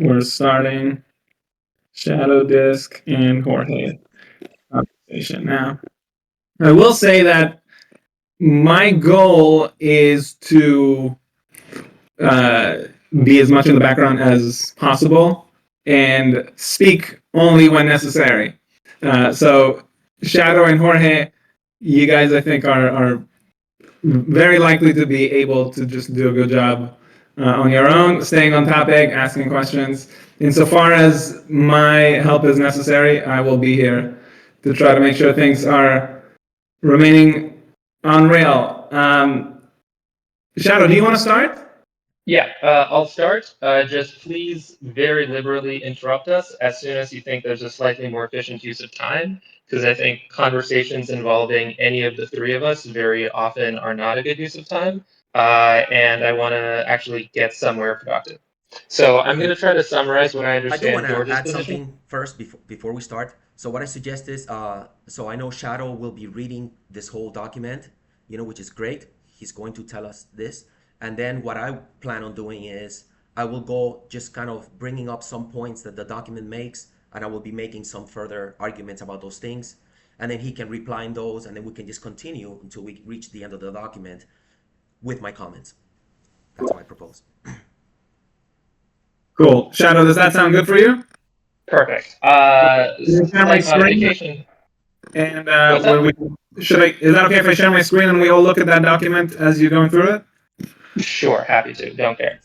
We're starting ShadowDisc and Jorge conversation now. I will say that my goal is to uh, be as much in the background as possible and speak only when necessary. So Shadow and Jorge, you guys, I think, are very likely to be able to just do a good job on your own, staying on topic, asking questions. Insofar as my help is necessary, I will be here to try to make sure things are remaining on rail. Shadow, do you want to start? Yeah, I'll start. Just please very liberally interrupt us as soon as you think there's a slightly more efficient use of time, because I think conversations involving any of the three of us very often are not a good use of time, and I want to actually get somewhere productive. So I'm going to try to summarize what I I do want understand to George's add position. something first before we start. So what I suggest is, so I know Shadow will be reading this whole document, which is great. He's going to tell us this. And then what I plan on doing is I will go just kind of bringing up some points that the document makes, and I will be making some further arguments about those things. And then he can reply in those, and then we can just continue until we reach the end of the document with my comments. That's what I propose. Cool. Shadow, does that sound good for you? Perfect. Can I share my Slight screen? modification. And What's when that? we should I? Is that okay if I share my screen and we all look at that document as you're going through it? Sure, happy to. Don't care.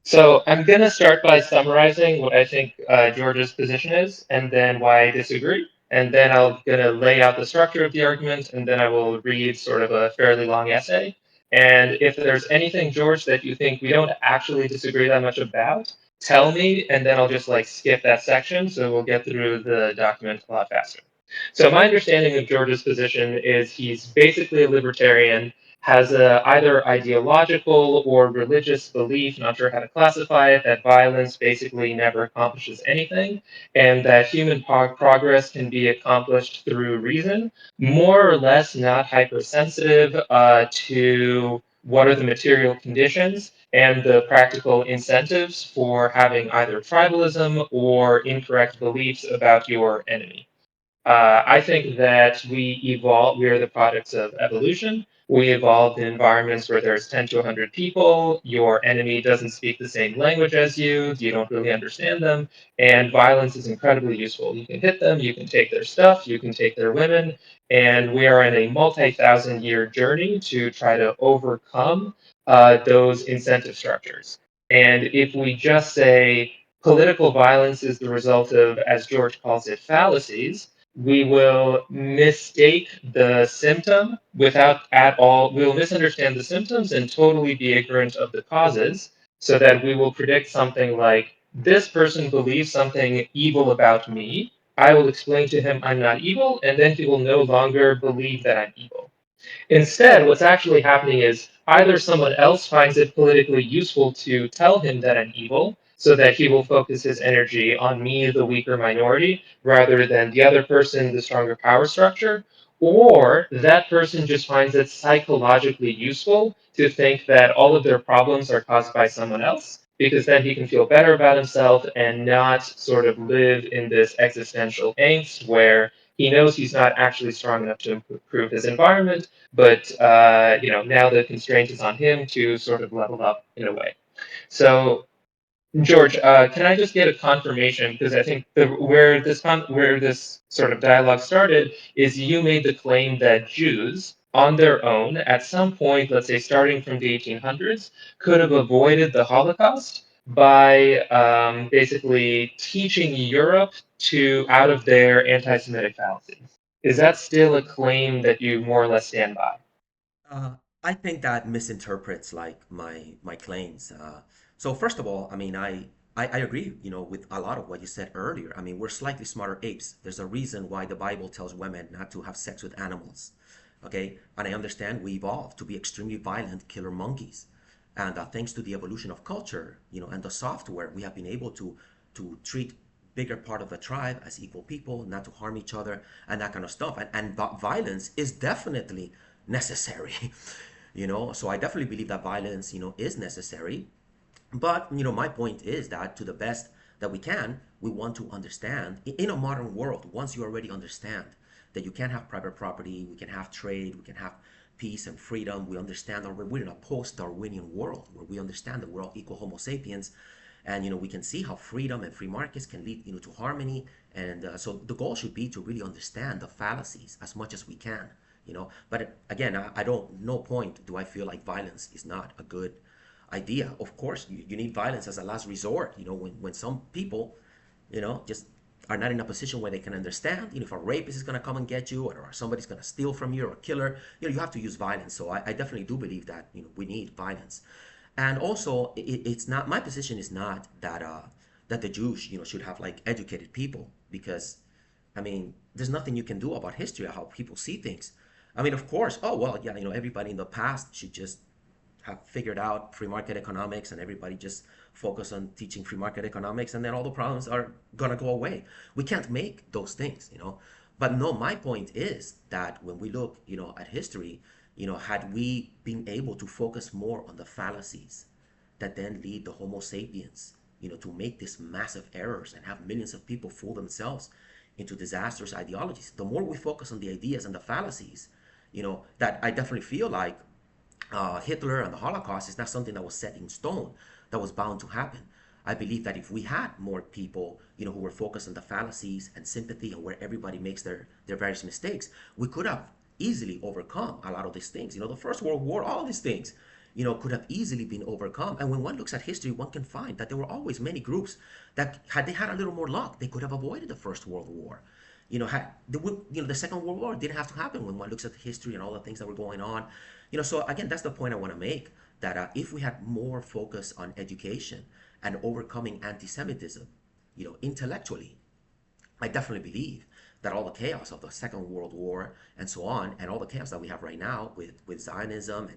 So I'm going to start by summarizing what I think George's position is, and then why I disagree. And then I'm going to lay out the structure of the argument, and then I will read sort of a fairly long essay. And if there's anything, George, that you think we don't actually disagree that much about, tell me, and then I'll just like skip that section, so we'll get through the document a lot faster. So my understanding of George's position is he's basically a libertarian, has a either ideological or religious belief, not sure how to classify it, that violence basically never accomplishes anything, and that human progress can be accomplished through reason, more or less not hypersensitive to what are the material conditions and the practical incentives for having either tribalism or incorrect beliefs about your enemy. I think that we are the products of evolution. We evolved in environments where there's 10 to 100 people, your enemy doesn't speak the same language as you don't really understand them, and violence is incredibly useful. You can hit them, you can take their stuff, you can take their women, and we are in a multi-thousand year journey to try to overcome those incentive structures. And if we just say political violence is the result of, as George calls it, fallacies, we will mistake the symptom without at all, we will misunderstand the symptoms and totally be ignorant of the causes, so that we will predict something like, this person believes something evil about me. I will explain to him I'm not evil, and then he will no longer believe that I'm evil. Instead, what's actually happening is either someone else finds it politically useful to tell him that I'm evil, so that he will focus his energy on me, the weaker minority, rather than the other person, the stronger power structure, or that person just finds it psychologically useful to think that all of their problems are caused by someone else, because then he can feel better about himself and not sort of live in this existential angst where he knows he's not actually strong enough to improve his environment, but now the constraint is on him to sort of level up in a way. So George, can I just get a confirmation? Because I think where this sort of dialogue started is you made the claim that Jews, on their own, at some point, let's say starting from the 1800s, could have avoided the Holocaust by basically teaching Europe to out of their anti-Semitic fallacies. Is that still a claim that you more or less stand by? Uh, I think that misinterprets like my claims. So first of all, I mean, I agree, with a lot of what you said earlier. I mean, we're slightly smarter apes. There's a reason why the Bible tells women not to have sex with animals. Okay, and I understand we evolved to be extremely violent killer monkeys, and thanks to the evolution of culture, and the software, we have been able to treat bigger part of the tribe as equal people, not to harm each other, and that kind of stuff. And violence is definitely necessary. So I definitely believe that violence, is necessary. But my point is that to the best that we can, we want to understand in a modern world. Once you already understand that you can have private property, we can have trade, we can have peace and freedom. We understand that we're in a post-Darwinian world where we understand that we're all equal Homo sapiens, and we can see how freedom and free markets can lead to harmony. And so the goal should be to really understand the fallacies as much as we can. But again, I don't. No point do I feel like violence is not a good idea. Of course, you need violence as a last resort. When some people, just are not in a position where they can understand. If a rapist is going to come and get you, or somebody's going to steal from you, or a killer, you have to use violence. So I definitely do believe that we need violence. And also, it's not, my position is not that that the Jews should have like educated people, because I mean there's nothing you can do about history or how people see things. I mean, of course, oh well, yeah, everybody in the past should just have figured out free market economics, and everybody just focus on teaching free market economics, and then all the problems are gonna go away. We can't make those things. But no, my point is that when we look at history, had we been able to focus more on the fallacies that then lead the Homo sapiens to make these massive errors and have millions of people fool themselves into disastrous ideologies, the more we focus on the ideas and the fallacies, that I definitely feel like Hitler and the Holocaust is not something that was set in stone, that was bound to happen. I believe that if we had more people, who were focused on the fallacies and sympathy and where everybody makes their various mistakes, we could have easily overcome a lot of these things. The First World War, all these things, could have easily been overcome. And when one looks at history, one can find that there were always many groups that, had they had a little more luck, they could have avoided the First World War. The Second World War didn't have to happen when one looks at the history and all the things that were going on. So again, that's the point I want to make, that if we had more focus on education and overcoming anti-Semitism, intellectually, I definitely believe that all the chaos of the Second World War and so on, and all the chaos that we have right now with Zionism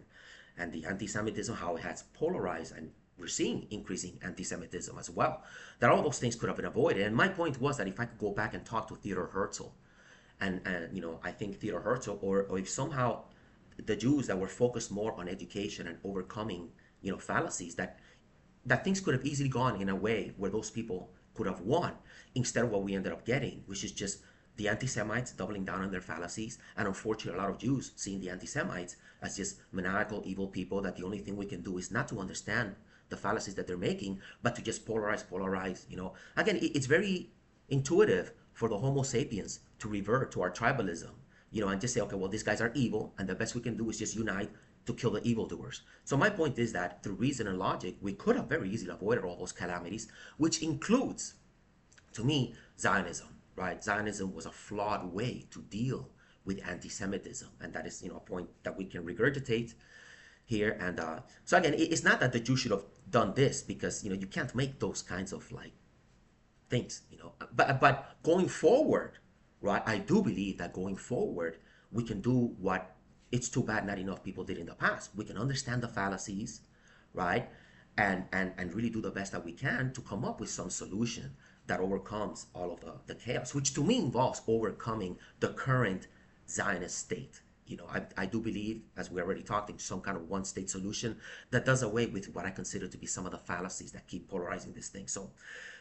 and the anti-Semitism, how it has polarized, and we're seeing increasing anti-Semitism as well, that all those things could have been avoided. And my point was that if I could go back and talk to Theodor Herzl, and I think Theodor Herzl, or if somehow the Jews that were focused more on education and overcoming fallacies, that things could have easily gone in a way where those people could have won, instead of what we ended up getting, which is just the anti-Semites doubling down on their fallacies, and unfortunately a lot of Jews seeing the anti-Semites as just maniacal, evil people, that the only thing we can do is not to understand the fallacies that they're making, but to just polarize. Again, it's very intuitive for the Homo sapiens to revert to our tribalism, and just say, okay, well, these guys are evil, and the best we can do is just unite to kill the evildoers. So my point is that through reason and logic, we could have very easily avoided all those calamities, which includes, to me, Zionism, right? Zionism was a flawed way to deal with anti-Semitism, and that is, a point that we can regurgitate here. And so again, it's not that the Jews should have done this, because you can't make those kinds of like things. But going forward, right? I do believe that going forward, we can do what it's too bad not enough people did in the past. We can understand the fallacies, right? And really do the best that we can to come up with some solution that overcomes all of the chaos, which to me involves overcoming the current Zionist state. I do believe, as we already talked, in some kind of one state solution that does away with what I consider to be some of the fallacies that keep polarizing this thing. So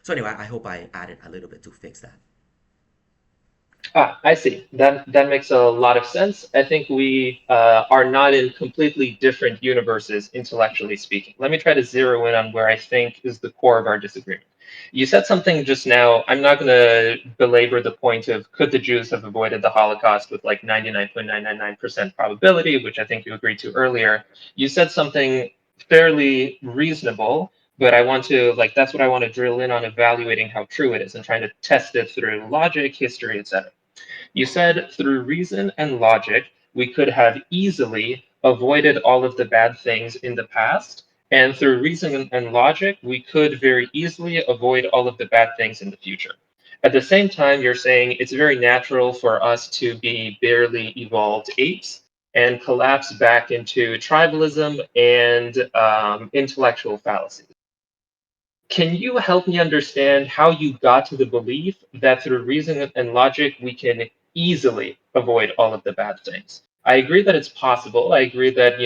anyway, I hope I added a little bit to fix that. Ah, I see. That makes a lot of sense. I think we are not in completely different universes, intellectually speaking. Let me try to zero in on where I think is the core of our disagreement. You said something just now. I'm not going to belabor the point of could the Jews have avoided the Holocaust with like 99.999% probability, which I think you agreed to earlier. You said something fairly reasonable, but I want to, like, that's what I want to drill in on, evaluating how true it is and trying to test it through logic, history, etc. You said through reason and logic, we could have easily avoided all of the bad things in the past. And through reason and logic, we could very easily avoid all of the bad things in the future. At the same time, you're saying it's very natural for us to be barely evolved apes and collapse back into tribalism and intellectual fallacies. Can you help me understand how you got to the belief that through reason and logic we can easily avoid all of the bad things? I agree that it's possible. I agree that,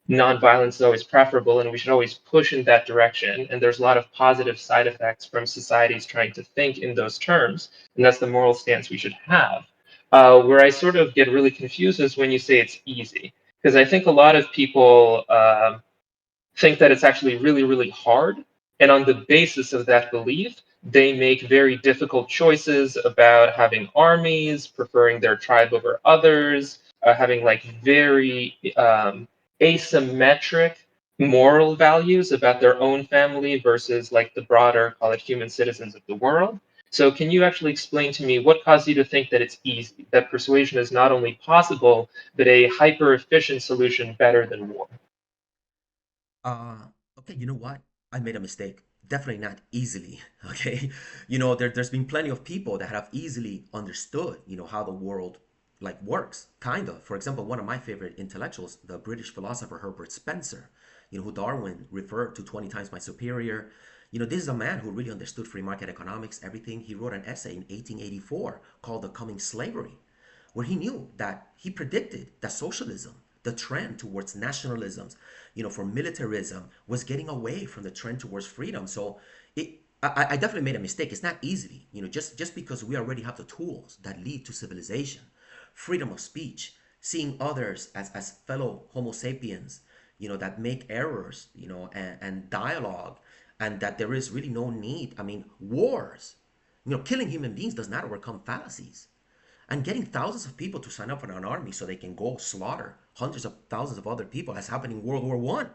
nonviolence is always preferable and we should always push in that direction. And there's a lot of positive side effects from societies trying to think in those terms. And that's the moral stance we should have. Where I sort of get really confused is when you say it's easy. Because I think a lot of people think that it's actually really, really hard. And on the basis of that belief, they make very difficult choices about having armies, preferring their tribe over others, having like very asymmetric moral values about their own family versus like the broader, call it human citizens of the world. So, can you actually explain to me what caused you to think that it's easy, that persuasion is not only possible, but a hyper efficient solution better than war? Uh, okay, you know what? I made a mistake. Definitely not easily. Okay, there's been plenty of people that have easily understood, how the world like works, kind of. For example, one of my favorite intellectuals, the British philosopher Herbert Spencer, who Darwin referred to 20 times my superior. This is a man who really understood free market economics, everything. He wrote an essay in 1884 called The Coming Slavery, where he knew that he predicted that socialism, the trend towards nationalisms, for militarism, was getting away from the trend towards freedom. So I definitely made a mistake. It's not easy, just because we already have the tools that lead to civilization, freedom of speech, seeing others as fellow Homo sapiens, that make errors, and dialogue, and that there is really no need. I mean, wars, killing human beings does not overcome fallacies, and getting thousands of people to sign up for an army so they can go slaughter hundreds of thousands of other people, as happened in World War One,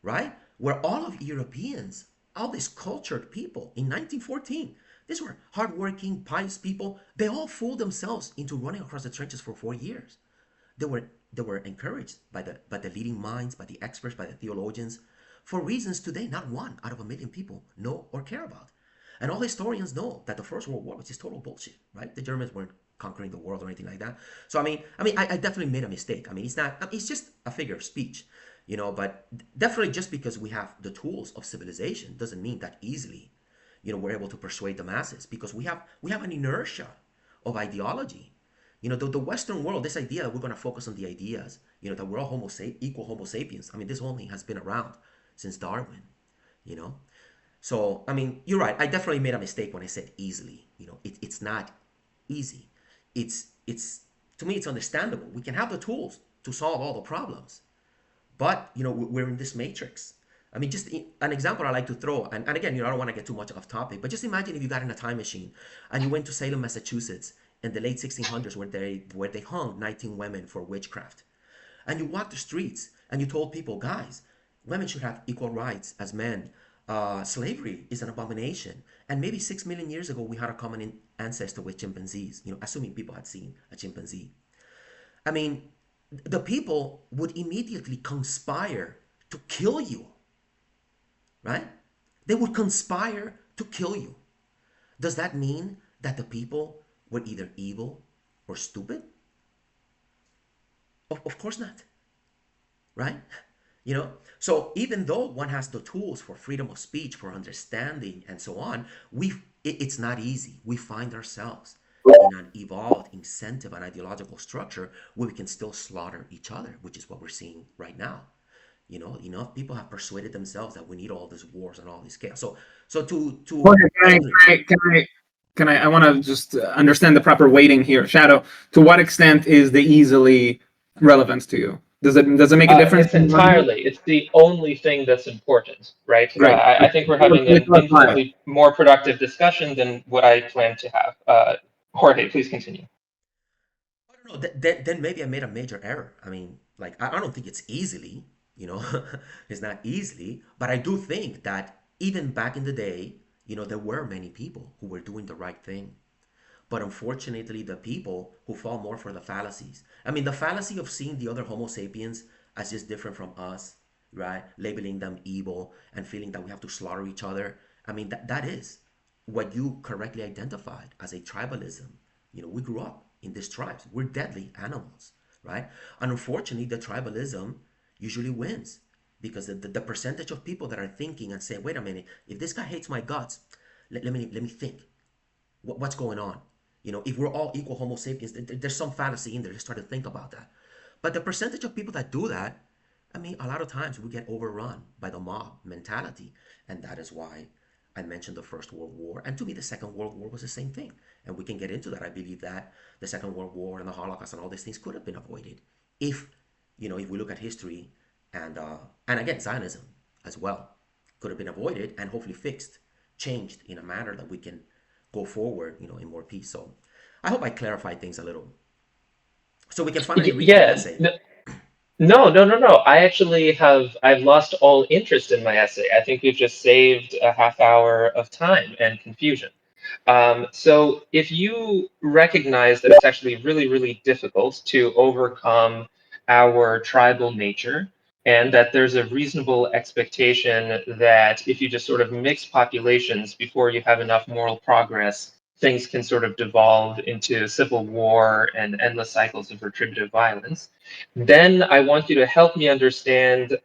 right? Where all of Europeans, all these cultured people in 1914, these were hardworking, pious people. They all fooled themselves into running across the trenches for 4 years. They were encouraged by the leading minds, by the experts, by the theologians, for reasons today not one out of a million people know or care about. And all historians know that the First World War was just total bullshit, right? The Germans weren't conquering the world or anything like that. So I definitely made a mistake. I mean, it's just a figure of speech, But definitely, just because we have the tools of civilization doesn't mean that easily, we're able to persuade the masses, because we have an inertia of ideology. The Western world, this idea that we're going to focus on the ideas, that we're all equal Homo sapiens. I mean, this only has been around since Darwin, you know. So, I mean, you're right. I definitely made a mistake when I said easily. It's not easy. It's to me, it's understandable. We can have the tools to solve all the problems, but we're in this matrix. I mean, just an example I like to throw, and again, I don't want to get too much off topic, but just imagine if you got in a time machine and you went to Salem, Massachusetts in the late 1600s, where they hung 19 women for witchcraft, and you walked the streets and you told people, guys, women should have equal rights as men. Slavery is an abomination. And maybe 6 million years ago, we had a common ancestor with chimpanzees, assuming people had seen a chimpanzee. I mean, the people would immediately conspire to kill you, right? They would conspire to kill you. Does that mean that the people were either evil or stupid? Of course not, right? So even though one has the tools for freedom of speech, for understanding, and so on, it's not easy. We find ourselves in an evolved incentive and ideological structure where we can still slaughter each other, which is what we're seeing right now. Enough people have persuaded themselves that we need all these wars and all this chaos. So to Jorge, only I want to just understand the proper weighting here. Shadow, to what extent is the easily relevance to you? Does it make a difference? It's entirely, it's the only thing that's important, right? Great. I think we're having an infinitely more productive discussion than what I planned to have. Jorge, please continue. I don't know. Then maybe I made a major error. I mean, like, I don't think it's easily, it's not easily, but I do think that even back in the day, there were many people who were doing the right thing. But unfortunately, the people who fall more for the fallacies. I mean, the fallacy of seeing the other Homo sapiens as just different from us, right? Labeling them evil and feeling that we have to slaughter each other. I mean, that is what you correctly identified as a tribalism. We grew up in these tribes. We're deadly animals, right? And unfortunately, the tribalism usually wins, because the percentage of people that are thinking and saying, wait a minute, if this guy hates my guts, let me think. What's going on? If we're all equal Homo sapiens, there's some fallacy in there. Just try to think about that. But the percentage of people that do that, I mean, a lot of times we get overrun by the mob mentality, and that is why I mentioned the First World War. And to me, the Second World War was the same thing. And we can get into that. I believe that the Second World War and the Holocaust and all these things could have been avoided if, if we look at history and again Zionism as well could have been avoided and hopefully fixed, changed in a manner that we can go forward, in more peace. So I hope I clarified things a little, so we can finally read your Yeah. essay. No, no, no, no. I've lost all interest in my essay. I think we've just saved a half hour of time and confusion. So if you recognize that it's actually really, really difficult to overcome our tribal nature, and that there's a reasonable expectation that if you just sort of mix populations before you have enough moral progress, things can sort of devolve into civil war and endless cycles of retributive violence, then I want you to help me understand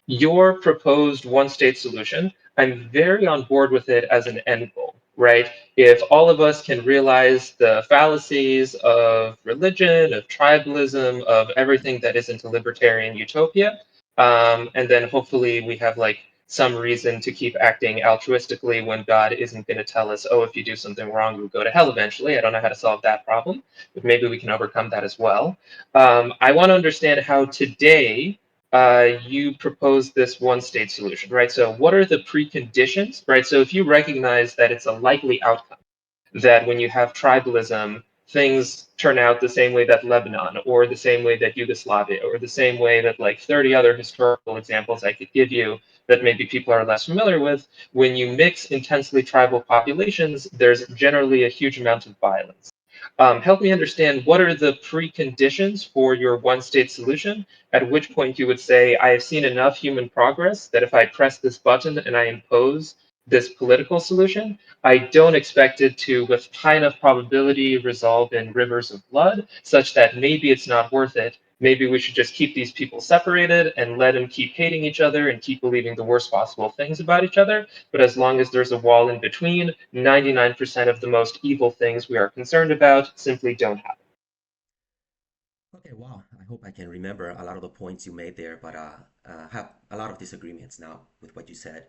your proposed one-state solution. I'm very on board with it as an end goal, right? If all of us can realize the fallacies of religion, of tribalism, of everything that isn't a libertarian utopia, and then hopefully we have like some reason to keep acting altruistically when God isn't going to tell us, oh, if you do something wrong, you'll go to hell eventually. I don't know how to solve that problem, but maybe we can overcome that as well. I want to understand how today you propose this one state solution, right? So, what are the preconditions, right? So, if you recognize that it's a likely outcome, that when you have tribalism, things turn out the same way that Lebanon, or the same way that Yugoslavia, or the same way that like 30 other historical examples I could give you that maybe people are less familiar with. When you mix intensely tribal populations, there's generally a huge amount of violence. Help me understand what are the preconditions for your one state solution, at which point you would say, I have seen enough human progress that if I press this button and I impose this political solution, I don't expect it to, with high enough probability, resolve in rivers of blood, such that maybe it's not worth it. Maybe we should just keep these people separated and let them keep hating each other and keep believing the worst possible things about each other. But as long as there's a wall in between, 99% of the most evil things we are concerned about simply don't happen. Okay, wow. I hope I can remember a lot of the points you made there, but have a lot of disagreements now with what you said.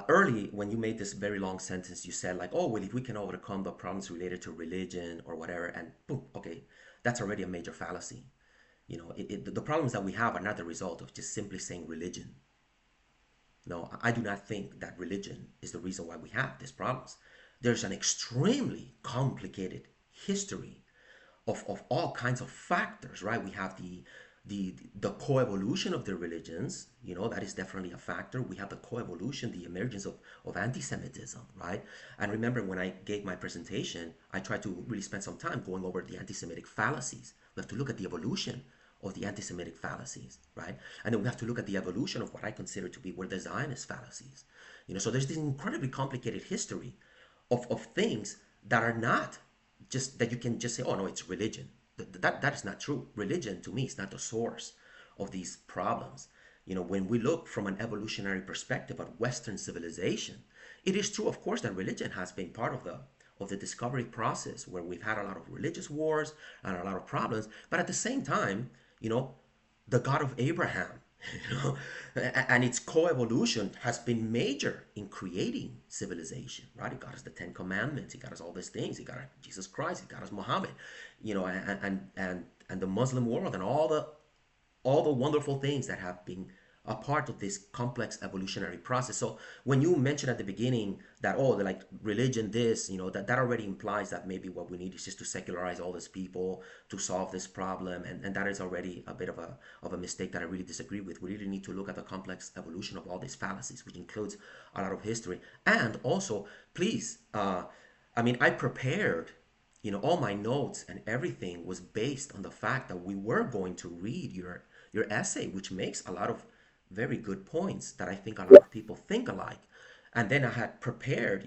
Early, when you made this very long sentence, you said like, "Oh, well, if we can overcome the problems related to religion or whatever," and boom, okay, that's already a major fallacy. The problems that we have are not the result of just simply saying religion. No, I do not think that religion is the reason why we have these problems. There's an extremely complicated history of all kinds of factors, right? We have the coevolution of the religions, that is definitely a factor. We have the coevolution, the emergence of anti-Semitism, right? And remember, when I gave my presentation, I tried to really spend some time going over the anti-Semitic fallacies. We have to look at the evolution of the anti-Semitic fallacies, right? And then we have to look at the evolution of what I consider to be were the Zionist fallacies. So there's this incredibly complicated history of things that are not just that you can just say, oh no, it's religion. That is not true. Religion to me is not the source of these problems. When we look from an evolutionary perspective at Western civilization, it is true, of course, that religion has been part of the discovery process where we've had a lot of religious wars and a lot of problems. But at the same time, the God of Abraham, you know, and its coevolution has been major in creating civilization, right? He got us the Ten Commandments, he got us all these things, he got us Jesus Christ, he got us Muhammad, and the Muslim world and all the wonderful things that have been a part of this complex evolutionary process. So when you mentioned at the beginning that, oh, like religion, this, that already implies that maybe what we need is just to secularize all these people to solve this problem. And that is already a bit of a mistake that I really disagree with. We really need to look at the complex evolution of all these fallacies, which includes a lot of history. And also, please, I prepared all my notes and everything was based on the fact that we were going to read your essay, which makes a lot of very good points that I think a lot of people think alike. And then I had prepared,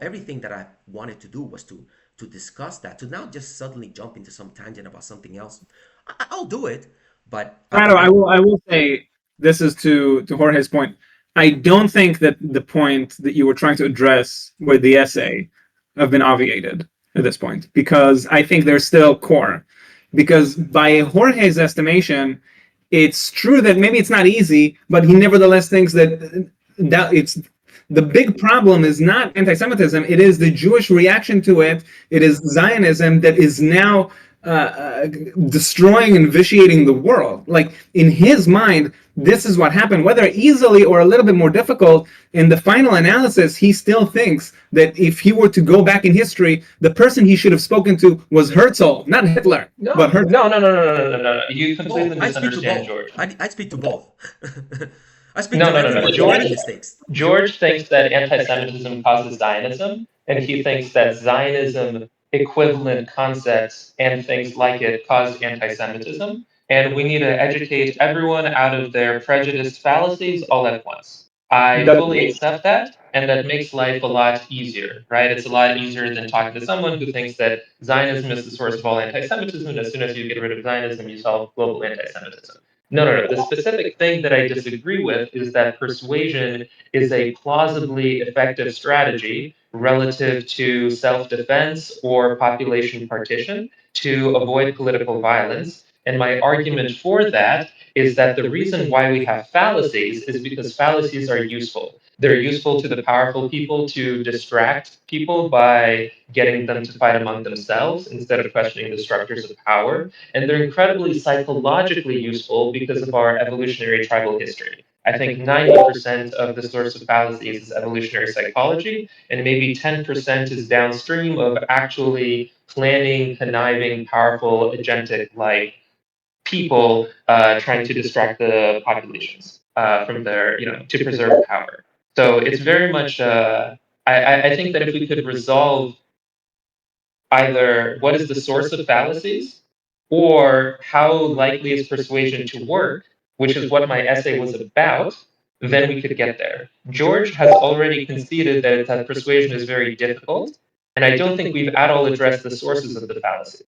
everything that I wanted to do was to discuss that. To now just suddenly jump into some tangent about something else, I'll do it. But Rado, I will say this is to Jorge's point. I don't think that the point that you were trying to address with the essay have been obviated at this point, because I think they're still core. Because by Jorge's estimation, it's true that maybe it's not easy, but he nevertheless thinks that it's the big problem is not anti-Semitism; it is the Jewish reaction to it. It is Zionism that is now destroying and vitiating the world. Like in his mind, this is what happened, whether easily or a little bit more difficult. In the final analysis, he still thinks that if he were to go back in history, the person he should have spoken to was Herzl, not Hitler, No, but Herzl. no. You completely Oh, I speak to misunderstand both. George. I speak to both. I speak No, to no, no, no. everyone who made mistakes. George thinks that anti-Semitism causes Zionism, and he thinks that Zionism equivalent concepts and things like it cause anti-Semitism, and we need to educate everyone out of their prejudiced fallacies all at once. I fully accept that, and that makes life a lot easier, right? It's a lot easier than talking to someone who thinks that Zionism is the source of all anti-Semitism, and as soon as you get rid of Zionism, you solve global anti-Semitism. No. The specific thing that I disagree with is that persuasion is a plausibly effective strategy relative to self defense or population partition to avoid political violence. And my argument for that is that the reason why we have fallacies is because fallacies are useful. They're useful to the powerful people to distract people by getting them to fight among themselves instead of questioning the structures of power. And they're incredibly psychologically useful because of our evolutionary tribal history. I think 90% of the source of fallacies is evolutionary psychology, and maybe 10% is downstream of actually planning, conniving, powerful, agentic like people trying to distract the populations from their, to preserve power. So it's very much, I think that if we could resolve either what is the source of fallacies or how likely is persuasion to work, which is what my essay was about, then we could get there. George has already conceded that persuasion is very difficult, and I don't think we've at all addressed the sources of the fallacy.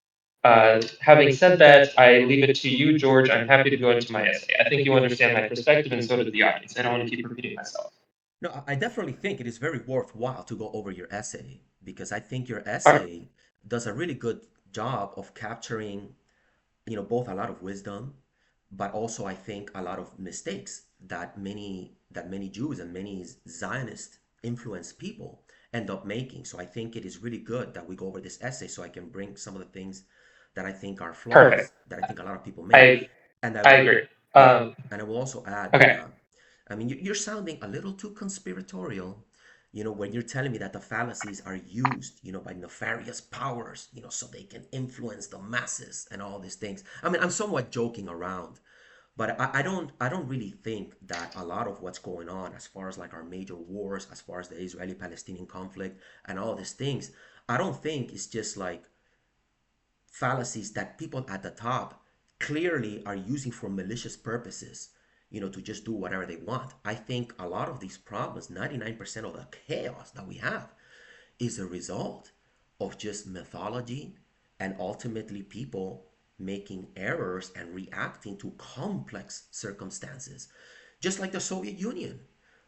Having said that, I leave it to you, George. I'm happy to go into my essay. I think you understand my perspective, and so do the audience. I don't want to keep repeating myself. No, I definitely think it is very worthwhile to go over your essay because I think your All right. essay does a really good job of capturing, both a lot of wisdom, but also I think a lot of mistakes that many Jews and many Zionist influenced people end up making. So I think it is really good that we go over this essay so I can bring some of the things that I think are flaws Perfect. that I think a lot of people make. I And I agree. yeah, and I will also add that Okay. I mean you're sounding a little too conspiratorial, when you're telling me that the fallacies are used, by nefarious powers, so they can influence the masses and all these things. I mean, I'm somewhat joking around, but I don't really think that a lot of what's going on as far as like our major wars, as far as the Israeli-Palestinian conflict and all these things, I don't think it's just like fallacies that people at the top clearly are using for malicious purposes, to just do whatever they want. I think a lot of these problems, 99% of the chaos that we have, is a result of just mythology and ultimately people making errors and reacting to complex circumstances. Just like the Soviet Union,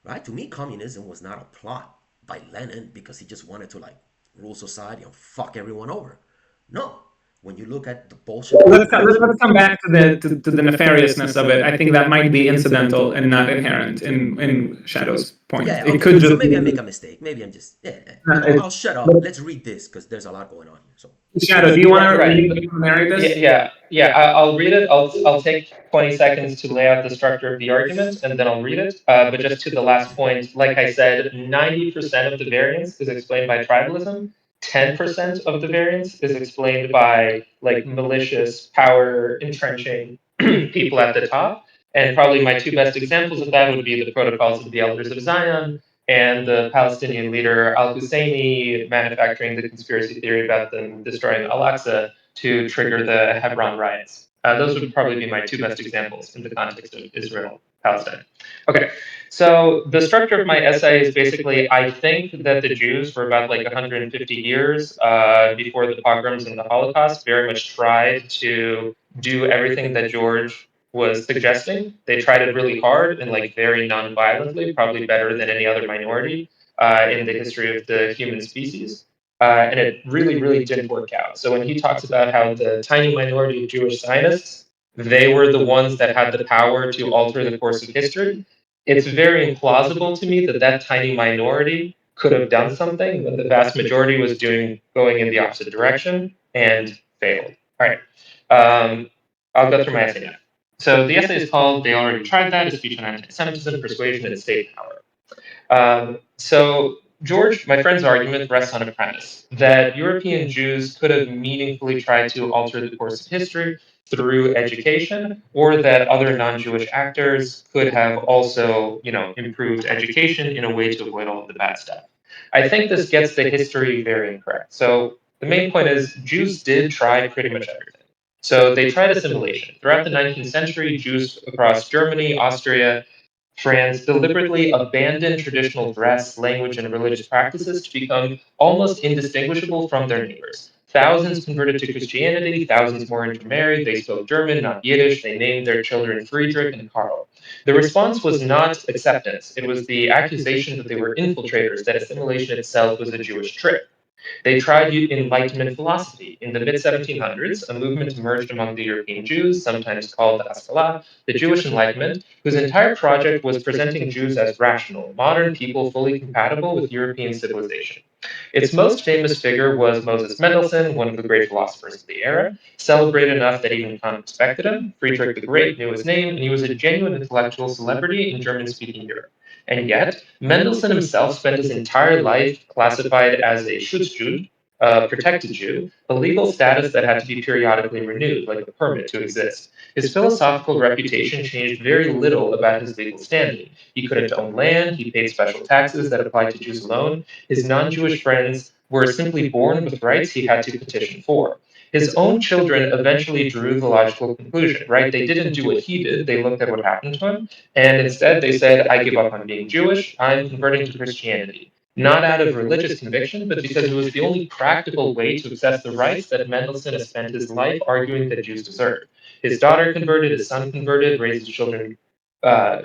right? To me, communism was not a plot by Lenin because he just wanted to like rule society and fuck everyone over. No, when you look at the Bolshevik Let's Revolution, come back to the nefariousness of it. I think that might be incidental and not inherent in Shadow's point. yeah, It okay, could so just maybe I be make a mistake. Maybe I'm just, yeah. it's, I'll shut up. but Let's read this because there's a lot going on here. So, Shadow. Do you want to Right. narrate Yeah, this? I'll read it. I'll take 20 seconds to lay out the structure of the argument, and then I'll read it. But just to the last point, like I said, 90% of the variance is explained by tribalism. 10% of the variance is explained by like malicious power entrenching people at the top. And probably my two best examples of that would be the protocols of the Elders of Zion and the Palestinian leader Al Husseini manufacturing the conspiracy theory about them destroying Al Aqsa to trigger the Hebron riots. Those would probably be my two best examples in the context of Israel Palestine. Okay, so the structure of my essay is basically I think that the Jews, for about like 150 years before the pogroms and the Holocaust, very much tried to do everything that George was suggesting. They tried it really hard and like very non-violently, probably better than any other minority in the history of the human species. And it really, really didn't work out. So when he talks about how the tiny minority of Jewish Zionists they were the ones that had the power to alter the course of history, it's very implausible to me that that tiny minority could have done something when the vast majority was going in the opposite direction and failed. All right. I'll go through my essay now. So the essay is called "They Already Tried That: A Speech on Anti-Semitism, Persuasion, and State Power." So George, my friend's argument rests on a premise that European Jews could have meaningfully tried to alter the course of history through education, or that other non-Jewish actors could have also, improved education in a way to avoid all of the bad stuff. I think this gets the history very incorrect. So the main point is Jews did try pretty much everything. So they tried assimilation. Throughout the 19th century, Jews across Germany, Austria, France deliberately abandoned traditional dress, language, and religious practices to become almost indistinguishable from their neighbors. Thousands converted to Christianity, thousands more intermarried, they spoke German, not Yiddish, they named their children Friedrich and Karl. The response was not acceptance, it was the accusation that they were infiltrators, that assimilation itself was a Jewish trick. They tried Enlightenment philosophy. In the mid 1700s, a movement emerged among the European Jews, sometimes called the Haskalah, the Jewish Enlightenment, whose entire project was presenting Jews as rational, modern people fully compatible with European civilization. Its most famous figure was Moses Mendelssohn, one of the great philosophers of the era, celebrated enough that even Kant respected him. Friedrich the Great knew his name, and he was a genuine intellectual celebrity in German-speaking Europe. And yet, Mendelssohn himself spent his entire life classified as a Schutzjud, a protected Jew, a legal status that had to be periodically renewed, like a permit to exist. His philosophical reputation changed very little about his legal standing. He couldn't own land, he paid special taxes that applied to Jews alone. His non Jewish friends were simply born with rights he had to petition for. His own children eventually drew the logical conclusion, right? They didn't do what he did, they looked at what happened to him, and instead they said, I give up on being Jewish, I'm converting to Christianity. Not out of religious conviction, but because it was the only practical way to access the rights that Mendelssohn has spent his life arguing that Jews deserve. His daughter converted, his son converted, raised his children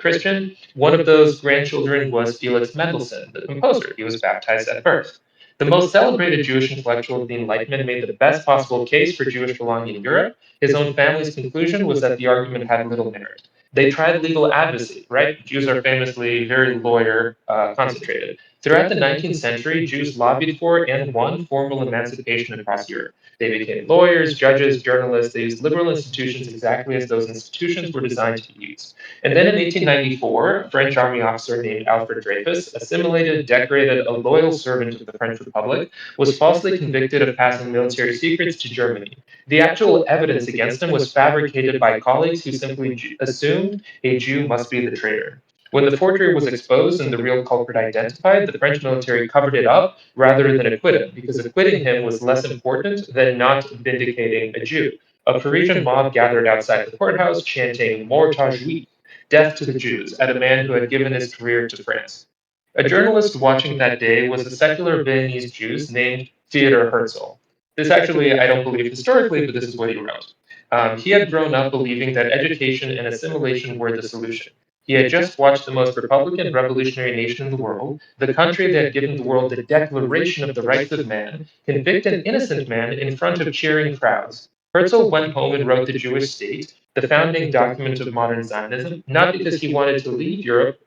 Christian. One of those grandchildren was Felix Mendelssohn, the composer. He was baptized at birth. The most celebrated Jewish intellectual of the Enlightenment made the best possible case for Jewish belonging in Europe. His own family's conclusion was that the argument had little merit. They tried legal advocacy, right? Jews are famously very lawyer concentrated. Throughout the 19th century, Jews lobbied for and won formal emancipation across Europe. They became lawyers, judges, journalists. They used liberal institutions exactly as those institutions were designed to be used. And then in 1894, a French army officer named Alfred Dreyfus, assimilated, decorated, a loyal servant of the French Republic, was falsely convicted of passing military secrets to Germany. The actual evidence against him was fabricated by colleagues who simply assumed a Jew must be the traitor. When the forgery was exposed and the real culprit identified, the French military covered it up rather than acquit him, because acquitting him was less important than not vindicating a Jew. A Parisian mob gathered outside the courthouse chanting Mort Juif, death to the Jews, at a man who had given his career to France. A journalist watching that day was a secular Viennese Jew named Theodor Herzl. This actually, I don't believe historically, but this is what he wrote. He had grown up believing that education and assimilation were the solution. He had just watched the most Republican revolutionary nation in the world, the country that had given the world the Declaration of the Rights of Man, convict an innocent man in front of cheering crowds. Herzl went home and wrote The Jewish State, the founding document of modern Zionism, not because he wanted to leave Europe,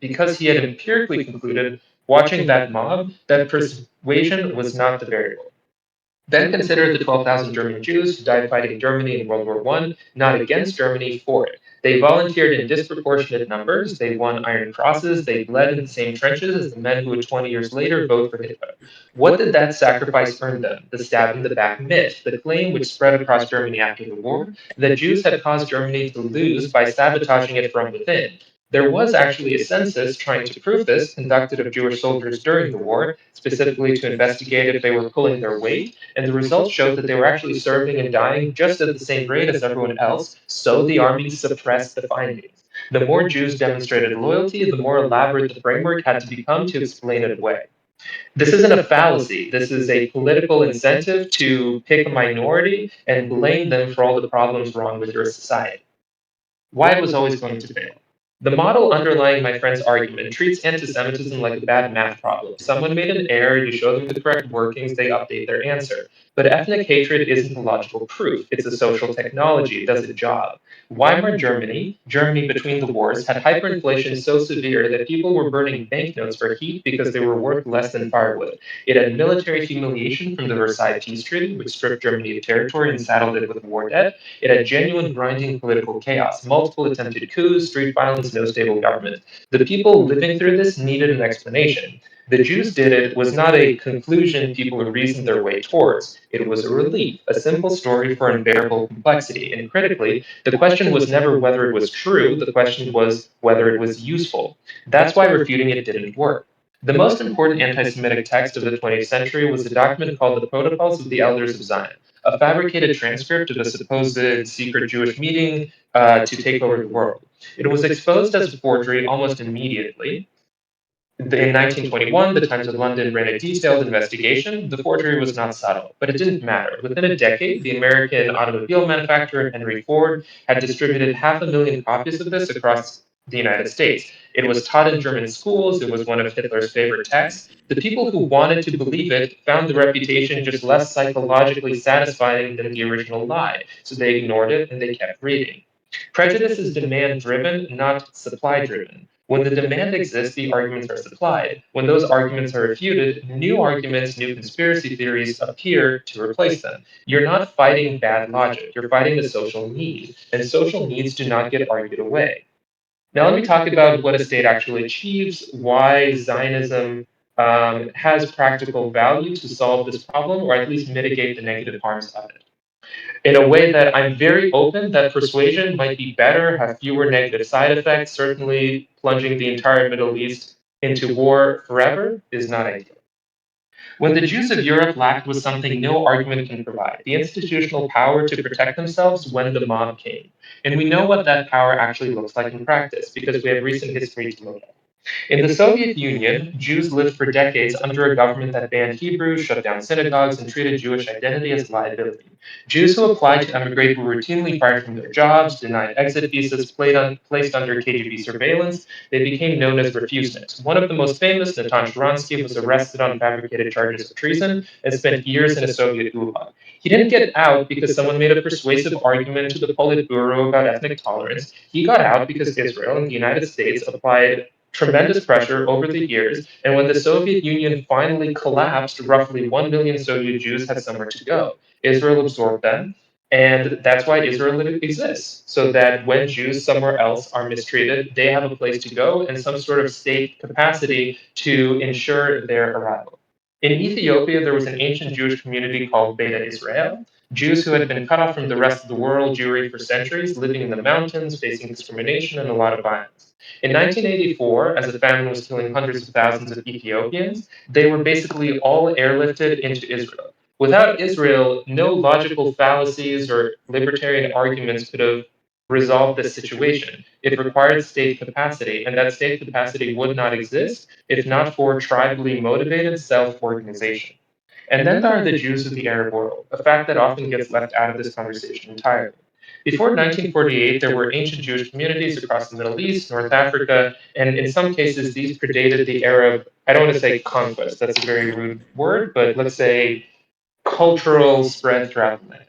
because he had empirically concluded, watching that mob, that persuasion was not the variable. Then consider the 12,000 German Jews who died fighting Germany in World War I, not against Germany, for it. They volunteered in disproportionate numbers, they won Iron Crosses, they bled in the same trenches as the men who would 20 years later vote for Hitler. What did that sacrifice earn them? The stab in the back myth, the claim which spread across Germany after the war, that Jews had caused Germany to lose by sabotaging it from within. There was actually a census trying to prove this, conducted of Jewish soldiers during the war, specifically to investigate if they were pulling their weight, and the results showed that they were actually serving and dying just at the same rate as everyone else, so the army suppressed the findings. The more Jews demonstrated loyalty, the more elaborate the framework had to become to explain it away. This isn't a fallacy, this is a political incentive to pick a minority and blame them for all the problems wrong with your society. Why it was always going to fail. The model underlying my friend's argument treats anti-Semitism like a bad math problem. Someone made an error, you show them the correct workings, they update their answer. But ethnic hatred isn't a logical proof, it's a social technology, it does its job. Weimar Germany, Germany between the wars, had hyperinflation so severe that people were burning banknotes for heat because they were worth less than firewood. It had military humiliation from the Versailles Peace Treaty, which stripped Germany of territory and saddled it with war debt. It had genuine grinding political chaos, multiple attempted coups, street violence, no stable government. The people living through this needed an explanation. The Jews did it was not a conclusion people reasoned their way towards. It was a relief, a simple story for unbearable complexity. And critically, the question was never whether it was true, the question was whether it was useful. That's why refuting it didn't work. The most important anti Semitic text of the 20th century was a document called the Protocols of the Elders of Zion, a fabricated transcript of a supposed secret Jewish meeting to take over the world. It was exposed as a forgery almost immediately. In 1921, the Times of London ran a detailed investigation. The forgery was not subtle, but it didn't matter. Within a decade, the American automobile manufacturer Henry Ford had distributed 500,000 copies of this across the United States. It was taught in German schools, it was one of Hitler's favorite texts. The people who wanted to believe it found the reputation just less psychologically satisfying than the original lie, so they ignored it and they kept reading. Prejudice is demand driven, not supply driven. When the demand exists, the arguments are supplied. When those arguments are refuted, new arguments, new conspiracy theories appear to replace them. You're not fighting bad logic, you're fighting the social need, and social needs do not get argued away. Now, let me talk about what a state actually achieves, why Zionism has practical value to solve this problem, or at least mitigate the negative harms of it in a way that I'm very open that persuasion might be better, have fewer negative side effects. Certainly, plunging the entire Middle East into war forever is not ideal. What the Jews of Europe lacked was something no argument can provide, the institutional power to protect themselves when the mob came. And we know what that power actually looks like in practice because we have recent history to look at. In the Soviet Union, Jews lived for decades under a government that banned Hebrew, shut down synagogues, and treated Jewish identity as a liability. Jews who applied to emigrate were routinely fired from their jobs, denied exit visas, placed under KGB surveillance. They became known as refuseniks. One of the most famous, Natan Sharansky, was arrested on fabricated charges of treason and spent years in a Soviet gulag. He didn't get out because someone made a persuasive argument to the Politburo about ethnic tolerance. He got out because Israel and the United States applied tremendous pressure over the years, and when the Soviet Union finally collapsed, roughly 1 million Soviet Jews had somewhere to go. Israel absorbed them, and that's why Israel exists, so that when Jews somewhere else are mistreated, they have a place to go and some sort of state capacity to ensure their arrival. In Ethiopia, there was an ancient Jewish community called Beta Israel. Jews who had been cut off from the rest of the world Jewry for centuries, living in the mountains, facing discrimination and a lot of violence. In 1984, as the famine was killing hundreds of thousands of Ethiopians, they were basically all airlifted into Israel. Without Israel, no logical fallacies or libertarian arguments could have resolved this situation. It required state capacity, and that state capacity would not exist if not for tribally motivated self organization. And then there are the Jews of the Arab world, a fact that often gets left out of this conversation entirely. Before 1948, there were ancient Jewish communities across the Middle East, North Africa, and in some cases, these predated the era of, I don't want to say conquest, that's a very rude word, but let's say cultural spread throughout the land.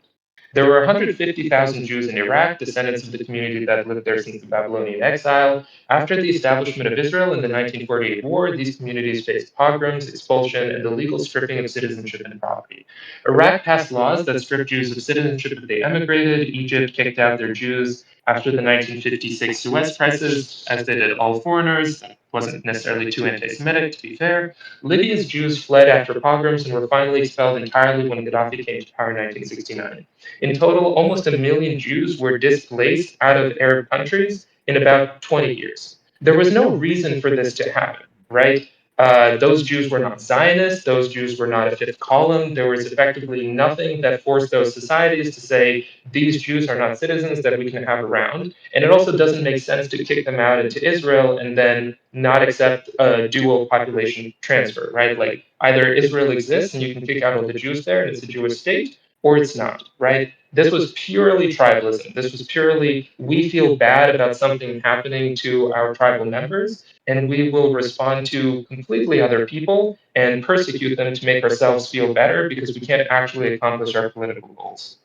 There were 150,000 Jews in Iraq, descendants of the community that lived there since the Babylonian exile. After the establishment of Israel in the 1948 war, these communities faced pogroms, expulsion, and the legal stripping of citizenship and property. Iraq passed laws that stripped Jews of citizenship if they emigrated. Egypt kicked out their Jews after the 1956 Suez Crisis, as they did all foreigners. That wasn't necessarily too anti Semitic, to be fair. Libya's Jews fled after pogroms and were finally expelled entirely when Gaddafi came to power in 1969. In total, almost a million Jews were displaced out of Arab countries in about 20 years. There was no reason for this to happen, right? Those Jews were not Zionists, those Jews were not a fifth column. There was effectively nothing that forced those societies to say, these Jews are not citizens that we can have around. And it also doesn't make sense to kick them out into Israel and then not accept a dual population transfer, right? Like either Israel exists and you can kick out all the Jews there and it's a Jewish state, or it's not, right? This was purely tribalism. This was purely, we feel bad about something happening to our tribal members, and we will respond to completely other people and persecute them to make ourselves feel better because we can't actually accomplish our political goals.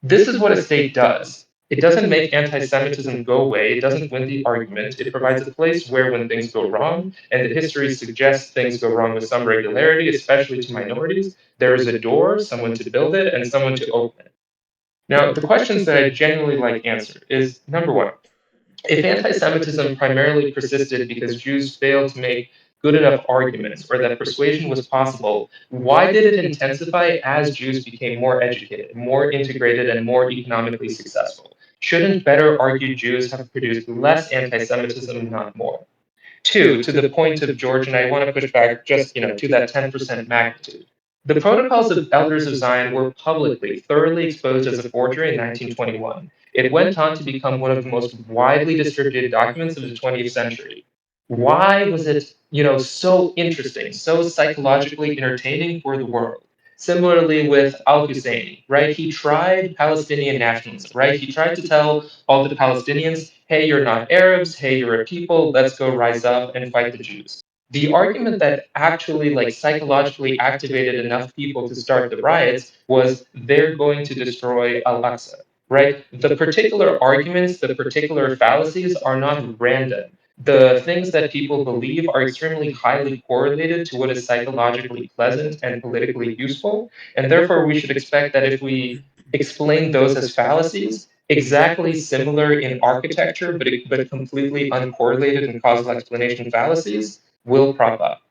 This is what a state does. It doesn't make anti Semitism go away, it doesn't win the argument. It provides a place where, when things go wrong, and the history suggests things go wrong with some regularity, especially to minorities, there is a door, someone to build it, and someone to open it. Now, the questions that I genuinely like answered is number one, if anti Semitism primarily persisted because Jews failed to make good enough arguments or that persuasion was possible, why did it intensify as Jews became more educated, more integrated, and more economically successful? Shouldn't better argued Jews have produced less anti Semitism, not more? Two, to the point of George, and I want to push back just to that 10% magnitude. The Protocols of Elders of Zion were publicly, thoroughly exposed as a forgery in 1921. It went on to become one of the most widely distributed documents of the 20th century. Why was it, so interesting, so psychologically entertaining for the world? Similarly with Al-Husseini, right? He tried Palestinian nationalism, right? He tried to tell all the Palestinians, hey, you're not Arabs, hey, you're a people, let's go rise up and fight the Jews. The argument that actually psychologically activated enough people to start the riots was they're going to destroy Al-Aqsa, right? The particular arguments, the particular fallacies are not random. The things that people believe are extremely highly correlated to what is psychologically pleasant and politically useful, and therefore we should expect that if we explain those as fallacies, exactly similar in architecture, but completely uncorrelated in causal explanation fallacies, will prop up.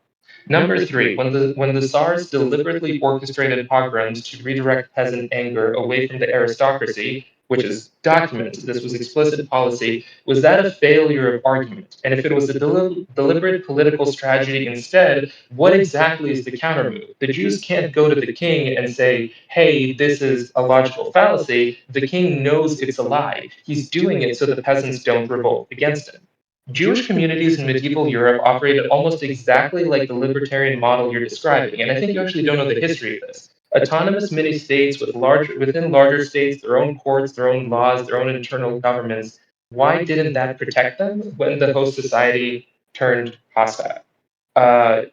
Number three, when the Tsars deliberately orchestrated pogroms to redirect peasant anger away from the aristocracy, which is documented, this was explicit policy, was that a failure of argument? And if it was a deliberate political strategy instead, what exactly is the countermove? The Jews can't go to the king and say, hey, this is a logical fallacy. The king knows it's a lie. He's doing it so the peasants don't revolt against him. Jewish communities in medieval Europe operated almost exactly like the libertarian model you're describing, and I think you actually don't know the history of this. Autonomous mini-states within larger states, their own courts, their own laws, their own internal governments. Why didn't that protect them when the host society turned hostile?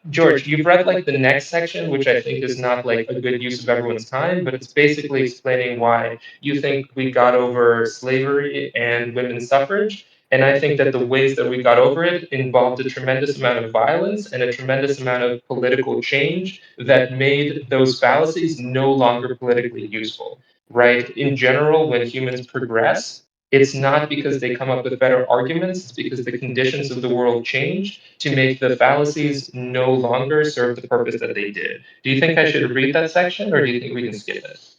George, you've read the next section, which I think is not a good use of everyone's time, but it's basically explaining why you think we got over slavery and women's suffrage. And I think that the ways that we got over it involved a tremendous amount of violence and a tremendous amount of political change that made those fallacies no longer politically useful. Right? In general, when humans progress, it's not because they come up with better arguments, it's because the conditions of the world change to make the fallacies no longer serve the purpose that they did. Do you think I should read that section, or do you think we can skip it?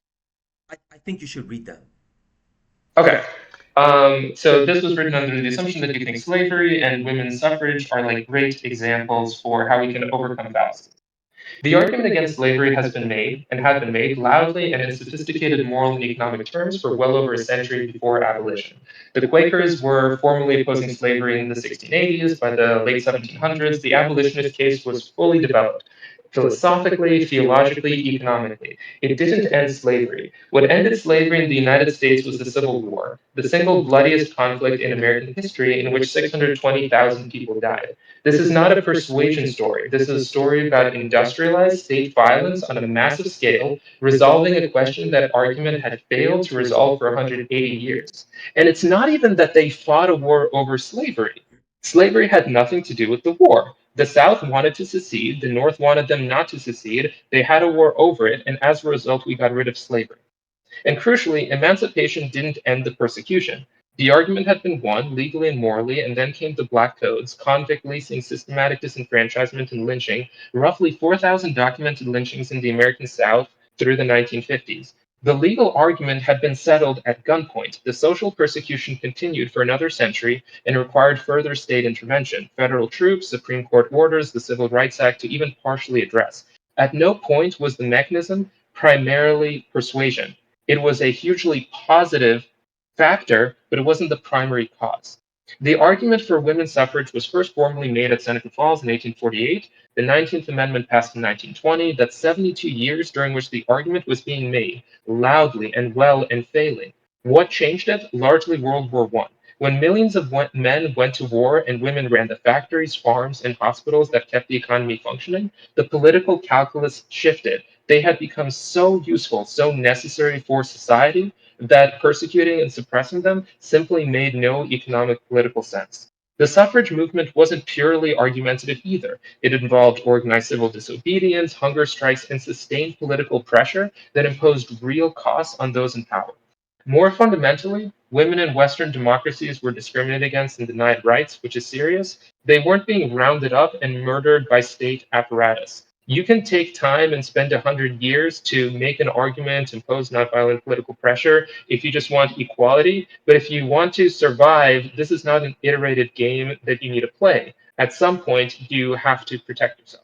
I think you should read them. Okay. So this was written under the assumption that you think slavery and women's suffrage are great examples for how we can overcome fallacies. The argument against slavery has been made, and had been made, loudly and in sophisticated moral and economic terms for well over a century before abolition. The Quakers were formally opposing slavery in the 1680s. By the late 1700s, the abolitionist case was fully developed. Philosophically, theologically, economically. It didn't end slavery. What ended slavery in the United States was the Civil War, the single bloodiest conflict in American history in which 620,000 people died. This is not a persuasion story. This is a story about industrialized state violence on a massive scale, resolving a question that argument had failed to resolve for 180 years. And it's not even that they fought a war over slavery. Slavery had nothing to do with the war. The South wanted to secede, the North wanted them not to secede, they had a war over it, and as a result, we got rid of slavery. And crucially, emancipation didn't end the persecution. The argument had been won legally and morally, and then came the Black Codes, convict leasing, systematic disenfranchisement, and lynching, roughly 4,000 documented lynchings in the American South through the 1950s. The legal argument had been settled at gunpoint. The social persecution continued for another century and required further state intervention, federal troops, Supreme Court orders, the Civil Rights Act to even partially address. At no point was the mechanism primarily persuasion. It was a hugely positive factor, but it wasn't the primary cause. The argument for women's suffrage was first formally made at Seneca Falls in 1848. The 19th Amendment passed in 1920. That's 72 years during which the argument was being made, loudly and well and failing. What changed it? Largely World War I. When millions of men went to war and women ran the factories, farms, and hospitals that kept the economy functioning, the political calculus shifted. They had become so useful, so necessary for society, that persecuting and suppressing them simply made no economic political sense. The suffrage movement wasn't purely argumentative either. It involved organized civil disobedience, hunger strikes, and sustained political pressure that imposed real costs on those in power. More fundamentally, women in Western democracies were discriminated against and denied rights, which is serious. They weren't being rounded up and murdered by state apparatus. You can take time and spend 100 years to make an argument, impose nonviolent political pressure if you just want equality. But if you want to survive, this is not an iterated game that you need to play. At some point, you have to protect yourself.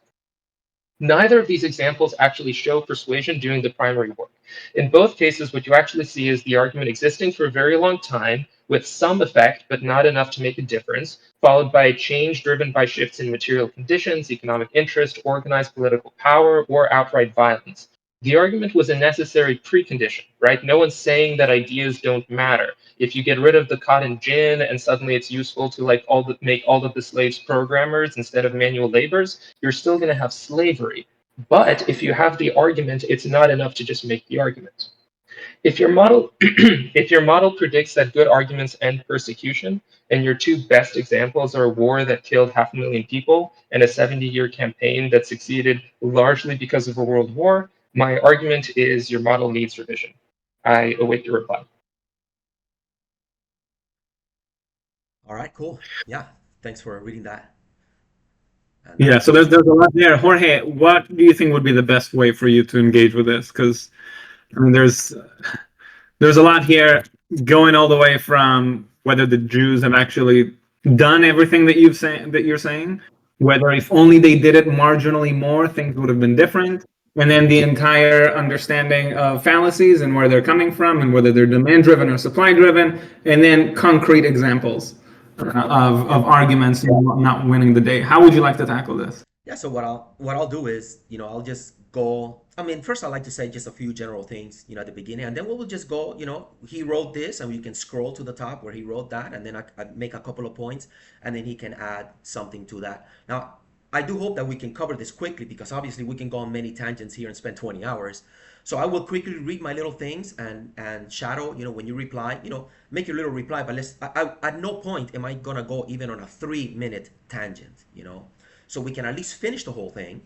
Neither of these examples actually show persuasion doing the primary work. In both cases, what you actually see is the argument existing for a very long time, with some effect, but not enough to make a difference, followed by a change driven by shifts in material conditions, economic interest, organized political power, or outright violence. The argument was a necessary precondition, right? No one's saying that ideas don't matter. If you get rid of the cotton gin and suddenly it's useful to make all of the slaves programmers instead of manual laborers, you're still going to have slavery. But if you have the argument, it's not enough to just make the argument. If your model if your model predicts that good arguments end persecution, and your two best examples are a war that killed 500,000 people and a 70-year campaign that succeeded largely because of a world war, my argument is your model needs revision. I await your reply. All right, cool. Yeah, thanks for reading that. And Yeah, so there's a lot there. Jorge, what do you think would be the best way for you to engage with this? Because I mean, there's a lot here, going all the way from whether the Jews have actually done everything that you're saying, whether if only they did it marginally more, things would have been different, and then the entire understanding of fallacies and where they're coming from, and whether they're demand driven or supply driven, and then concrete examples of arguments not winning the day. How would you like to tackle this? yeah, so what I'll do is, I'll just go. I mean, first I'd like to say just a few general things, at the beginning, and then we'll just go. He wrote this, and you can scroll to the top where he wrote that, and then I make a couple of points, and then he can add something to that. Now, I do hope that we can cover this quickly because obviously we can go on many tangents here and spend 20 hours. So I will quickly read my little things and Shadow, when you reply, make your little reply. But at no point am I gonna go even on a 3-minute tangent. So we can at least finish the whole thing.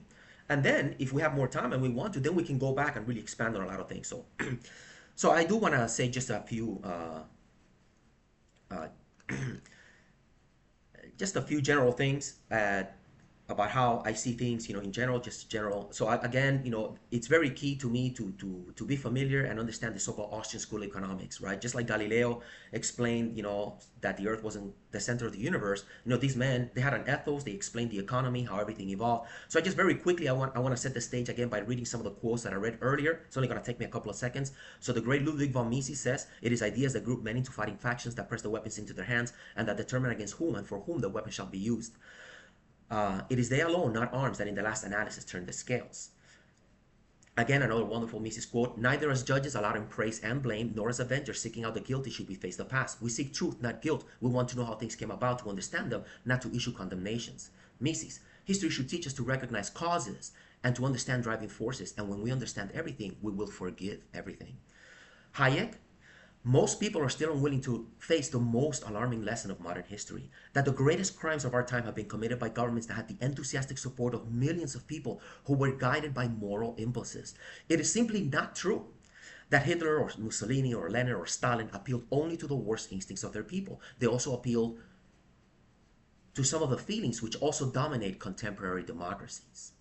And then if we have more time and we want to, then we can go back and really expand on a lot of things. So, so I do want to say just a few, uh, just a few general things about how I see things, in general, just general. So again, it's very key to me to be familiar and understand the so-called Austrian school of economics, right? Just like Galileo explained, that the Earth wasn't the center of the universe. These men, they had an ethos. They explained the economy, how everything evolved. So I just very quickly, I want to set the stage again by reading some of the quotes that I read earlier. It's only going to take me a couple of seconds. So the great Ludwig von Mises says, "It is ideas that group men into fighting factions that press the weapons into their hands and that determine against whom and for whom the weapon shall be used. It is they alone, not arms, that in the last analysis turn the scales." Again, another wonderful Mises quote: "Neither as judges allowing praise and blame, nor as avengers seeking out the guilty should we face the past. We seek truth, not guilt. We want to know how things came about, to understand them, not to issue condemnations." Mises: "History should teach us to recognize causes and to understand driving forces. And when we understand everything, we will forgive everything." Hayek: "Most people are still unwilling to face the most alarming lesson of modern history, that the greatest crimes of our time have been committed by governments that had the enthusiastic support of millions of people who were guided by moral impulses. It is simply not true that Hitler or Mussolini or Lenin or Stalin appealed only to the worst instincts of their people. They also appealed to some of the feelings which also dominate contemporary democracies."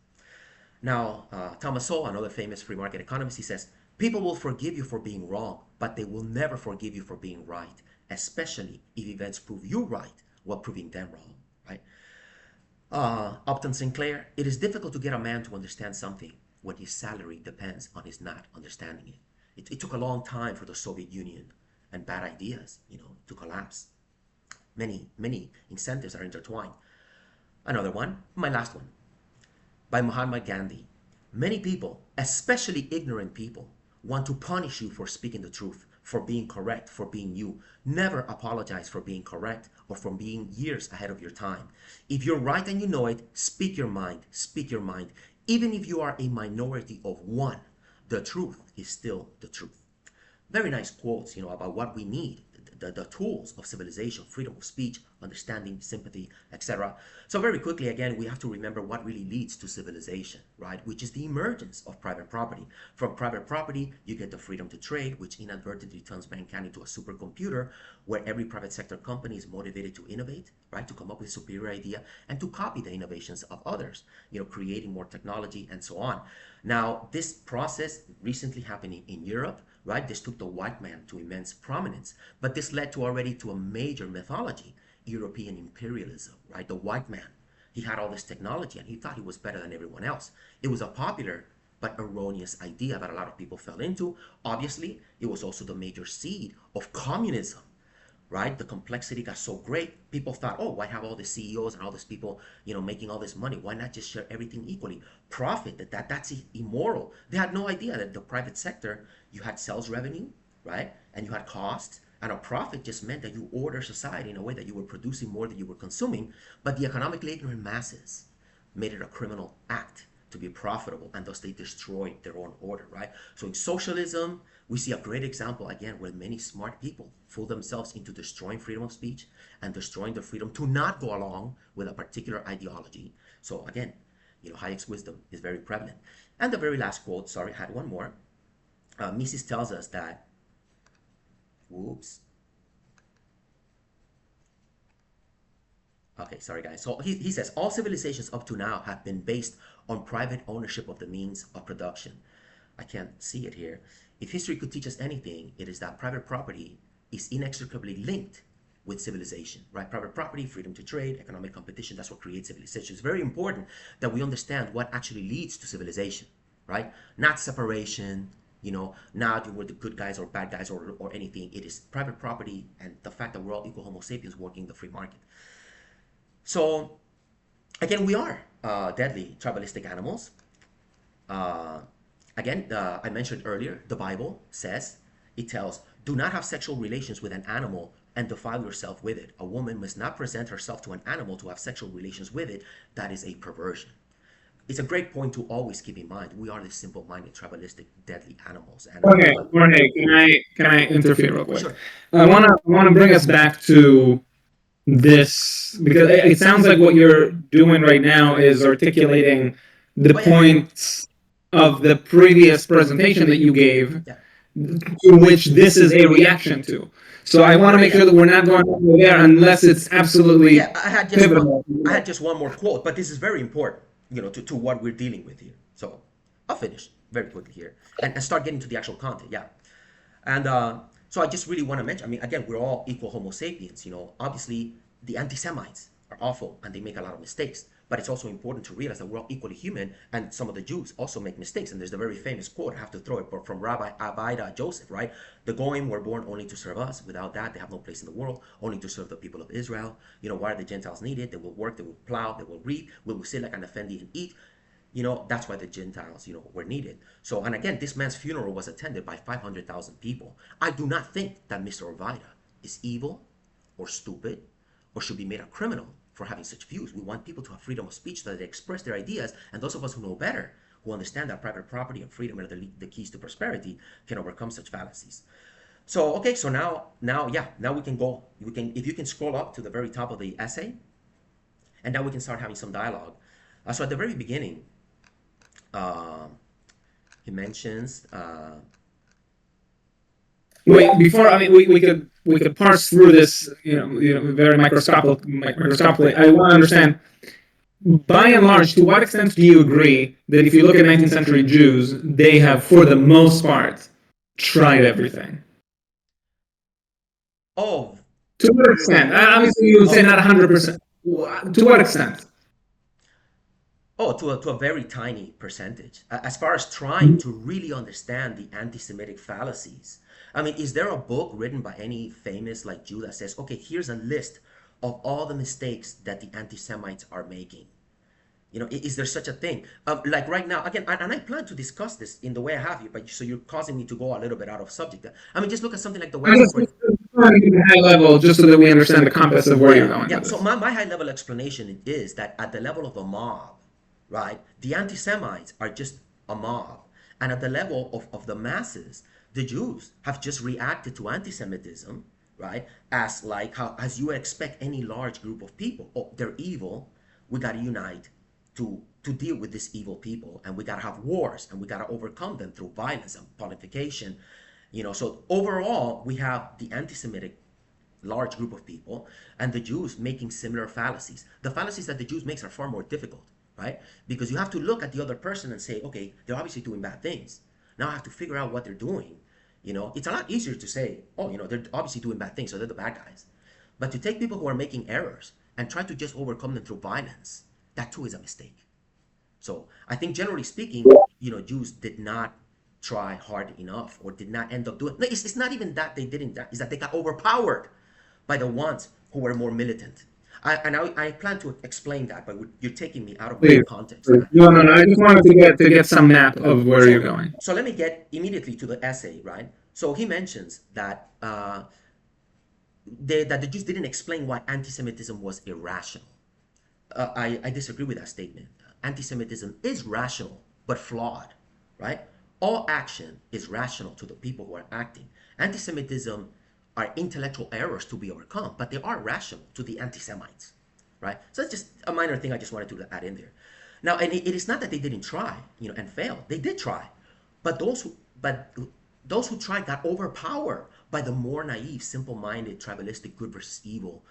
Now, Thomas Sowell, another famous free market economist, he says, "People will forgive you for being wrong, but they will never forgive you for being right, especially if events prove you right while proving them wrong." Right? Upton Sinclair: "It is difficult to get a man to understand something when his salary depends on his not understanding it." It took a long time for the Soviet Union and bad ideas, to collapse. Many incentives are intertwined. Another one, my last one, by Mahatma Gandhi. Many people, especially ignorant people, want to punish you for speaking the truth, for being correct, for being you. Never apologize for being correct or for being years ahead of your time. If you're right and you know it, speak your mind. Speak your mind. Even if you are a minority of one, the truth is still the truth. Very nice quotes, about what we need, the tools of civilization, freedom of speech, understanding, sympathy, etc. So very quickly, again, we have to remember what really leads to civilization, right? Which is the emergence of private property. From private property, you get the freedom to trade, which inadvertently turns mankind into a supercomputer, where every private sector company is motivated to innovate, right? To come up with a superior idea and to copy the innovations of others, creating more technology and so on. Now, this process recently happening in Europe, right? This took the white man to immense prominence, but this led to already to a major mythology, European imperialism, right? The white man, he had all this technology and he thought he was better than everyone else. It was a popular but erroneous idea that a lot of people fell into. Obviously, it was also the major seed of communism, right? The complexity got so great, people thought, oh, why have all the CEOs and all these people, making all this money? Why not just share everything equally? Profit, that's immoral. They had no idea that the private sector, you had sales revenue, right? And you had costs. And a profit just meant that you order society in a way that you were producing more than you were consuming. But the economically ignorant masses made it a criminal act to be profitable, and thus they destroyed their own order, right? So in socialism, we see a great example again where many smart people fool themselves into destroying freedom of speech and destroying the freedom to not go along with a particular ideology. So again, Hayek's wisdom is very prevalent. And the very last quote, sorry, I had one more. Mises tells us that, whoops, okay, sorry guys. So he says, all civilizations up to now have been based on private ownership of the means of production. I can't see it here. If history could teach us anything, it is that private property is inextricably linked with civilization, right? Private property, freedom to trade, economic competition, that's what creates civilization. It's very important that we understand what actually leads to civilization, right? Not separation, not we're the good guys or bad guys or anything. It is private property and the fact that we're all equal Homo sapiens working the free market. So again, we are deadly tribalistic animals. Uh, I mentioned earlier, the Bible says, it tells, do not have sexual relations with an animal and defile yourself with it. A woman must not present herself to an animal to have sexual relations with it. That is a perversion. It's a great point to always keep in mind. We are the simple-minded, tribalistic, deadly animals. And Okay, Jorge, can I interfere real quick? sure. I wanna bring us back to this because it sounds like what you're doing right now is articulating the Oh yeah, points of the previous presentation that you gave, yeah, to which this is a reaction to. So I want to yeah, make yeah. sure that we're not going over there unless it's Yeah, absolutely pivotal. I had just one more quote, but this is very important, to what we're dealing with here. So I'll finish very quickly here and start getting to the actual content. Yeah. And so I just really want to mention, I mean, again, we're all equal Homo sapiens. Obviously, the anti Semites are awful and they make a lot of mistakes. But it's also important to realize that we're all equally human, and some of the Jews also make mistakes. And there's the very famous quote, I have to throw it, but from Rabbi Abida Joseph, right? The Goyim were born only to serve us. Without that, they have no place in the world, only to serve the people of Israel. Why are the Gentiles needed? They will work, they will plow, they will reap, we will sit like an effendi and eat. That's why the Gentiles, were needed. So, and again, this man's funeral was attended by 500,000 people. I do not think that Mr. Orvida is evil or stupid or should be made a criminal for having such views. We want people to have freedom of speech so that they express their ideas, and those of us who know better, who understand that private property and freedom are the keys to prosperity, can overcome such fallacies. So, okay, so now we can go. If you can scroll up to the very top of the essay, and now we can start having some dialogue. So at the very beginning, uh, he mentions. Wait, before I mean, we could parse through this, very microscopically. I want to understand, by and large, to what extent do you agree that if you look at 19th century Jews, they have, for the most part, tried everything? Oh, To what extent? Obviously, you would say oh, not 100%. To what extent? to a very tiny percentage. As far as trying to really understand the anti-Semitic fallacies, I mean, is there a book written by any famous like Jew that says, okay, here's a list of all the mistakes that the anti-Semites are making. Is there such a thing? Like right now, again, and I plan to discuss this in the way I have you, but so you're causing me to go a little bit out of subject. I mean, just look at something like the I'm Western. just trying to get a high level, just so that we understand the compass of where you're Yeah, going yeah. with So this. my high level explanation is that at the level of the mob, right, the anti Semites are just a mob. And at the level of the masses, the Jews have just reacted to anti Semitism, right, as like how as you would expect any large group of people. Oh, they're evil. We gotta unite to deal with these evil people, and we gotta have wars, and we gotta overcome them through violence and politification. So overall we have the anti-Semitic large group of people and the Jews making similar fallacies. The fallacies that the Jews makes are far more difficult, right? Because you have to look at the other person and say, okay, they're obviously doing bad things. Now I have to figure out what they're doing. It's a lot easier to say, oh, they're obviously doing bad things, so they're the bad guys. But to take people who are making errors and try to just overcome them through violence, that too is a mistake. So I think generally speaking, Jews did not try hard enough or did not end up doing. No, it's not even that they didn't. It's that they got overpowered by the ones who were more militant. I plan to explain that, but you're taking me out of my Please, context. please. No, no, no. I just wanted to get some map of where you're So going. so let me get immediately to the essay, right? So he mentions that that the Jews didn't explain why anti-Semitism was irrational. I disagree with that statement. Anti-Semitism is rational but flawed, right? All action is rational to the people who are acting. Anti-Semitism are intellectual errors to be overcome, but they are rational to the anti-Semites, right? So that's just a minor thing I just wanted to add in there. Now, and it is not that they didn't try, and fail. They did try, but those who tried got overpowered by the more naive, simple-minded, tribalistic good versus evil,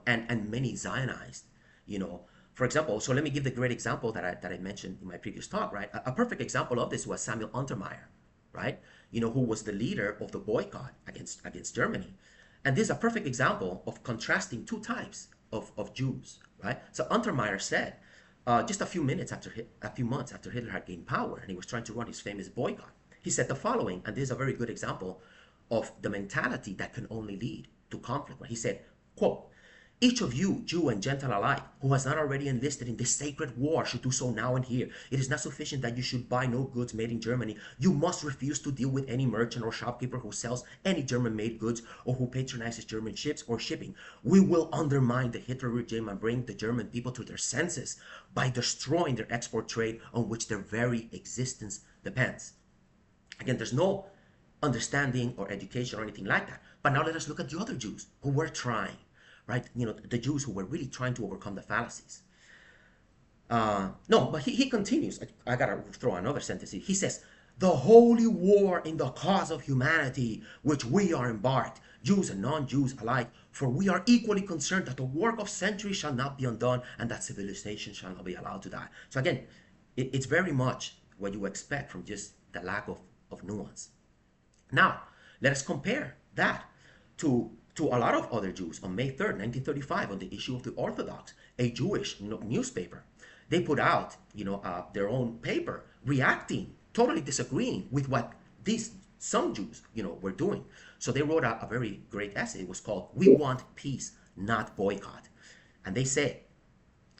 and many Zionized, you know. For example, so let me give the great example that I mentioned in my previous talk, right? A perfect example of this was Samuel Untermyer, right? Who was the leader of the boycott against Germany. And this is a perfect example of contrasting two types of Jews, right? So Untermyer said, just a few months after Hitler had gained power and he was trying to run his famous boycott, he said the following, and this is a very good example of the mentality that can only lead to conflict. He said, quote, each of you, Jew and Gentile alike, who has not already enlisted in this sacred war should do so now and here. It is not sufficient that you should buy no goods made in Germany. You must refuse to deal with any merchant or shopkeeper who sells any German-made goods or who patronizes German ships or shipping. We will undermine the Hitler regime and bring the German people to their senses by destroying their export trade on which their very existence depends. Again, there's no understanding or education or anything like that. But now let us look at the other Jews who were trying, right? The Jews who were really trying to overcome the fallacies. No, but he continues. I gotta throw another sentence here. He says, the holy war in the cause of humanity, which we are embarked, Jews and non-Jews alike, for we are equally concerned that the work of centuries shall not be undone and that civilization shall not be allowed to die. So again, it's very much what you expect from just the lack of nuance. Now, let us compare that to a lot of other Jews. On May 3rd, 1935, on the issue of the Orthodox, a Jewish newspaper, they put out their own paper reacting, totally disagreeing with what these some Jews were doing. So they wrote a very great essay. It was called "We Want Peace, Not Boycott," and they say,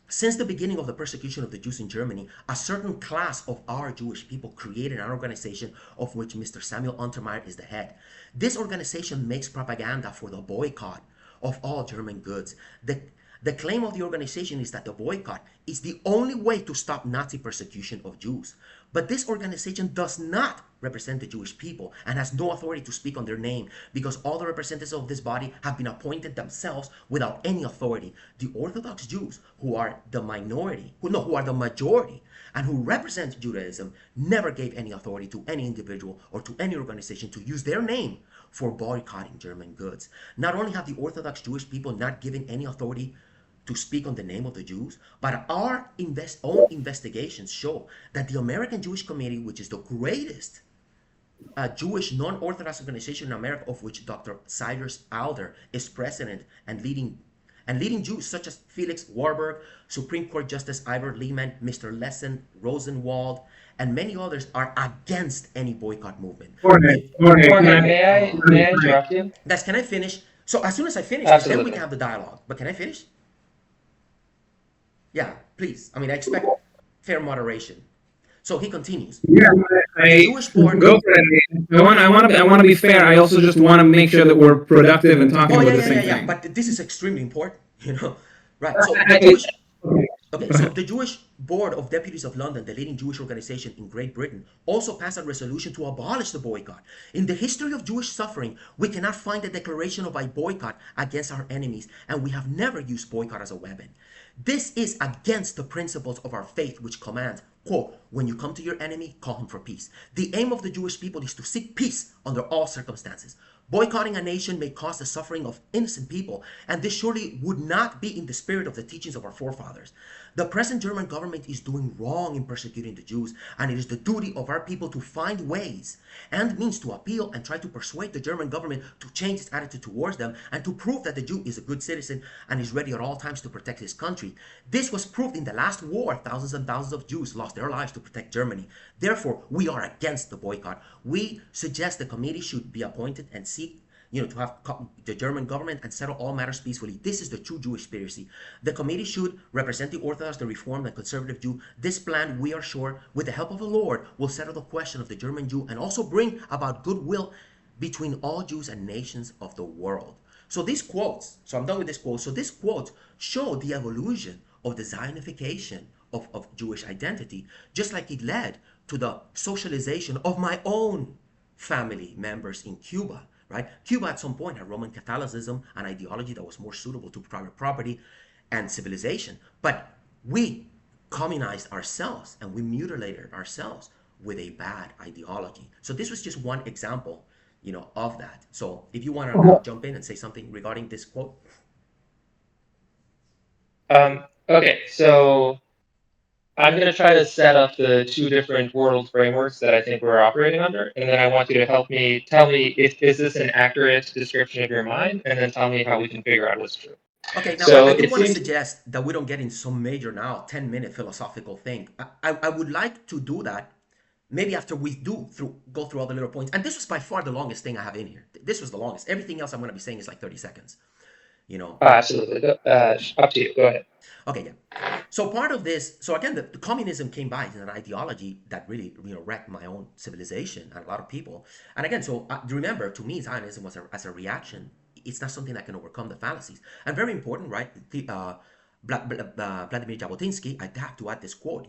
since the beginning of the persecution of the Jews in Germany, a certain class of our Jewish people created an organization of which Mr. Samuel Untermyer is the head. This organization makes propaganda for the boycott of all German goods. The claim of the organization is that the boycott is the only way to stop Nazi persecution of Jews. But this organization does not represent the Jewish people and has no authority to speak on their name because all the representatives of this body have been appointed themselves without any authority. The Orthodox Jews, who are the minority, who are the majority, and who represent Judaism, never gave any authority to any individual or to any organization to use their name for boycotting German goods. Not only have the Orthodox Jewish people not given any authority to speak on the name of the Jews, but our own investigations show that the American Jewish Committee, which is the greatest Jewish non-Orthodox organization in America, of which Dr. Cyrus Alder is president, and leading Jews such as Felix Warburg, Supreme Court Justice Ivor Lehman, Mr. Lesson Rosenwald, and many others are against any boycott movement. Jorge, Jorge, can may I I? interrupt you? Guys, can I finish? So as soon as I finish this, then we can Absolutely. have the dialogue. But can I finish? Yeah, please. I mean, I expect fair moderation. So he continues. Yeah, The I Jewish board. go for it. I want to be fair. I also just want to make sure that we're productive and talking Oh about yeah, the yeah, yeah, same yeah. thing. But this is extremely important, Right. So the I, Jewish. okay, Okay, go so ahead. the Jewish Board of Deputies of London, the leading Jewish organization in Great Britain, also passed a resolution to abolish the boycott. In the history of Jewish suffering, we cannot find a declaration of a boycott against our enemies, and we have never used boycott as a weapon. This is against the principles of our faith, which commands, quote, when you come to your enemy, call him for peace. The aim of the Jewish people is to seek peace under all circumstances. Boycotting a nation may cause the suffering of innocent people, and this surely would not be in the spirit of the teachings of our forefathers. The present German government is doing wrong in persecuting the Jews, and it is the duty of our people to find ways and means to appeal and try to persuade the German government to change its attitude towards them and to prove that the Jew is a good citizen and is ready at all times to protect his country. This was proved in the last war. Thousands and thousands of Jews lost their lives to protect Germany. Therefore, we are against the boycott. We suggest the committee should be appointed and seek to have the German government and settle all matters peacefully. This is the true Jewish conspiracy. The committee should represent the Orthodox, the Reformed, and Conservative Jew. This plan, we are sure, with the help of the Lord, will settle the question of the German Jew and also bring about goodwill between all Jews and nations of the world. So these quotes, so I'm done with this quote. So these quotes show the evolution of the Zionification of Jewish identity, just like it led to the socialization of my own family members in Cuba, right? Cuba at some point had Roman Catholicism, an ideology that was more suitable to private property and civilization. But we communized ourselves and we mutilated ourselves with a bad ideology. So this was just one example, of that. So if you want to now jump in and say something regarding this quote. Okay, so I'm going to try to set up the two different world frameworks that I think we're operating under, and then I want you to help me tell me if is this an accurate description of your mind, and then tell me how we can figure out what's true. Okay, now So I do it want to seems suggest that we don't get into some major now 10-minute philosophical thing. I would like to do that maybe after we go through all the little points. And this was by far the longest thing I have in here. This was the longest. Everything else I'm going to be saying is like 30 seconds, absolutely. Up to you. Go ahead. Okay, yeah. So part of this, so again, the communism came by as an ideology that really, wrecked my own civilization and a lot of people. And again, so remember, to me, Zionism was as a reaction. It's not something that can overcome the fallacies. And very important, right? Vladimir Jabotinsky, I have to add this quote.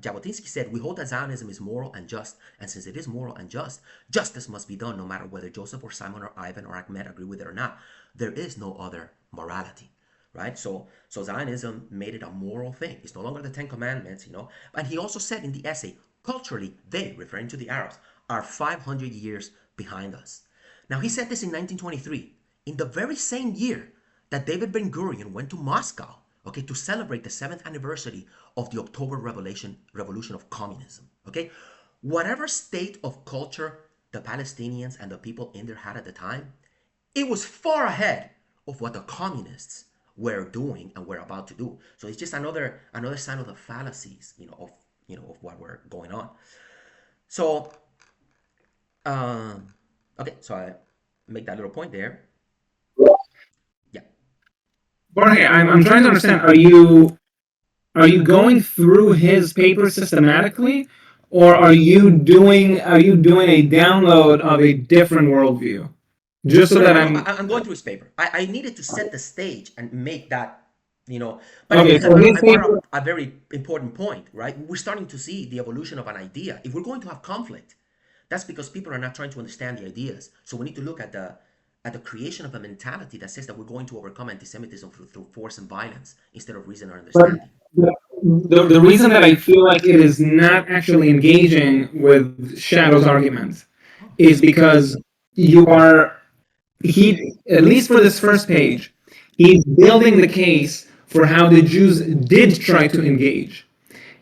Jabotinsky said, "We hold that Zionism is moral and just, and since it is moral and just, justice must be done no matter whether Joseph or Simon or Ivan or Ahmed agree with it or not. There is no other morality." Right? So Zionism made it a moral thing. It's no longer the Ten Commandments, And he also said in the essay, culturally, they, referring to the Arabs, are 500 years behind us. Now, he said this in 1923, in the very same year that David Ben Gurion went to Moscow, okay, to celebrate the 7th anniversary of the October Revolution of Communism, okay? Whatever state of culture the Palestinians and the people in there had at the time, it was far ahead of what the communists were doing and were about to do. So it's just another sign of the fallacies, of what were going on. So, okay, so I make that little point there. Yeah. Jorge, I'm trying to understand. Are you going through his paper systematically, or are you doing a download of a different worldview? Just so No, no, that no, no. I'm I'm going through his paper. I needed to set the stage and make that, But okay. again, So his I brought paper. up a very important point, right? We're starting to see the evolution of an idea. If we're going to have conflict, that's because people are not trying to understand the ideas. So we need to look at the creation of a mentality that says that we're going to overcome anti-Semitism through force and violence instead of reason or But understanding. the reason that I feel like it is not actually engaging with Shadow's argument is because you are he at least for this first page, he's building the case for how the Jews did try to engage.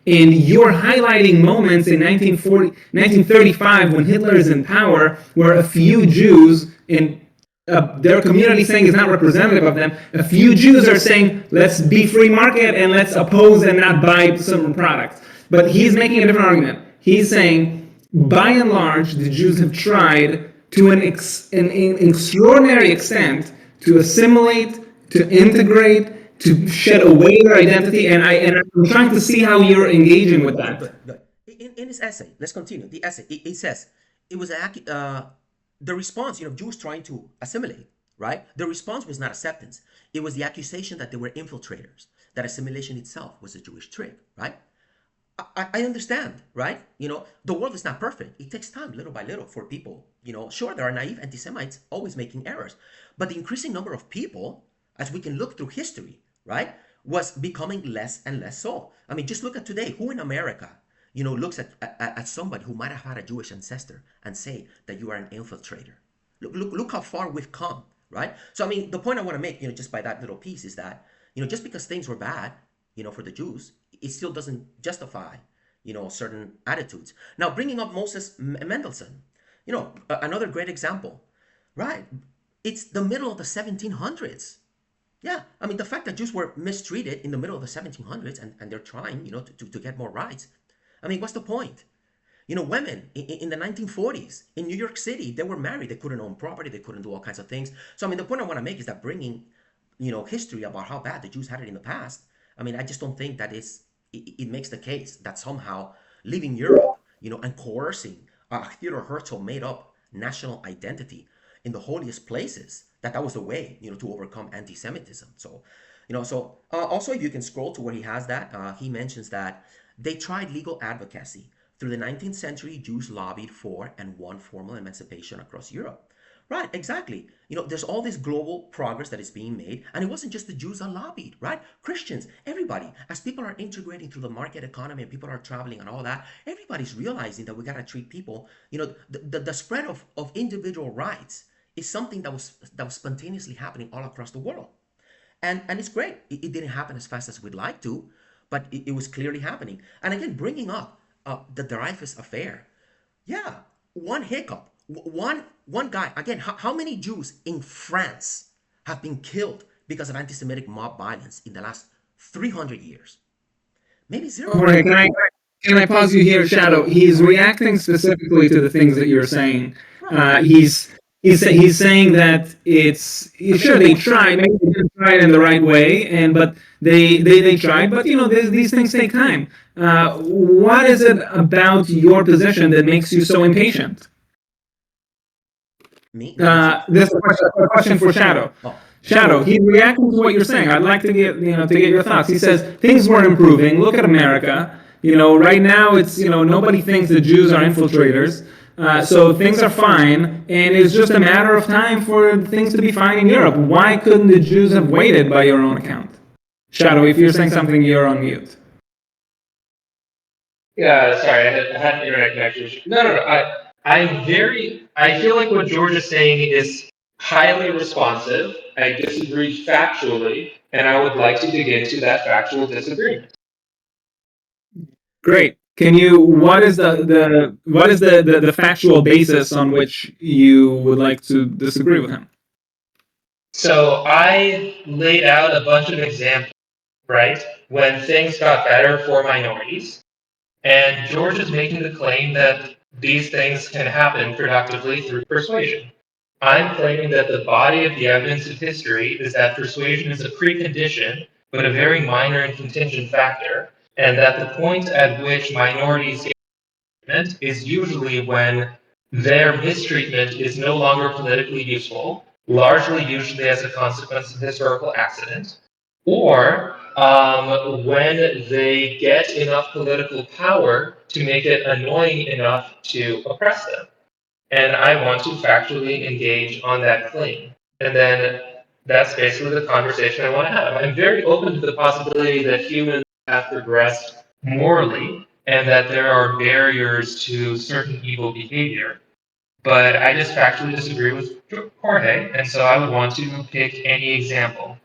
And you're highlighting moments in 1935 when Hitler is in power, where a few Jews in their community saying is not representative of them. A few Jews are saying, let's be free market and let's oppose and not buy certain products. But he's making a different argument. He's saying, by and large, the Jews have tried to an extraordinary extent to assimilate, to integrate, to shed away their identity, and I'm trying to see how you're engaging with Okay, that. good, good. In his essay, let's continue. The essay, it says it was the response, Jews trying to assimilate, right? The response was not acceptance. It was the accusation that they were infiltrators, that assimilation itself was a Jewish trick, right? I understand, right? The world is not perfect. It takes time, little by little, for people. Sure, there are naive anti-Semites always making errors, but the increasing number of people, as we can look through history, right, was becoming less and less so. I mean, just look at today. Who in America, looks at somebody who might have had a Jewish ancestor and say that you are an infiltrator? Look how far we've come, right? So, I mean, the point I want to make, just by that little piece is that, just because things were bad, for the Jews, it still doesn't justify, certain attitudes. Now, bringing up Moses Mendelssohn, another great example, right? It's the middle of the 1700s. Yeah, I mean, the fact that Jews were mistreated in the middle of the 1700s and they're trying, to get more rights. I mean, what's the point? Women in the 1940s in New York City, they were married. They couldn't own property. They couldn't do all kinds of things. So, I mean, the point I want to make is that bringing, history about how bad the Jews had it in the past. I mean, I just don't think that it makes the case that somehow leaving Europe, and coercing Theodor Herzl made up national identity in the holiest places, that was the way, to overcome anti-Semitism. So, also, if you can scroll to where he has that, he mentions that they tried legal advocacy. Through the 19th century, Jews lobbied for and won formal emancipation across Europe. Right, exactly. There's all this global progress that is being made, and it wasn't just the Jews that lobbied, right? Christians, everybody. As people are integrating through the market economy and people are traveling and all that, everybody's realizing that we gotta treat people. The spread of individual rights is something that was spontaneously happening all across the world, and it's great. It didn't happen as fast as we'd like to, but it was clearly happening. And again, bringing up the Dreyfus affair, yeah, one hiccup, one guy. Again, how many Jews in France have been killed because of anti-Semitic mob violence in the last 300 years? Maybe zero. Jorge, can I pause you here, Shadow? He's reacting specifically to the things that you're saying. Right. He's saying that it's sure they tried, maybe they didn't try it in the right way, but they tried, but these things take time. What is it about your position that makes you so impatient? Me? This is a question for Shadow. Oh, Shadow, he's reacting to what you're saying. I'd like to get your thoughts. He says things were improving. Look at America. Right now it's nobody thinks the Jews are infiltrators. So things are fine, and it's just a matter of time for things to be fine in Europe. Why couldn't the Jews have waited, by your own account? Shadow, if you're saying something, you're on mute. Yeah, sorry, I had an internet connection issue. No. I feel like what George is saying is highly responsive. I disagree factually, and I would like to dig into that factual disagreement. Great. Can you? What is the factual basis on which you would like to disagree with him? So I laid out a bunch of examples, right, when things got better for minorities, and George is making the claim that these things can happen productively through persuasion. I'm claiming that the body of the evidence of history is that persuasion is a precondition, but a very minor and contingent factor, and that the point at which minorities get treatment is usually when their mistreatment is no longer politically useful, largely usually as a consequence of historical accident, or when they get enough political power to make it annoying enough to oppress them. And I want to factually engage on that claim. And then that's basically the conversation I want to have. I'm very open to the possibility that humans have progressed morally and that there are barriers to certain evil behavior. But I just factually disagree with Jorge, and so I would want to pick any example.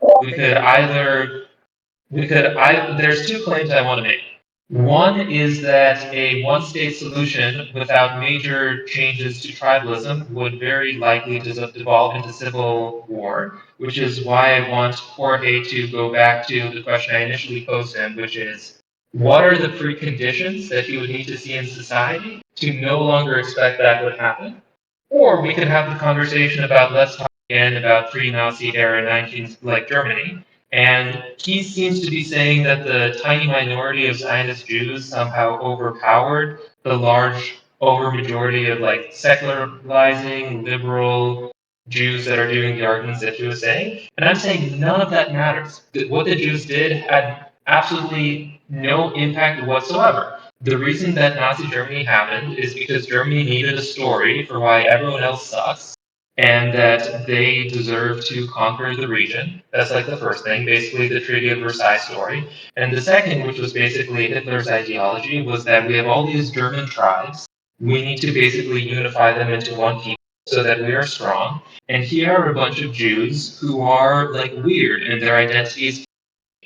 There's two claims I want to make. One is that a one-state solution without major changes to tribalism would very likely devolve into civil war, which is why I want Jorge to go back to the question I initially posed him, which is, what are the preconditions that he would need to see in society to no longer expect that would happen? Or we could have the conversation about let's talk in about pre-Nazi era 19th like Germany. And he seems to be saying that the tiny minority of Zionist Jews somehow overpowered the large overmajority of like secularizing liberal Jews that are doing the arguments that he was saying. And I'm saying none of that matters. What the Jews did had absolutely no impact whatsoever. The reason that Nazi Germany happened is because Germany needed a story for why everyone else sucks and that they deserve to conquer the region. That's like the first thing, basically the Treaty of Versailles story. And the second, which was basically Hitler's ideology, was that we have all these German tribes. We need to basically unify them into one people so that we are strong. And here are a bunch of Jews who are like weird in their identities.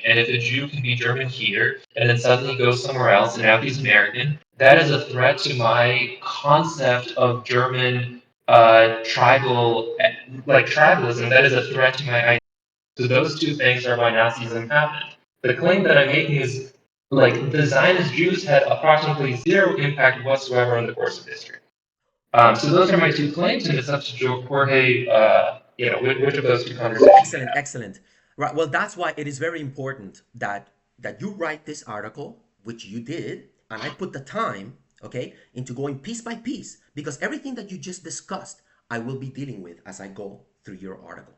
And if a Jew can be German here and then suddenly goes somewhere else and now he's American, that is a threat to my concept of German tribal, like tribalism. That is a threat to my identity. So those two things are why Nazism happened. The claim that I'm making is like the Zionist Jews had approximately zero impact whatsoever in the course of history. So those are my two claims, and it's up to Jorge, which of those two conversations we Excellent, have. excellent. Right. Well, that's why it is very important that you write this article, which you did, and I put the time, okay, into going piece by piece, because everything that you just discussed, I will be dealing with as I go through your article.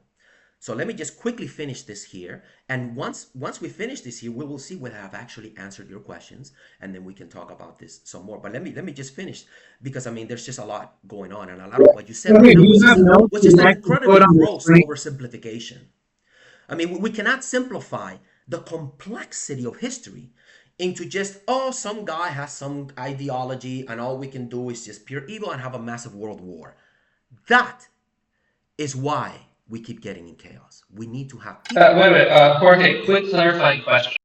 So let me just quickly finish this here, and once we finish this here, we will see whether I've actually answered your questions, and then we can talk about this some more. But let me just finish, because I mean there's just a lot going on, and a lot of what you said Okay, right do now you have notes was you'd just an like to incredibly put on the gross screen? oversimplification. I mean, we cannot simplify the complexity of history into just, oh, some guy has some ideology and all we can do is just pure evil and have a massive world war. That is why we keep getting in chaos. We need to have people. Wait, Jorge, quick clarifying question.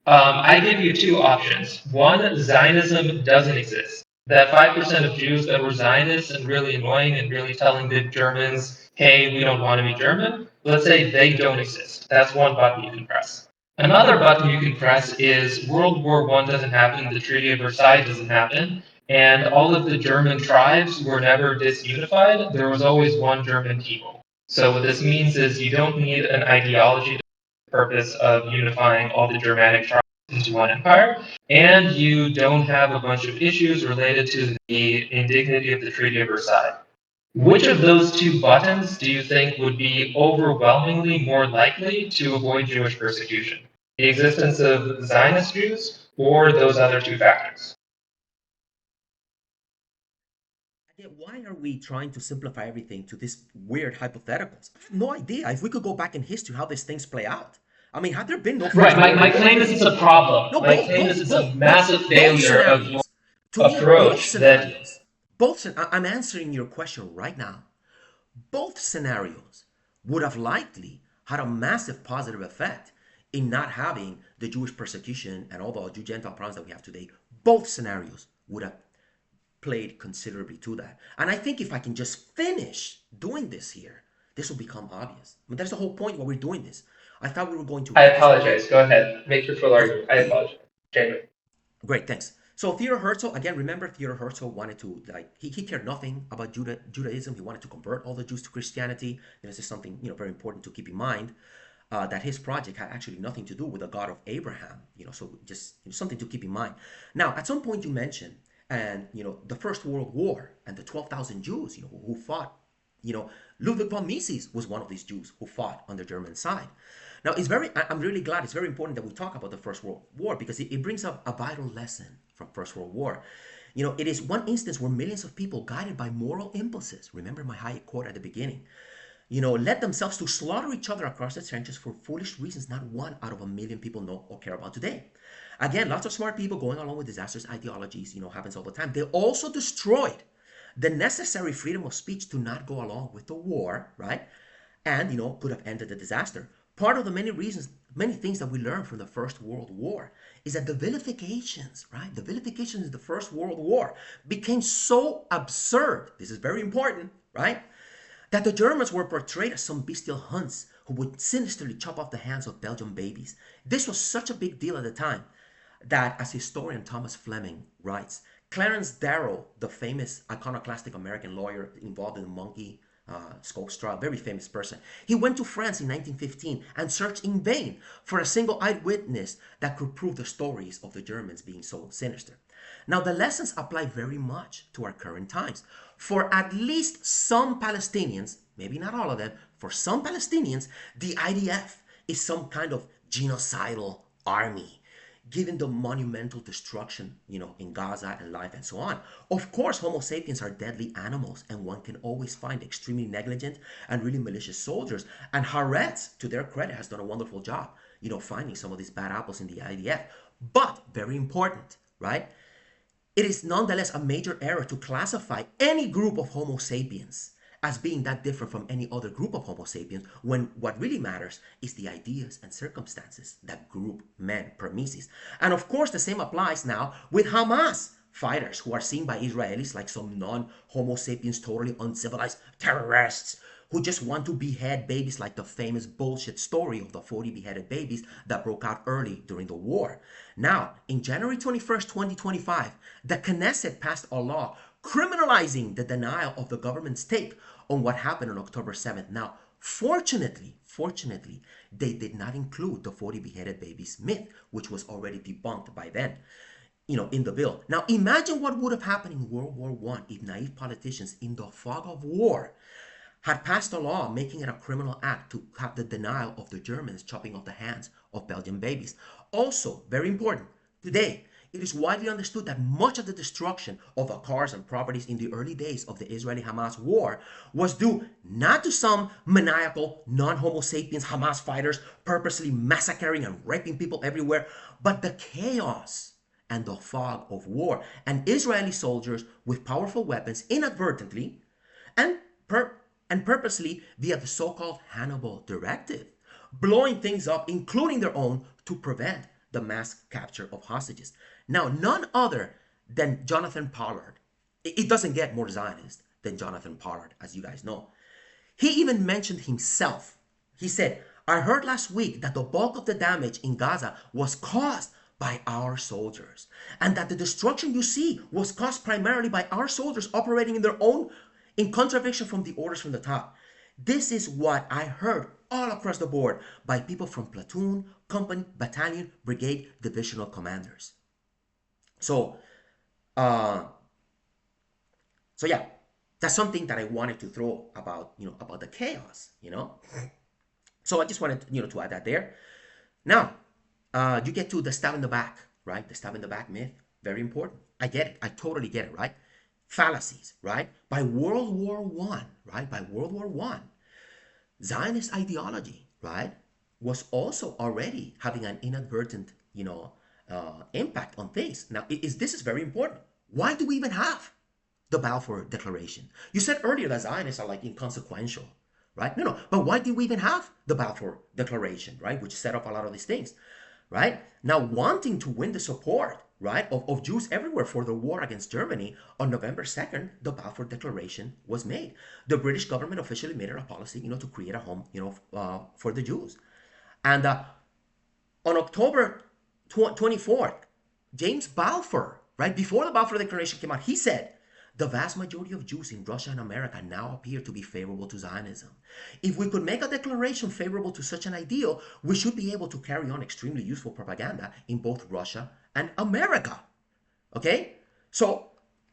I give you two options. One, Zionism doesn't exist. That 5% of Jews that were Zionists and really annoying and really telling the Germans, hey, we don't want to be German, let's say they don't exist. That's one button you can press. Another button you can press is World War One doesn't happen, the Treaty of Versailles doesn't happen, and all of the German tribes were never disunified. There was always one German people. So what this means is you don't need an ideology purpose of unifying all the Germanic tribes into one empire, and you don't have a bunch of issues related to the indignity of the Treaty of Versailles. Which of those two buttons do you think would be overwhelmingly more likely to avoid Jewish persecution? The existence of Zionist Jews or those other two factors? Again, why are we trying to simplify everything to this weird hypotheticals? I have no idea if we could go back in history how these things play out. I mean, had there been no Right, First my, World my War? claim is it's a problem. No, My both, claim is both, it's a both, both, massive both failure of your scenarios. To me, both approach that scenarios. I'm answering your question right now. Both scenarios would have likely had a massive positive effect in not having the Jewish persecution and all the Jew-Gentile problems that we have today. Both scenarios would have played considerably to that. And I think if I can just finish doing this here, this will become obvious. I mean, that's the whole point why we're doing this. I thought we were going to I write this article. apologize. Go ahead. Make your full argument. I apologize. Genuinely. Great, thanks. So Theodor Herzl, again, remember Theodor Herzl wanted to, like, he cared nothing about Judaism. He wanted to convert all the Jews to Christianity. This is something, very important to keep in mind, that his project had actually nothing to do with the God of Abraham, so just something to keep in mind. Now, at some point you mentioned, and, the First World War and the 12,000 Jews, who fought, Ludwig von Mises was one of these Jews who fought on the German side. Now, I'm really glad, it's very important that we talk about the First World War because it brings up a vital lesson from First World War. It is one instance where millions of people guided by moral impulses, remember my Hayek quote at the beginning, led themselves to slaughter each other across the trenches for foolish reasons not one out of a million people know or care about today. Again, lots of smart people going along with disastrous ideologies, happens all the time. They also destroyed the necessary freedom of speech to not go along with the war, right? And, could have ended the disaster. Part of the many things that we learned from the First World War is that the vilifications, right? The vilifications of the First World War became so absurd. This is very important, right? That the Germans were portrayed as some bestial hunts who would sinisterly chop off the hands of Belgian babies. This was such a big deal at the time that, as historian Thomas Fleming writes, Clarence Darrow, the famous iconoclastic American lawyer involved in the monkey Skolstra, a very famous person. He went to France in 1915 and searched in vain for a single eyewitness that could prove the stories of the Germans being so sinister. Now, the lessons apply very much to our current times. For at least some Palestinians, maybe not all of them, for some Palestinians, the IDF is some kind of genocidal army given the monumental destruction, in Gaza and life and so on. Of course, Homo sapiens are deadly animals, and one can always find extremely negligent and really malicious soldiers. And Haaretz, to their credit, has done a wonderful job, finding some of these bad apples in the IDF. But very important, right? It is nonetheless a major error to classify any group of Homo sapiens as being that different from any other group of Homo sapiens, when what really matters is the ideas and circumstances that group men premises. And of course, the same applies now with Hamas fighters, who are seen by Israelis like some non-Homo sapiens, totally uncivilized terrorists who just want to behead babies, like the famous bullshit story of the 40 beheaded babies that broke out early during the war. Now, in January 21st, 2025, the Knesset passed a law criminalizing the denial of the government's take on what happened on October 7th. Now, fortunately, they did not include the 40 beheaded babies myth, which was already debunked by then, in the bill. Now, imagine what would have happened in World War I if naive politicians in the fog of war had passed a law making it a criminal act to have the denial of the Germans chopping off the hands of Belgian babies. Also, very important, today, it is widely understood that much of the destruction of the cars and properties in the early days of the Israeli-Hamas war was due not to some maniacal, non-Homo sapiens Hamas fighters purposely massacring and raping people everywhere, but the chaos and the fog of war, and Israeli soldiers with powerful weapons inadvertently and purposely via the so-called Hannibal Directive, blowing things up, including their own, to prevent the mass capture of hostages. Now, none other than Jonathan Pollard. It doesn't get more Zionist than Jonathan Pollard, as you guys know. He even mentioned himself. He said, I heard last week that the bulk of the damage in Gaza was caused by our soldiers, and that the destruction you see was caused primarily by our soldiers operating in contradiction from the orders from the top. This is what I heard all across the board by people from platoon, company, battalion, brigade, divisional commanders. So yeah, that's something that I wanted to throw about, about the chaos, So I just wanted, to add that there. Now, you get to the stab in the back, right? The stab in the back myth, very important. I get it. I totally get it, right? Fallacies, right? By World War I, right? By World War I, Zionist ideology, right, was also already having an inadvertent, impact on things. Now, this is very important. Why do we even have the Balfour Declaration? You said earlier that Zionists are like inconsequential, right? No, but why do we even have the Balfour Declaration, right, which set up a lot of these things, right? Now, wanting to win the support, right, of Jews everywhere for the war against Germany, on November 2nd, the Balfour Declaration was made. The British government officially made it a policy, to create a home, for the Jews. And on October 24th, James Balfour, right, before the Balfour Declaration came out, he said, the vast majority of Jews in Russia and America now appear to be favorable to Zionism. If we could make a declaration favorable to such an ideal, we should be able to carry on extremely useful propaganda in both Russia and America. Okay? So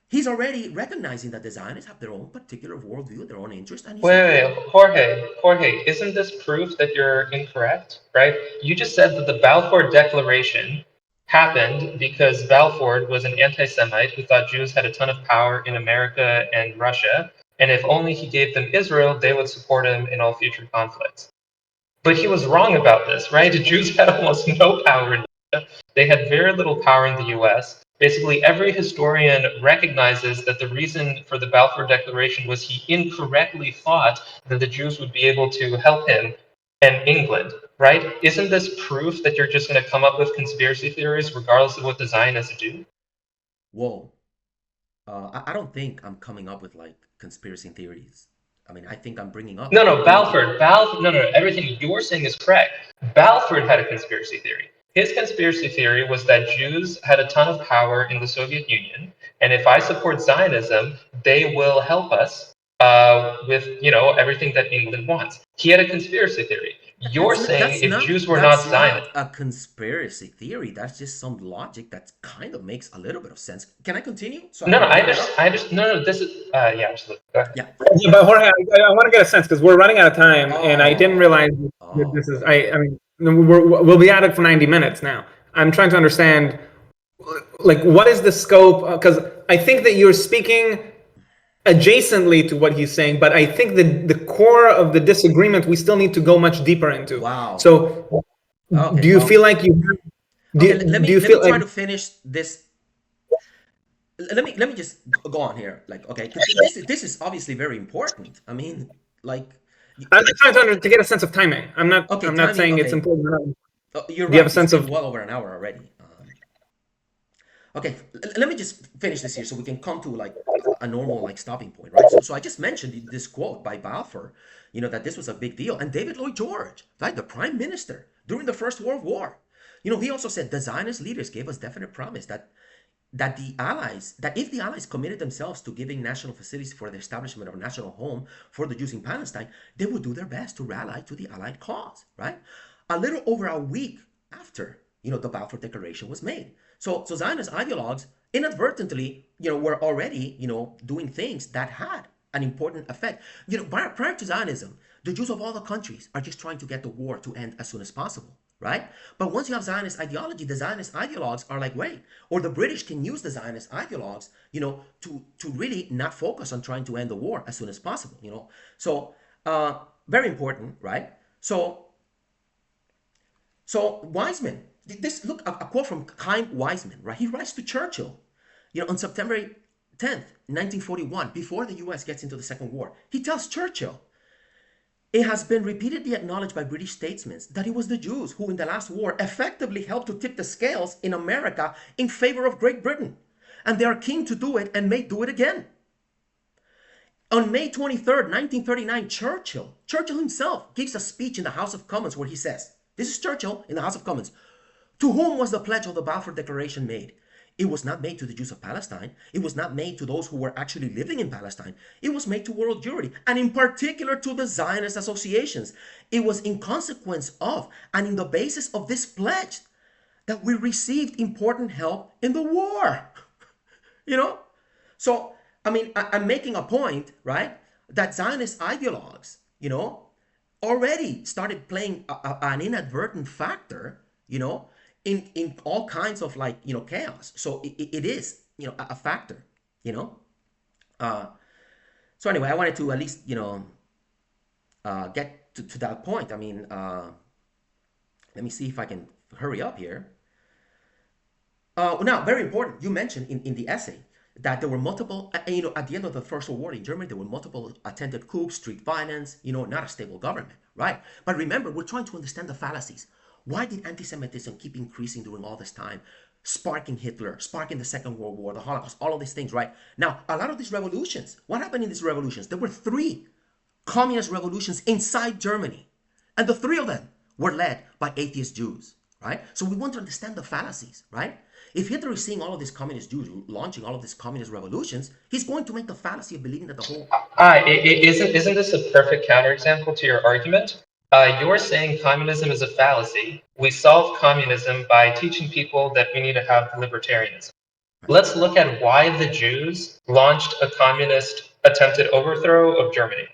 he's already recognizing that the Zionists have their own particular worldview, their own interest. And Wait, Jorge, isn't this proof that you're incorrect, right? You just said that the Balfour Declaration happened because Balfour was an anti-Semite who thought Jews had a ton of power in America and Russia, and if only he gave them Israel, they would support him in all future conflicts. But he was wrong about this, right? The Jews had almost no power in Russia. They had very little power in the US. Basically, every historian recognizes that the reason for the Balfour Declaration was he incorrectly thought that the Jews would be able to help him and England, right? Isn't this proof that you're just going to come up with conspiracy theories regardless of what the Zionists do? Whoa. I don't think I'm coming up with like conspiracy theories. I mean, I think I'm bringing up. No, Balfour. No, everything you're saying is correct. Balfour had a conspiracy theory. His conspiracy theory was that Jews had a ton of power in the Soviet Union, and if I support Zionism, they will help us with everything that England wants. He had a conspiracy theory. You're saying if Jews were not That's Zionists. not a conspiracy theory. That's just some logic that kind of makes a little bit of sense. Can I continue so I No, can no, clear that up? I just no, no. This is yeah. Absolutely. Go ahead. Yeah. Yeah, but Jorge, I want to get a sense because we're running out of time, and I didn't realize that this is. I mean, we'll be at it for 90 minutes now. I'm trying to understand, like, what is the scope? Because I think that you're speaking adjacently to what he's saying, but I think that the core of the disagreement we still need to go much deeper into. Wow. So, Okay. do you Well. feel like you? Okay. Do you Let me feel try like? to finish this. Let me just go on here. Like, okay, 'cause this is obviously very important. I mean, like, I'm just trying to get a sense of timing. okay, I'm not timing. saying it's Okay, important. Or not. you're Do you have right. a It's sense been of? well over an hour already. Okay, let me just finish this here so we can come to like a normal like stopping point, right? So I just mentioned this quote by Balfour, that this was a big deal, and David Lloyd George, right, the Prime Minister during the First World War, he also said the Zionist leaders gave us definite promise that if the Allies committed themselves to giving national facilities for the establishment of a national home for the Jews in Palestine, they would do their best to rally to the Allied cause, right? A little over a week after, the Balfour Declaration was made. So Zionist ideologues inadvertently, were already, doing things that had an important effect. Prior to Zionism, the Jews of all the countries are just trying to get the war to end as soon as possible, right? But once you have Zionist ideology, the Zionist ideologues are like, wait, or the British can use the Zionist ideologues, to really not focus on trying to end the war as soon as possible. So very important, right? So Wiseman, look, a quote from Chaim Wiseman, right? He writes to Churchill, on September 10th, 1941, before the U.S. gets into the Second War. He tells Churchill, it has been repeatedly acknowledged by British statesmen that it was the Jews who, in the last war, effectively helped to tip the scales in America in favor of Great Britain. And they are keen to do it and may do it again. On May 23rd, 1939, Churchill himself gives a speech in the House of Commons where he says, this is Churchill in the House of Commons, to whom was the pledge of the Balfour Declaration made? It was not made to the Jews of Palestine. It was not made to those who were actually living in Palestine. It was made to world Jewry, and in particular to the Zionist associations. It was in consequence of and in the basis of this pledge that we received important help in the war. So, I mean, I'm making a point, right, that Zionist ideologues, already started playing an inadvertent factor, in all kinds of like, chaos. So it is, a factor, so anyway, I wanted to at least, get to that point. I mean, let me see if I can hurry up here. Now, very important, you mentioned in the essay that there were multiple, at the end of the First World War in Germany, there were multiple attempted coups, street violence, not a stable government, right? But remember, we're trying to understand the fallacies. Why did anti-Semitism keep increasing during all this time? Sparking Hitler, sparking the Second World War, the Holocaust, all of these things, right? Now, a lot of these revolutions, what happened in these revolutions? There were 3 communist revolutions inside Germany. And the 3 of them were led by atheist Jews, right? So we want to understand the fallacies, right? If Hitler is seeing all of these communist Jews launching all of these communist revolutions, he's going to make the fallacy of believing that the whole... Isn't this a perfect counterexample to your argument? You're saying communism is a fallacy. We solve communism by teaching people that we need to have libertarianism. Let's look at why the Jews launched a communist attempted overthrow of Germany.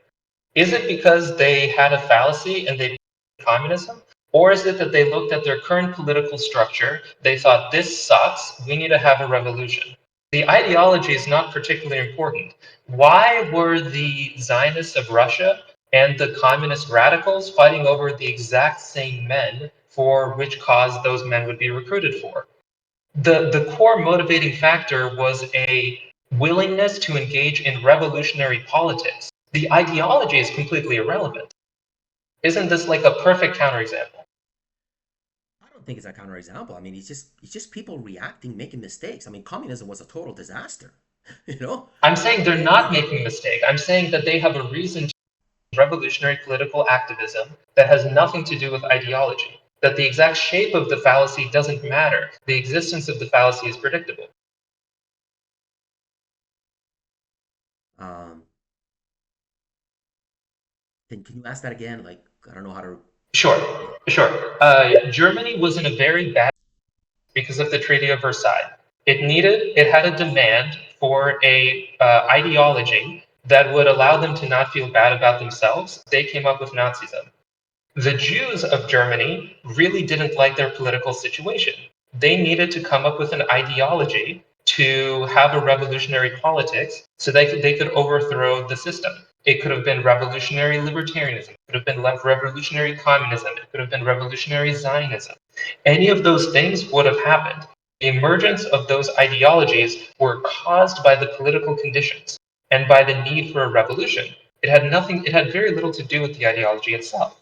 Is it because they had a fallacy and they communism? Or is it that they looked at their current political structure, they thought this sucks, we need to have a revolution? The ideology is not particularly important. Why were the Zionists of Russia and the communist radicals fighting over the exact same men for which cause those men would be recruited for? The core motivating factor was a willingness to engage in revolutionary politics. The ideology is completely irrelevant. Isn't this like a perfect counterexample? I don't think it's a counterexample. I mean, it's just people reacting, making mistakes. I mean, communism was a total disaster, you know? I'm saying they're not making a mistake. I'm saying that they have a reason to revolutionary political activism that has nothing to do with ideology. That the exact shape of the fallacy doesn't matter. The existence of the fallacy is predictable. Um, Can you ask that again? Like, I don't know how to. Sure, Yeah. sure. Germany was in a very bad because of the Treaty of Versailles. It had a demand for a ideology that would allow them to not feel bad about themselves. They came up with Nazism. The Jews of Germany really didn't like their political situation. They needed to come up with an ideology to have a revolutionary politics so they could overthrow the system. It could have been revolutionary libertarianism, it could have been revolutionary communism, it could have been revolutionary Zionism. Any of those things would have happened. The emergence of those ideologies were caused by the political conditions and by the need for a revolution. It had very little to do with the ideology itself.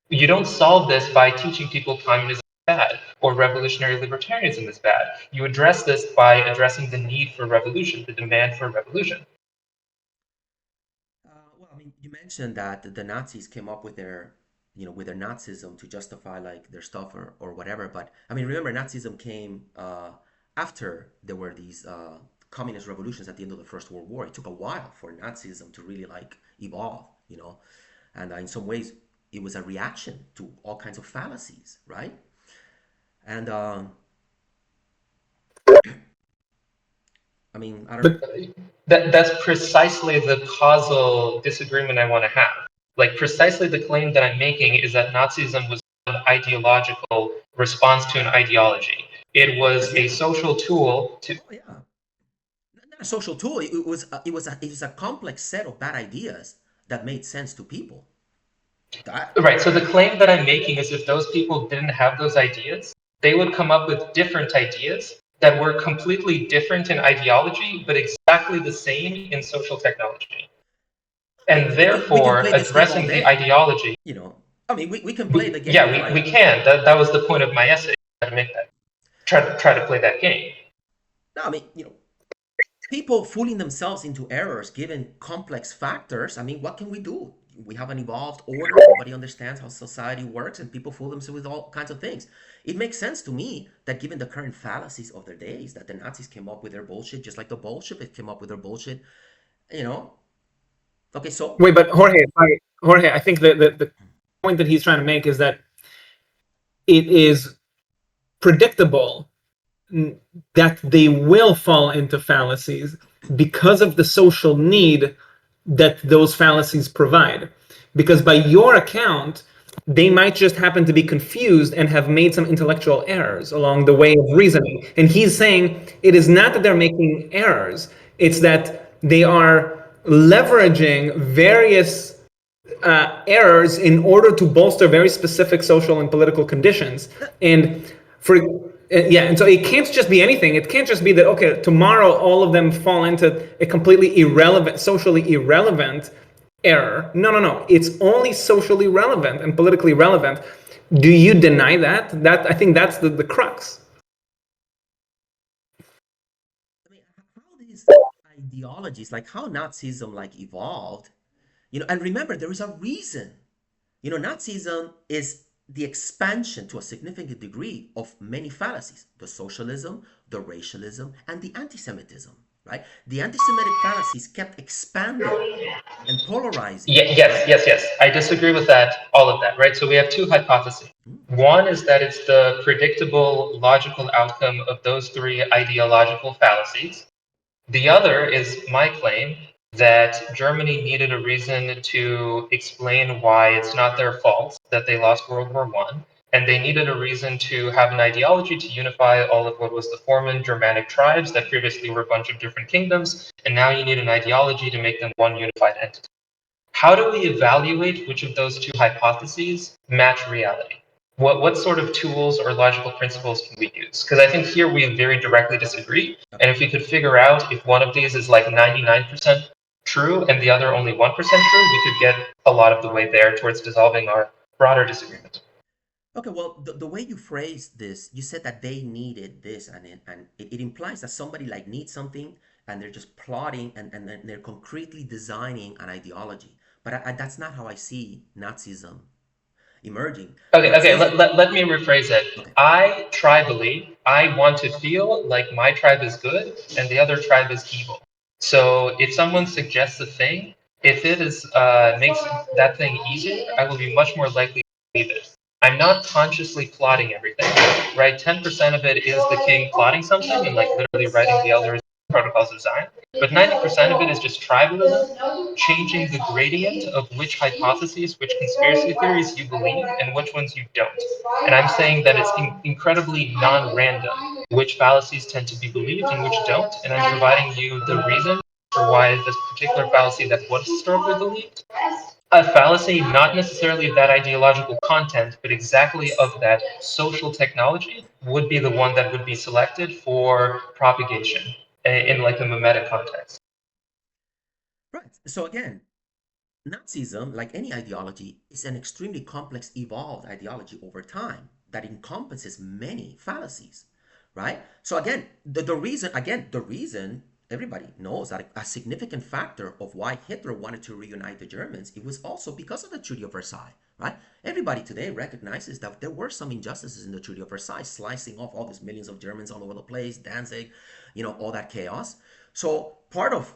You don't solve this by teaching people communism is bad or revolutionary libertarianism is bad. You address this by addressing the need for revolution, the demand for revolution. Well, I mean, you mentioned that the Nazis came up with their, with their Nazism to justify like their stuff or whatever. But I mean, remember, Nazism came after there were these communist revolutions at the end of the First World War. It took a while for Nazism to really like evolve, and in some ways, it was a reaction to all kinds of fallacies, right? And I mean, I don't. But That's precisely the causal disagreement I want to have. Like, precisely the claim that I'm making is that Nazism was an ideological response to an ideology. It was a Yeah. social tool to. Oh yeah. Not a social tool. It was a complex set of bad ideas that made sense to people. That Right. So the claim that I'm making is if those people didn't have those ideas, they would come up with different ideas that were completely different in ideology, but exactly the same in social technology. I mean, And we can therefore, play this game all addressing the day. ideology. I mean, we can play the Yeah, game we like. can. That was the point of my essay. To make that, try to play that game. No, I mean, people fooling themselves into errors given complex factors. I mean, what can we do? We have an evolved order. Nobody understands how society works, and people fool themselves with all kinds of things. It makes sense to me that given the current fallacies of their days, that the Nazis came up with their bullshit, just like the Bolsheviks came up with their bullshit. You know. Okay, so wait, but Jorge, I think the point that he's trying to make is that it is predictable that they will fall into fallacies because of the social need that those fallacies provide. Because by your account, they might just happen to be confused and have made some intellectual errors along the way of reasoning. And he's saying it is not that they're making errors, it's that they are leveraging various errors in order to bolster very specific social and political conditions. And for yeah, and so it can't just be anything. It can't just be that okay, tomorrow all of them fall into a completely irrelevant, socially irrelevant error. No, no, no. It's only socially relevant and politically relevant. Do you deny that? That I think that's the crux. I mean, how these ideologies, like how Nazism, like evolved, and remember, there is a reason. Nazism is the expansion to a significant degree of many fallacies: the socialism, the racialism, and the anti-Semitism. Right? The anti-Semitic fallacies kept expanding and polarizing. Yes, Right? yes, yes. I disagree with that, all of that, right? So we have two hypotheses. One is that it's the predictable, logical outcome of those three ideological fallacies. The other is my claim that Germany needed a reason to explain why it's not their fault that they lost World War One, and they needed a reason to have an ideology to unify all of what was the former Germanic tribes that previously were a bunch of different kingdoms, and now you need an ideology to make them one unified entity. How do we evaluate which of those two hypotheses match reality? What sort of tools or logical principles can we use? Because I think here we very directly disagree. And if we could figure out if one of these is like 99% true and the other only 1% true, we could get a lot of the way there towards dissolving our broader disagreement. Okay, well, the way you phrased this, you said that they needed this, and it implies that somebody like needs something, and they're just plotting, and then they're concretely designing an ideology. But that's not how I see Nazism emerging. Okay, Nazism. let me rephrase it. Okay. I want to feel like my tribe is good and the other tribe is evil. So if someone suggests a thing If it is makes that thing easier, I will be much more likely to believe it. I'm not consciously plotting everything, right? 10% of it is the king plotting something and like literally writing the elders protocols of Zion, but 90% of it is just tribalism, changing the gradient of which hypotheses, which conspiracy theories you believe and which ones you don't. And I'm saying that it's incredibly non-random which fallacies tend to be believed and which don't, and I'm providing you the reason for why this particular fallacy that was historically believed, a fallacy not necessarily of that ideological content, but exactly of that social technology, would be the one that would be selected for propagation in like a mimetic context. Right. So again, Nazism, like any ideology, is an extremely complex, evolved ideology over time that encompasses many fallacies, right? So again, the reason everybody knows that a significant factor of why Hitler wanted to reunite the Germans, it was also because of the Treaty of Versailles, right? Everybody today recognizes that there were some injustices in the Treaty of Versailles, slicing off all these millions of Germans all over the place, Danzig, all that chaos. So part of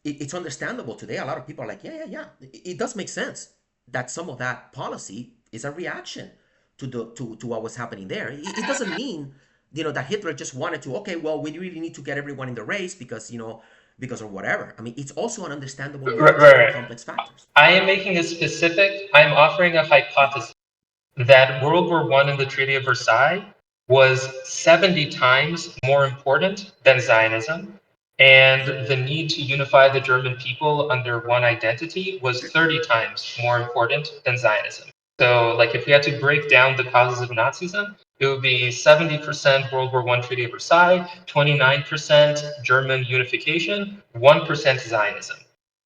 it's understandable today. A lot of people are like, yeah. It does make sense that some of that policy is a reaction to what was happening there. It doesn't mean that Hitler just wanted to, okay, well, we really need to get everyone in the race because of whatever. I mean, it's also an understandable Right, reaction to very right. complex factors. I am making a specific. I'm offering a hypothesis that World War I and the Treaty of Versailles was 70 times more important than Zionism, and the need to unify the German people under one identity was 30 times more important than Zionism. So, like, if we had to break down the causes of Nazism, it would be 70% World War I Treaty of Versailles, 29% German unification, 1% Zionism.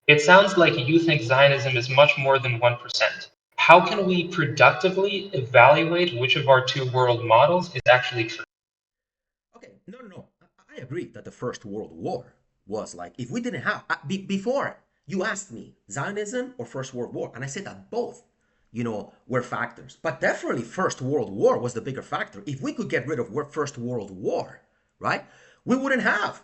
It sounds like you think Zionism is much more than 1%. How can we productively evaluate which of our two world models is actually true? Okay, no. I agree that the First World War was like, if we didn't have, before you asked me Zionism or First World War, and I said that both, were factors. But definitely First World War was the bigger factor. If we could get rid of First World War, right, we wouldn't have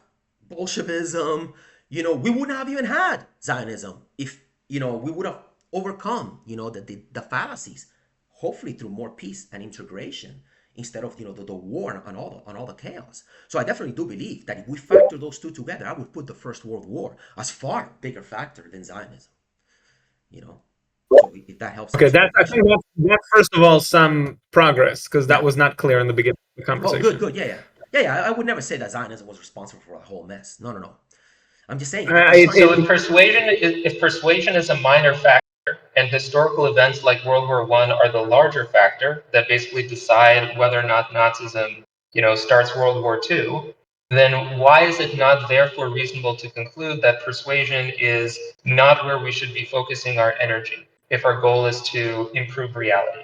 Bolshevism, we wouldn't have even had Zionism if, we would have overcome, the fallacies, hopefully through more peace and integration instead of the war and all the chaos. So I definitely do believe that if we factor those two together, I would put the First World War as far bigger factor than Zionism. So if that helps Okay, answer your I question. think that's first of all some progress because that Yeah. was not clear in the beginning of the Oh, good, conversation. good. Yeah. I would never say that Zionism was responsible for the whole mess. No. I'm just saying. I'm It, trying to So give it, you. if persuasion is a minor factor, and historical events like World War I are the larger factor that basically decide whether or not Nazism, starts World War II, then why is it not therefore reasonable to conclude that persuasion is not where we should be focusing our energy if our goal is to improve reality?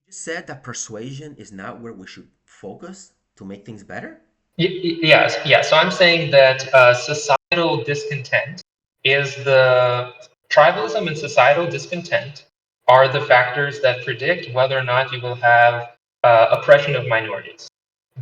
You said that persuasion is not where we should focus to make things better. Yes. So I'm saying that societal discontent is the tribalism and societal discontent are the factors that predict whether or not you will have oppression of minorities.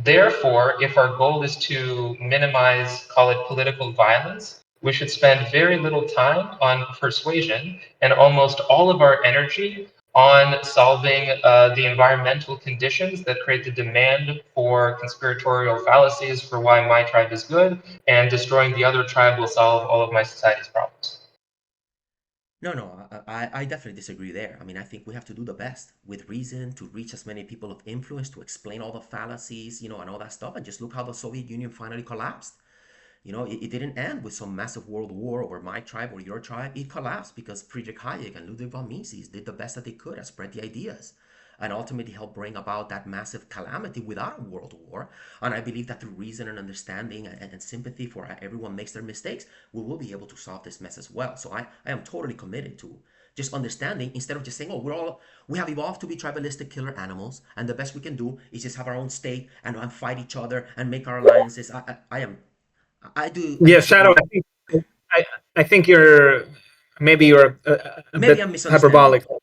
Therefore, if our goal is to minimize, call it political violence, we should spend very little time on persuasion and almost all of our energy on solving the environmental conditions that create the demand for conspiratorial fallacies for why my tribe is good, and destroying the other tribe will solve all of my society's problems. No. I definitely disagree there. I mean, I think we have to do the best with reason to reach as many people of influence to explain all the fallacies, and all that stuff. And just look how the Soviet Union finally collapsed. It didn't end with some massive world war over my tribe or your tribe. It collapsed because Friedrich Hayek and Ludwig von Mises did the best that they could and spread the ideas and ultimately helped bring about that massive calamity without a world war. And I believe that through reason and understanding and sympathy for everyone makes their mistakes, we will be able to solve this mess as well. So I am totally committed to just understanding instead of just saying, oh, we have evolved to be tribalistic killer animals, and the best we can do is just have our own state and fight each other and make our alliances. I yeah, Shadow. disagree. I, I think you're a Maybe bit I'm misunderstanding hyperbolic. you.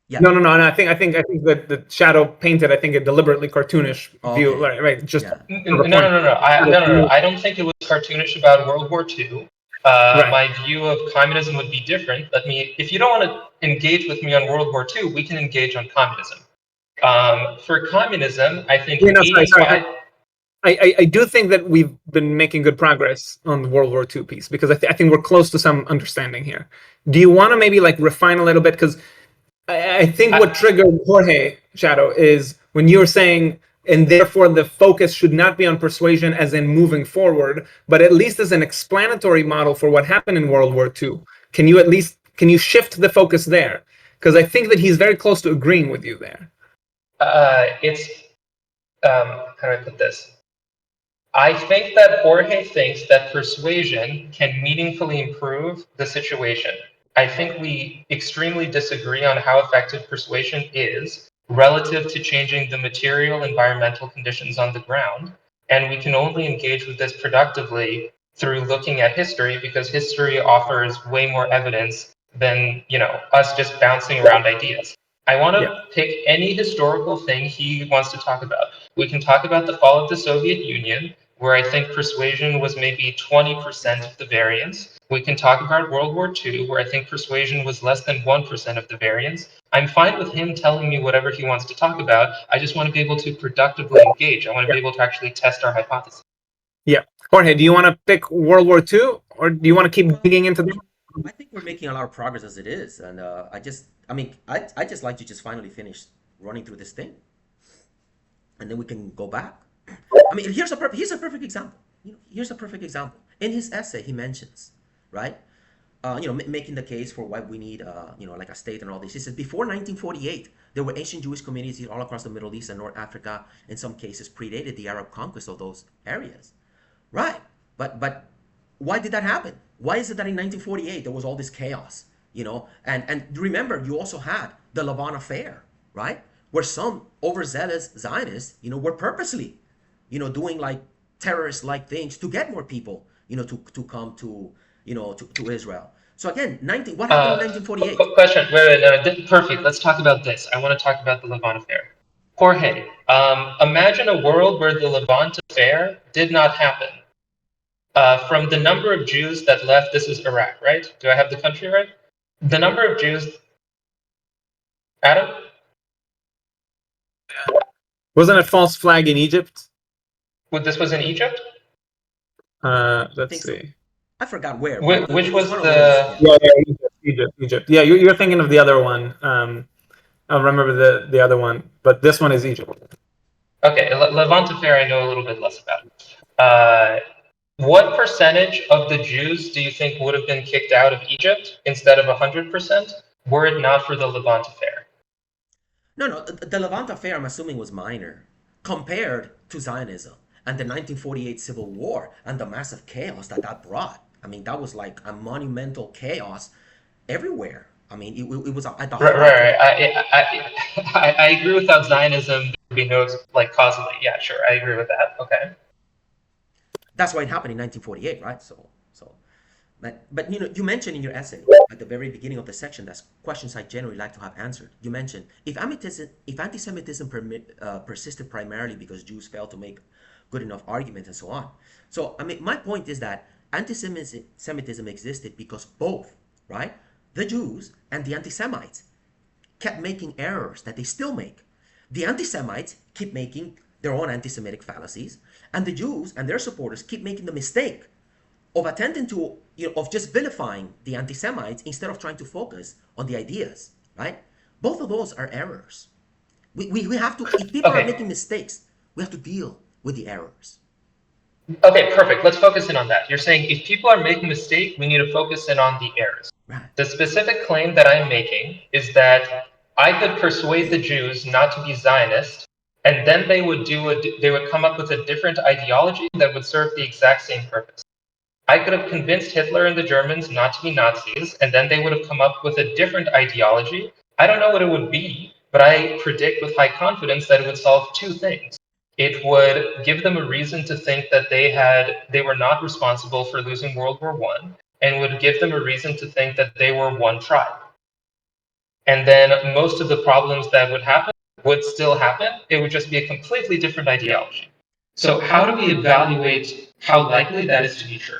Yeah. No. I think that the Shadow painted, I think, a deliberately cartoonish view, Okay. right? Just Yeah. No, sort of a no, point. no, no. I don't think it was cartoonish about World War II. Right. My view of communism would be different. If you don't want to engage with me on World War II, we can engage on communism. For communism, I think No, sorry. 85. I do think that we've been making good progress on the World War II piece, because I think we're close to some understanding here. Do you want to maybe like refine a little bit? Because I think what triggered Jorge, Shadow, is when you were saying, and therefore the focus should not be on persuasion as in moving forward, but at least as an explanatory model for what happened in World War II. Can you shift the focus there? Because I think that he's very close to agreeing with you there. It's how do I put this? I think that Jorge thinks that persuasion can meaningfully improve the situation. I think we extremely disagree on how effective persuasion is relative to changing the material environmental conditions on the ground. And we can only engage with this productively through looking at history, because history offers way more evidence than, us just bouncing around ideas. I want Yeah. to pick any historical thing he wants to talk about. We can talk about the fall of the Soviet Union, where I think persuasion was maybe 20% of the variance. We can talk about World War II, where I think persuasion was less than 1% of the variance. I'm fine with him telling me whatever he wants to talk about. I just want to be able to productively engage. I want to be able to actually test our hypothesis. Yeah. Jorge, do you want to pick World War II, or do you want to keep Well, digging into the? I think we're making a lot of progress as it is, and I just like to just finally finish running through this thing, and then we can go back. I mean, here's a perfect example. Here's a perfect example. In his essay, he mentions, right? Making the case for why we need, like a state and all this. He says before 1948, there were ancient Jewish communities all across the Middle East and North Africa. In some cases, predated the Arab conquest of those areas. Right. But why did that happen? Why is it that in 1948 there was all this chaos? And remember, you also had the Levant affair, right? Where some overzealous Zionists, were purposely, doing like terrorist-like things to get more people, to come to, to Israel. So again, what happened in 1948? Question. Wait, no, perfect. Let's talk about this. I want to talk about the Levant affair. Jorge, imagine a world where the Levant affair did not happen. From the number of Jews that left, this is Iraq, right? Do I have the country right? The number of Jews. Adam? Wasn't it false flag in Egypt? This was in Egypt? I Let's think so. see. I forgot where, but Which it was was one of those. the. Yeah. Egypt. Yeah, you're thinking of the other one. I remember the other one, but this one is Egypt. Okay, Levant affair I know a little bit less about. What percentage of the Jews do you think would have been kicked out of Egypt instead of 100%, were it not for the Levant affair? No. The Levant affair, I'm assuming, was minor compared to Zionism and the 1948 Civil War and the massive chaos that brought. I mean, that was like a monumental chaos everywhere. I mean, it was at the Right, heart of. right. I agree without Zionism, there would be no causally. Yeah, sure, I agree with that. Okay. That's why it happened in 1948, right? But you mentioned in your essay at the very beginning of the section, that's questions I generally like to have answered. You mentioned if anti-Semitism persisted primarily because Jews failed to make good enough arguments and so on. So I mean, my point is that anti-Semitism existed because both, right, the Jews and the anti-Semites kept making errors that they still make. The anti-Semites keep making their own anti-Semitic fallacies, and the Jews and their supporters keep making the mistake of attempting to, of just vilifying the anti-Semites instead of trying to focus on the ideas, right? Both of those are errors. We have to, if people are Okay. making mistakes, we have to deal with the errors. Okay, perfect. Let's focus in on that. You're saying if people are making a mistake, we need to focus in on the errors. Right. The specific claim that I'm making is that I could persuade the Jews not to be Zionist, and then they would come up with a different ideology that would serve the exact same purpose. I could have convinced Hitler and the Germans not to be Nazis, and then they would have come up with a different ideology. I don't know what it would be, but I predict with high confidence that it would solve two things. It would give them a reason to think that they were not responsible for losing World War I, and would give them a reason to think that they were one tribe. And then most of the problems that would happen would still happen. It would just be a completely different ideology. So how do we evaluate how likely that is to be true?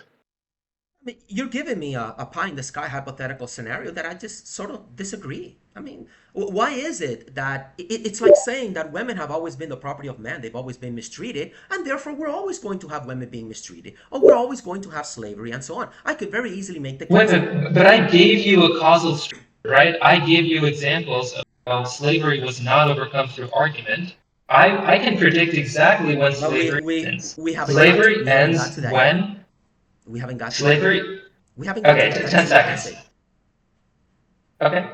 I mean, you're giving me a pie in the sky hypothetical scenario that I just sort of disagree. I mean, why is it that it's like saying that women have always been the property of men? They've always been mistreated, and therefore we're always going to have women being mistreated, or we're always going to have slavery and so on. I could very easily make the Wait, case. but I gave you a causal structure, right? I gave you examples of how slavery was not overcome through argument. I can predict exactly when But slavery ends. we haven't Slavery we haven't got ends to that yet. when We haven't got to that yet. slavery. We haven't got to Okay, that. That is 10 in your seconds. essay, Okay.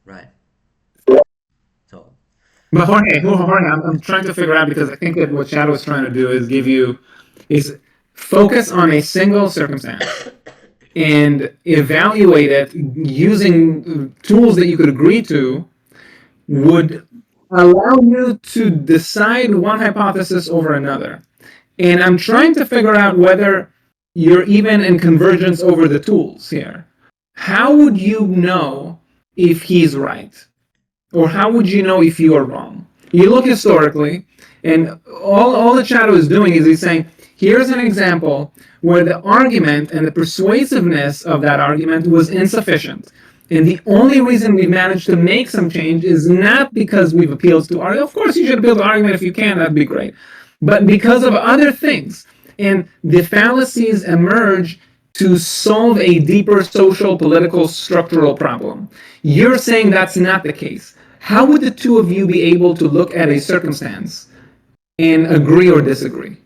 right? So But Jorge, I'm trying to figure out because I think that what Shadow is trying to do is give you is focus on a single circumstance and evaluate it using tools that you could agree to would allow you to decide one hypothesis over another. And I'm trying to figure out whether you're even in convergence over the tools here. How would you know if he's right? Or how would you know if you are wrong? You look historically, and all the Shadow is doing is he's saying, here's an example where the argument and the persuasiveness of that argument was insufficient. And the only reason we've managed to make some change is not because we've appealed to argument. Of course, you should appeal to argument if you can, that'd be great. But because of other things. And the fallacies emerge to solve a deeper social, political, structural problem. You're saying that's not the case. How would the two of you be able to look at a circumstance and agree or disagree?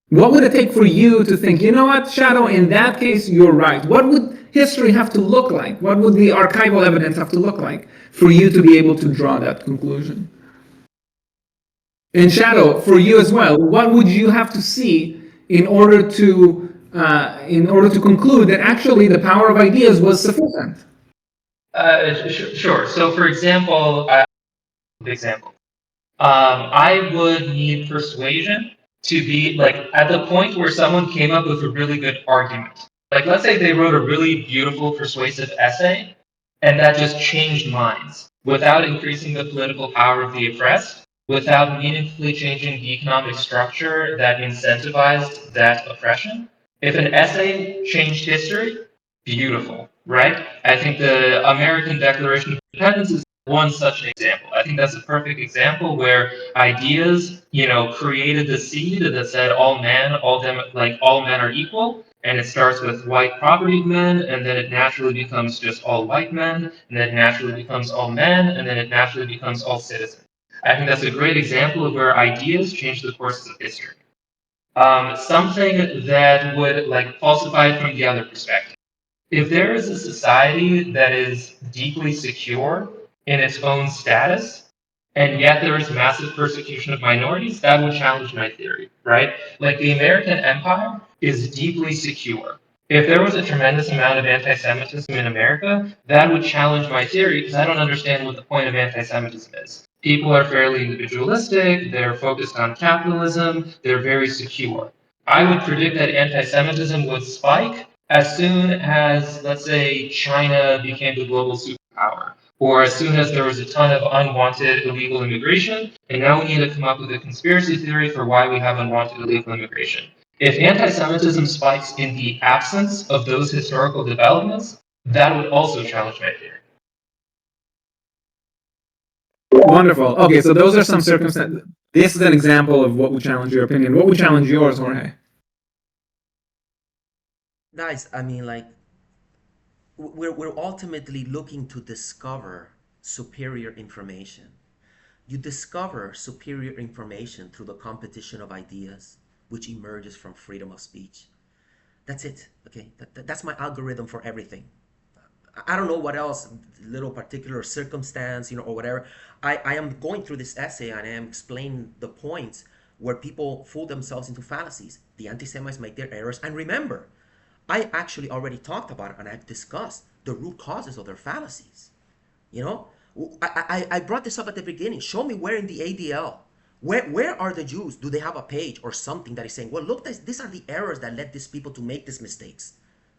What would it take for you to think, you know what, Shadow, in that case, you're right? What would history have to look like? What would the archival evidence have to look like for you to be able to draw that conclusion? And Shadow, for you as well, what would you have to see in order to conclude that actually the power of ideas was sufficient? Sure. So, for example, I would need persuasion to be like at the point where someone came up with a really good argument. Like, let's say they wrote a really beautiful, persuasive essay, and that just changed minds without increasing the political power of the oppressed, without meaningfully changing the economic structure that incentivized that oppression. If an essay changed history, beautiful, right? I think the American Declaration of Independence is one such example. I think that's a perfect example where ideas, created the seed that said all men are equal, and it starts with white property men, and then it naturally becomes just all white men, and then it naturally becomes all men, and then it naturally becomes all citizens. I think that's a great example of where ideas change the courses of history. Something that would falsify it from the other perspective. If there is a society that is deeply secure in its own status, and yet there is massive persecution of minorities, that would challenge my theory, right? Like the American empire is deeply secure. If there was a tremendous amount of anti Semitism in America, that would challenge my theory because I don't understand what the point of anti Semitism is. People are fairly individualistic, they're focused on capitalism, they're very secure. I would predict that anti Semitism would spike as soon as, let's say, China became the global superpower, or as soon as there was a ton of unwanted illegal immigration, and now we need to come up with a conspiracy theory for why we have unwanted illegal immigration. If anti Semitism spikes in the absence of those historical developments, that would also challenge my theory. Wonderful. Okay, so those are some circumstances. This is an example of what would challenge your opinion. What would challenge yours, Jorge? guys, I mean, like, we're ultimately looking to discover superior information. You discover superior information through the competition of ideas, which emerges from freedom of speech. That's it. Okay, that's my algorithm for everything. I don't know what else, little particular circumstance, or whatever. I am going through this essay and I am explaining the points where people fool themselves into fallacies. The anti-Semites make their errors. And remember, I actually already talked about it and I've discussed the root causes of their fallacies. You know, I brought this up at the beginning. Show me where in the ADL, where are the Jews? Do they have a page or something that is saying, well, look, these are the errors that led these people to make these mistakes?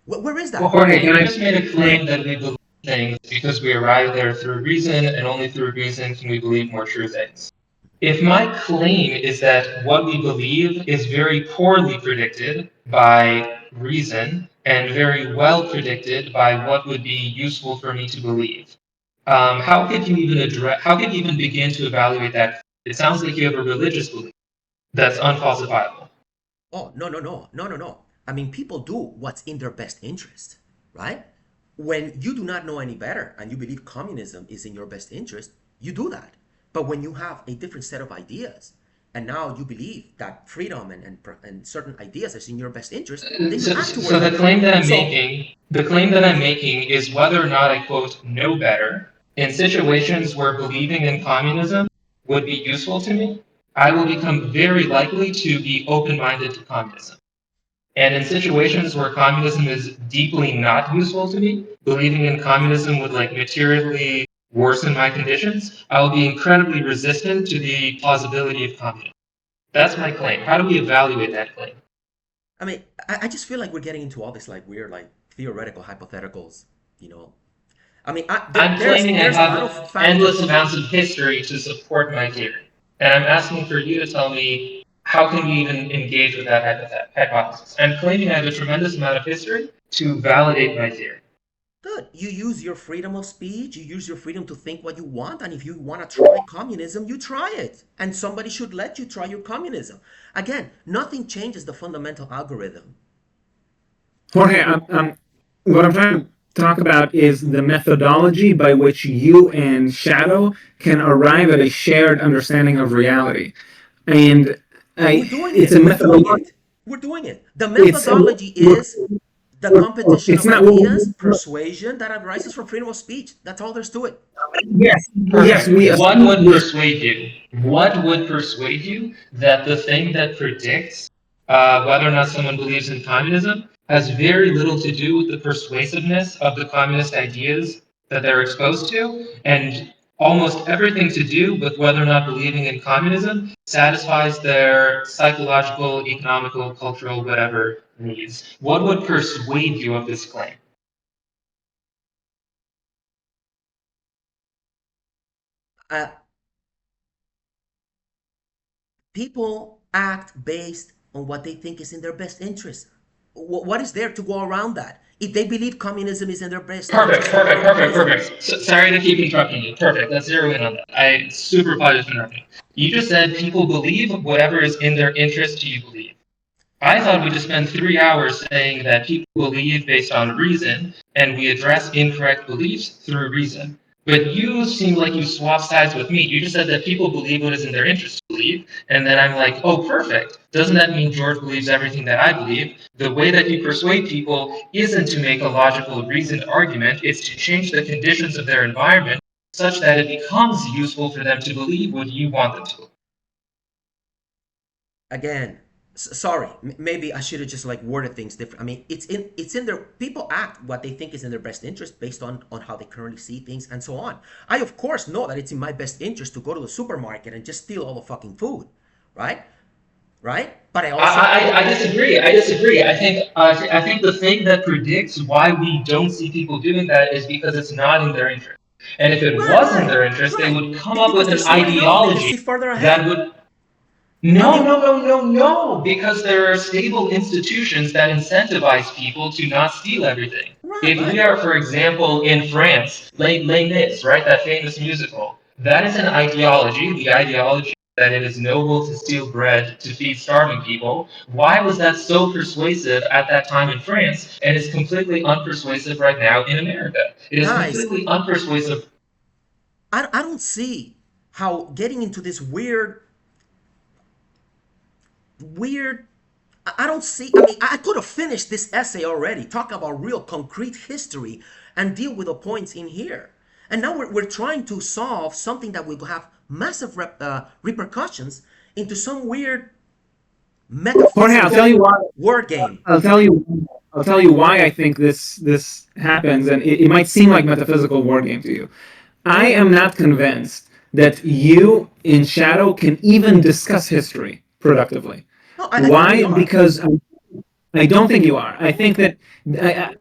Where is that? Well, Jorge, you just made a claim that we believe things because we arrive there through reason, and only through reason can we believe more true things. If my claim is that what we believe is very poorly predicted by reason and very well predicted by what would be useful for me to believe, how could you even address? How could you even begin to evaluate that? It sounds like you have a religious belief that's unfalsifiable. Oh, no, no, no, no, no, no. I mean, people do what's in their best interest, right? When you do not know any better and you believe communism is in your best interest, you do that. But when you have a different set of ideas and now you believe that freedom and certain ideas is in your best interest, then you act So toward the that. claim that I'm So, making, the claim that I'm making is whether or not I quote know better in situations where believing in communism would be useful to me, I will become very likely to be open-minded to communism. And in situations where communism is deeply not useful to me, believing in communism would like materially worsen my conditions, I will be incredibly resistant to the plausibility of communism. That's my claim. How do we evaluate that claim? I mean, I just feel like we're getting into all this like weird, like theoretical hypotheticals, you know. I mean, I'm claiming I there's a lot of have endless factors. amounts of history to support my theory. And I'm asking for you to tell me how can we even engage with that hypothesis. I'm claiming I have a tremendous amount of history to validate my theory. Good. You use your freedom of speech, you use your freedom to think what you want, and if you want to try communism, you try it. And somebody should let you try your communism. Again, nothing changes the fundamental algorithm. Jorge, what I'm trying to talk about is the methodology by which you and Shadow can arrive at a shared understanding of reality. And We're I, doing it's it. a We're doing methodology. it. We're doing it. The It's methodology look, is the competition it's of not. ideas, persuasion that arises from freedom of speech. That's all there's to it. Yes, yes, Perfect. we What assume would we. persuade you? What would persuade you that the thing that predicts whether or not someone believes in communism has very little to do with the persuasiveness of the communist ideas that they're exposed to, and almost everything to do with whether or not believing in communism satisfies their psychological, economical, cultural, whatever needs? What would persuade you of this claim? Uh, People act based on what they think is in their best interest. What is there to go around that? If they believe communism is in their best Perfect, interest for perfect, whatever perfect, reason, perfect. Sorry to keep interrupting you. Perfect. Let's zero in on that. I super apologize for interrupting. You just said people believe whatever is in their interest to you believe. I thought we just spent 3 hours saying that people believe based on reason, and we address incorrect beliefs through reason. But you seem like you swap sides with me. You just said that people believe what is in their interest to believe, and then I'm like, oh, perfect. Doesn't that mean George believes everything that I believe? The way that you persuade people isn't to make a logical, reasoned argument, it's to change the conditions of their environment such that it becomes useful for them to believe what you want them to believe. again, sorry, maybe I should have just like worded things different. I mean, it's in their people act what they think is in their best interest based on how they currently see things and so on. I of course know that it's in my best interest to go to the supermarket and just steal all the fucking food, right? Right? But I also I disagree. I disagree. I think the thing that predicts why we don't see people doing that is because it's not in their interest. And if it right, was in right, their interest, they right. would come up Because with an there's nobody else. They can ideology see further that ahead. would I no, mean, no, no, no, no, because there are stable institutions that incentivize people to not steal everything. right, If we right. are, for example, in France, Les Mis, right, that famous musical, that is an ideology, the ideology that it is noble to steal bread to feed starving people. Why was that so persuasive at that time in France and is completely unpersuasive right now in America? It is Guys, completely unpersuasive. I don't see how getting into this weird. I don't see. I mean, I could have finished this essay already, talk about real concrete history and deal with the points in here. And now we're trying to solve something that will have massive repercussions into some weird Jorge, I'll tell you metaphysical why. word game. I'll tell you. I'll tell you why I think this happens, and it might seem like metaphysical war game to you. I am not convinced that you in Shadow can even discuss history productively. No, I think we Why? are. Because I don't think you are. I think that I,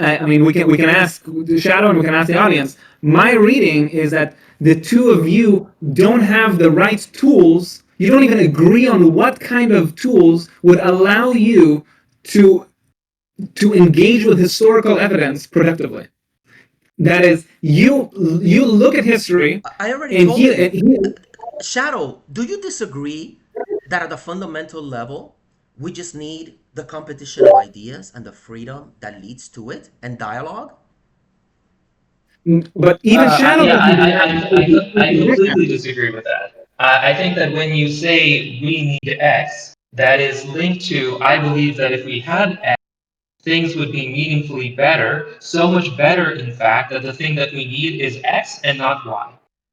I mean, we can ask Shadow and we can ask the audience. My reading is that the two of you don't have the right tools. You don't even agree on what kind of tools would allow you to engage with historical evidence productively. That is, you look at history, I already and told you. he Shadow, do you disagree that at the fundamental level, we just need the competition of ideas and the freedom that leads to it and dialogue? but even Shadow Yeah, doesn't I contradict that. completely disagree with that. I think that when you say we need X, that is linked to, I believe that if we had X, things would be meaningfully better, so much better, in fact, that the thing that we need is X and not Y.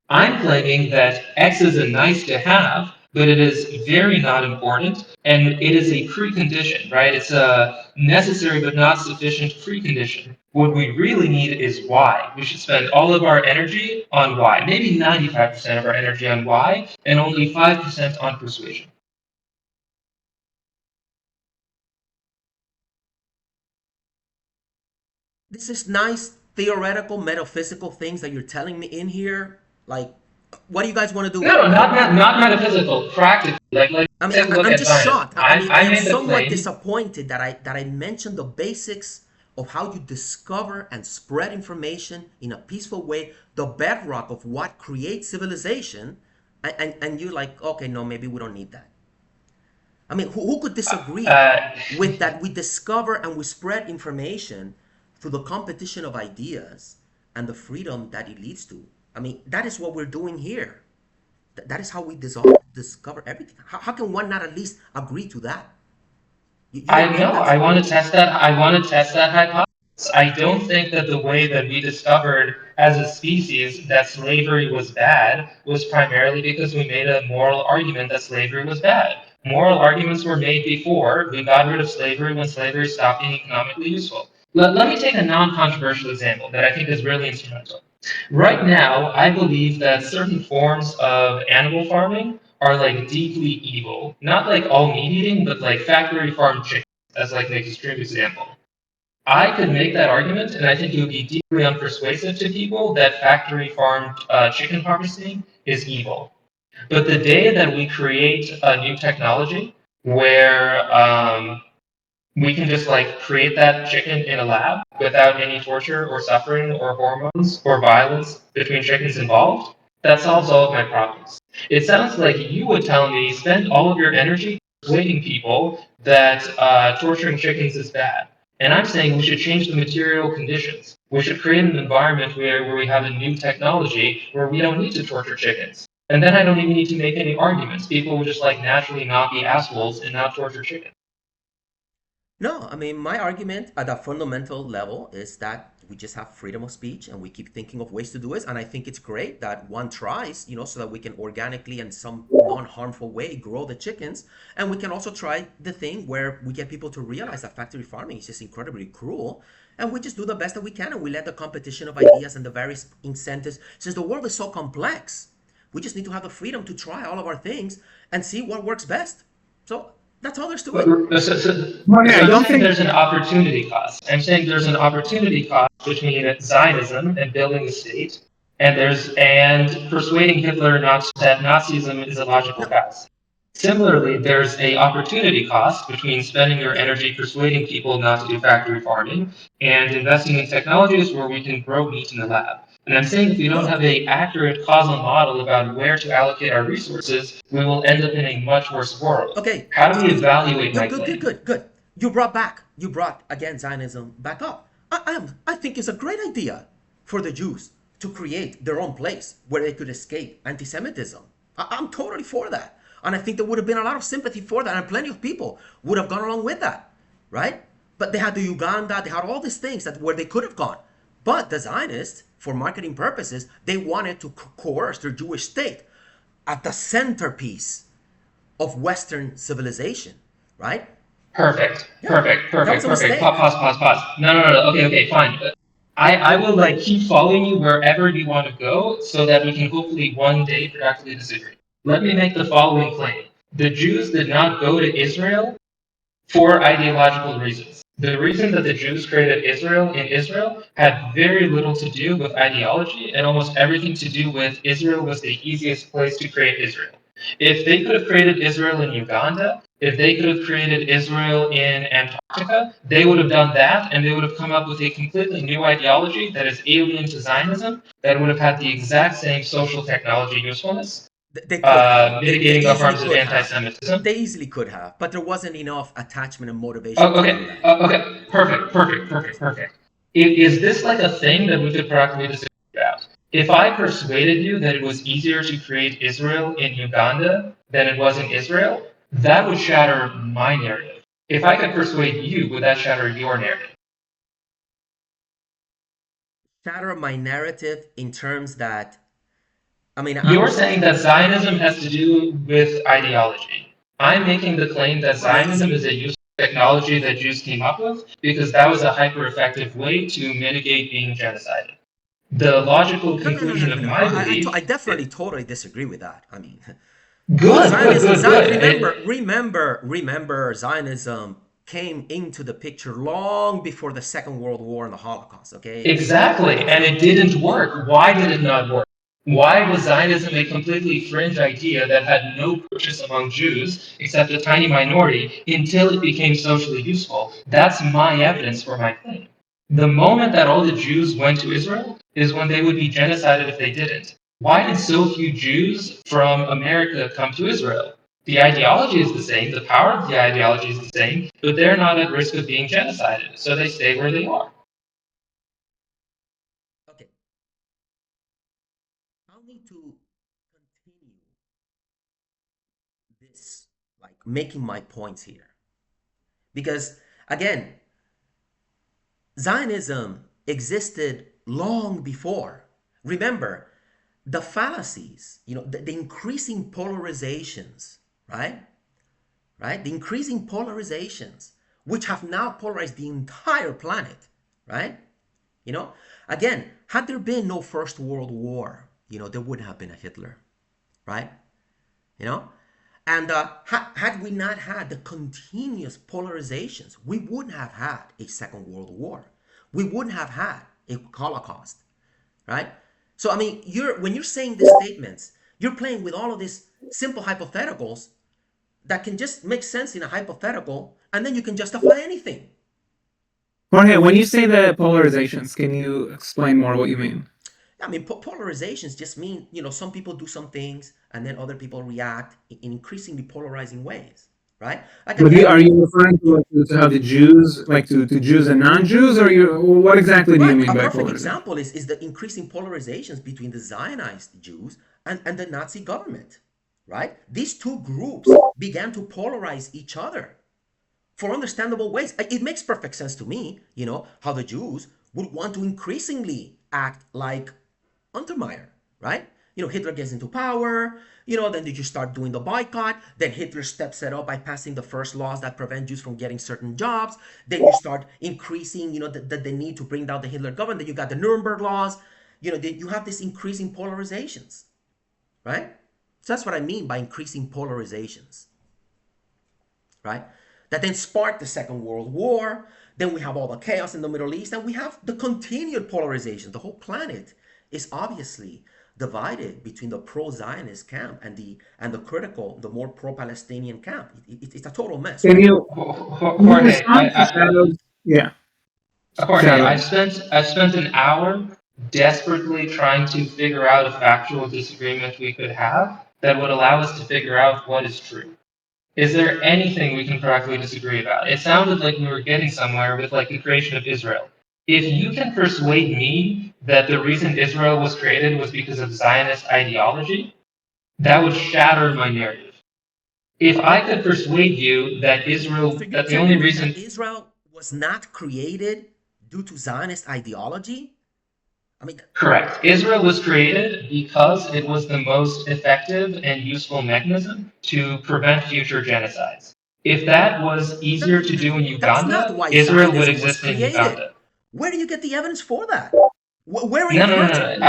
I'm claiming that X is a nice to have, but it is very not important, and it is a precondition, right? It's a necessary but not sufficient precondition. What we really need is Y. We should spend all of our energy on Y, maybe 95% of our energy on Y, and only 5% on persuasion. This is nice theoretical, metaphysical things that you're telling me in here. Like, what do you guys want to do? No, not metaphysical, practical. Like I mean, take a look I'm at just Zionism. shocked. I mean, I I am made the somewhat claim. disappointed that I mentioned the basics of how you discover and spread information in a peaceful way, the bedrock of what creates civilization, and you're like, okay, no, maybe we don't need that. I mean, who could disagree Uh, with that? We discover and we spread information through the competition of ideas and the freedom that it leads to. I mean, that is what we're doing here. That is how we discover everything. How can one not at least agree to that? You I don't think know. that's I how want it to is? test that. I want to test that hypothesis. I don't think that the way that we discovered as a species that slavery was bad was primarily because we made a moral argument that slavery was bad. Moral arguments were made before. We got rid of slavery when slavery stopped being economically useful. Let me take a non-controversial example that I think is really instrumental. Right now, I believe that certain forms of animal farming are like deeply evil. Not like all meat eating, but like factory farmed chickens, as like an extreme example. I could make that argument, and I think it would be deeply unpersuasive to people that factory farmed chicken harvesting is evil. But the day that we create a new technology where we can just like create that chicken in a lab without any torture or suffering or hormones or violence between chickens involved, that solves all of my problems. It sounds like you would tell me spend all of your energy persuading people that torturing chickens is bad. And I'm saying we should change the material conditions. We should create an environment where we have a new technology where we don't need to torture chickens. And then I don't even need to make any arguments. People will just like naturally not be assholes and not torture chickens. No, I mean, my argument at a fundamental level is that we just have freedom of speech and we keep thinking of ways to do it. And I think it's great that one tries, so that we can organically and some non-harmful way grow the chickens. And we can also try the thing where we get people to realize that factory farming is just incredibly cruel. And we just do the best that we can and we let the competition of ideas and the various incentives, since the world is so complex, we just need to have the freedom to try all of our things and see what works best. So that's all there's to it. Jorge, I I'm don't saying think there's an opportunity cost. I'm saying there's an opportunity cost between Zionism and building the state, and persuading Hitler not that Nazism is a logical No, path. Similarly, there's a opportunity cost between spending your yeah. energy persuading people not to do factory farming and investing in technologies where we can grow meat in the lab. And I'm saying if we don't have Look, a accurate causal model about where to allocate our resources, we will end up in a much worse world. okay, How do we evaluate good, my good, good, claim? good, good. You brought again Zionism back up. I think it's a great idea for the Jews to create their own place where they could escape anti-Semitism. I'm totally for that, and I think there would have been a lot of sympathy for that, and plenty of people would have gone along with that, right? But they had the Uganda, they had all these things that where they could have gone. But the Zionists, for marketing purposes, they wanted to coerce their Jewish state at the centerpiece of Western civilization, right? Perfect, Yeah, perfect, that was perfect, a perfect. mistake. Pause. No. Okay, fine. I will like keep following you wherever you want to go so that we can hopefully one day productively disagree. Let me make the following claim. The Jews did not go to Israel for ideological reasons. The reason that the Jews created Israel in Israel had very little to do with ideology and almost everything to do with Israel was the easiest place to create Israel. If they could have created Israel in Uganda, if they could have created Israel in Antarctica, they would have done that and they would have come up with a completely new ideology that is alien to Zionism that would have had the exact same social technology usefulness, They could have. They mitigating the easily harms of could have. anti-Semitism. They easily could have, but there wasn't enough attachment and motivation Oh, to do okay. that. Okay. Perfect. Is this like a thing that we could practically disagree about? If I persuaded you that it was easier to create Israel in Uganda than it was in Israel, that would shatter my narrative. If I could persuade you, would that shatter your narrative? Shatter my narrative in terms that, I mean, You're saying that Zionism has to do with ideology. I'm making the claim that I mean, Zionism is a useful technology that Jews came up with because that was a hyper effective way to mitigate being genocided. The logical conclusion of no. my belief. I definitely totally disagree with that. I mean, Good. remember, Zionism came into the picture long before the Second World War and the Holocaust. Okay, Exactly, and it didn't work. Why did it not work? Why was Zionism a completely fringe idea that had no purchase among Jews, except a tiny minority, until it became socially useful? That's my evidence for my claim. The moment that all the Jews went to Israel is when they would be genocided if they didn't. Why did so few Jews from America come to Israel? The ideology is the same, the power of the ideology is the same, but they're not at risk of being genocided, so they stay where they are. okay. I'll need to continue this, like making my points here, because again, Zionism existed long before. Remember, the fallacies, the increasing polarizations, right? Right? The increasing polarizations, which have now polarized the entire planet, right? You know, again, had there been no First World War, there wouldn't have been a Hitler, right? You know, and had we not had the continuous polarizations, we wouldn't have had a Second World War. We wouldn't have had a Holocaust, right? So I mean, when you're saying these statements, you're playing with all of these simple hypotheticals that can just make sense in a hypothetical, and then you can justify anything. Jorge, when you say the polarizations, can you explain more what you mean? I mean, polarizations just mean, some people do some things and then other people react in increasingly polarizing ways, right? Like But again, are you referring to how the Jews, like to Jews and non-Jews, or what exactly do you right? mean A by perfect polarization? example is the increasing polarizations between the Zionist Jews and the Nazi government, right? These two groups began to polarize each other for understandable ways. It makes perfect sense to me, how the Jews would want to increasingly act like Untermeyer, right? Hitler gets into power, then you start doing the boycott. Then Hitler steps it up by passing the first laws that prevent Jews from getting certain jobs. Then you start increasing, the need to bring down the Hitler government. Then you got the Nuremberg laws. You have this increasing polarizations, right? So that's what I mean by increasing polarizations, right? That then sparked the Second World War. Then we have all the chaos in the Middle East, and we have the continued polarization. The whole planet is obviously divided between the pro-Zionist camp and the critical, the more pro-Palestinian camp. It's a total mess, Can right? you Jorge, respond to Shadow's? Yeah, Jorge, Shadow. I've spent an hour desperately trying to figure out a factual disagreement we could have that would allow us to figure out what is true. Is there anything we can practically disagree about? It sounded like we were getting somewhere with like the creation of Israel. If you can persuade me that the reason Israel was created was because of Zionist ideology, that would shatter my narrative. If I could persuade you that So Israel, you're that the only telling me that reason. Israel was not created due to Zionist ideology? I mean, Correct. Israel was created because it was the most effective and useful mechanism to prevent future genocides. If that was easier to do in That's not Uganda, why Israel would Zionism was exist in created. Uganda. Where do you get the evidence for that? No. Where in Herzl's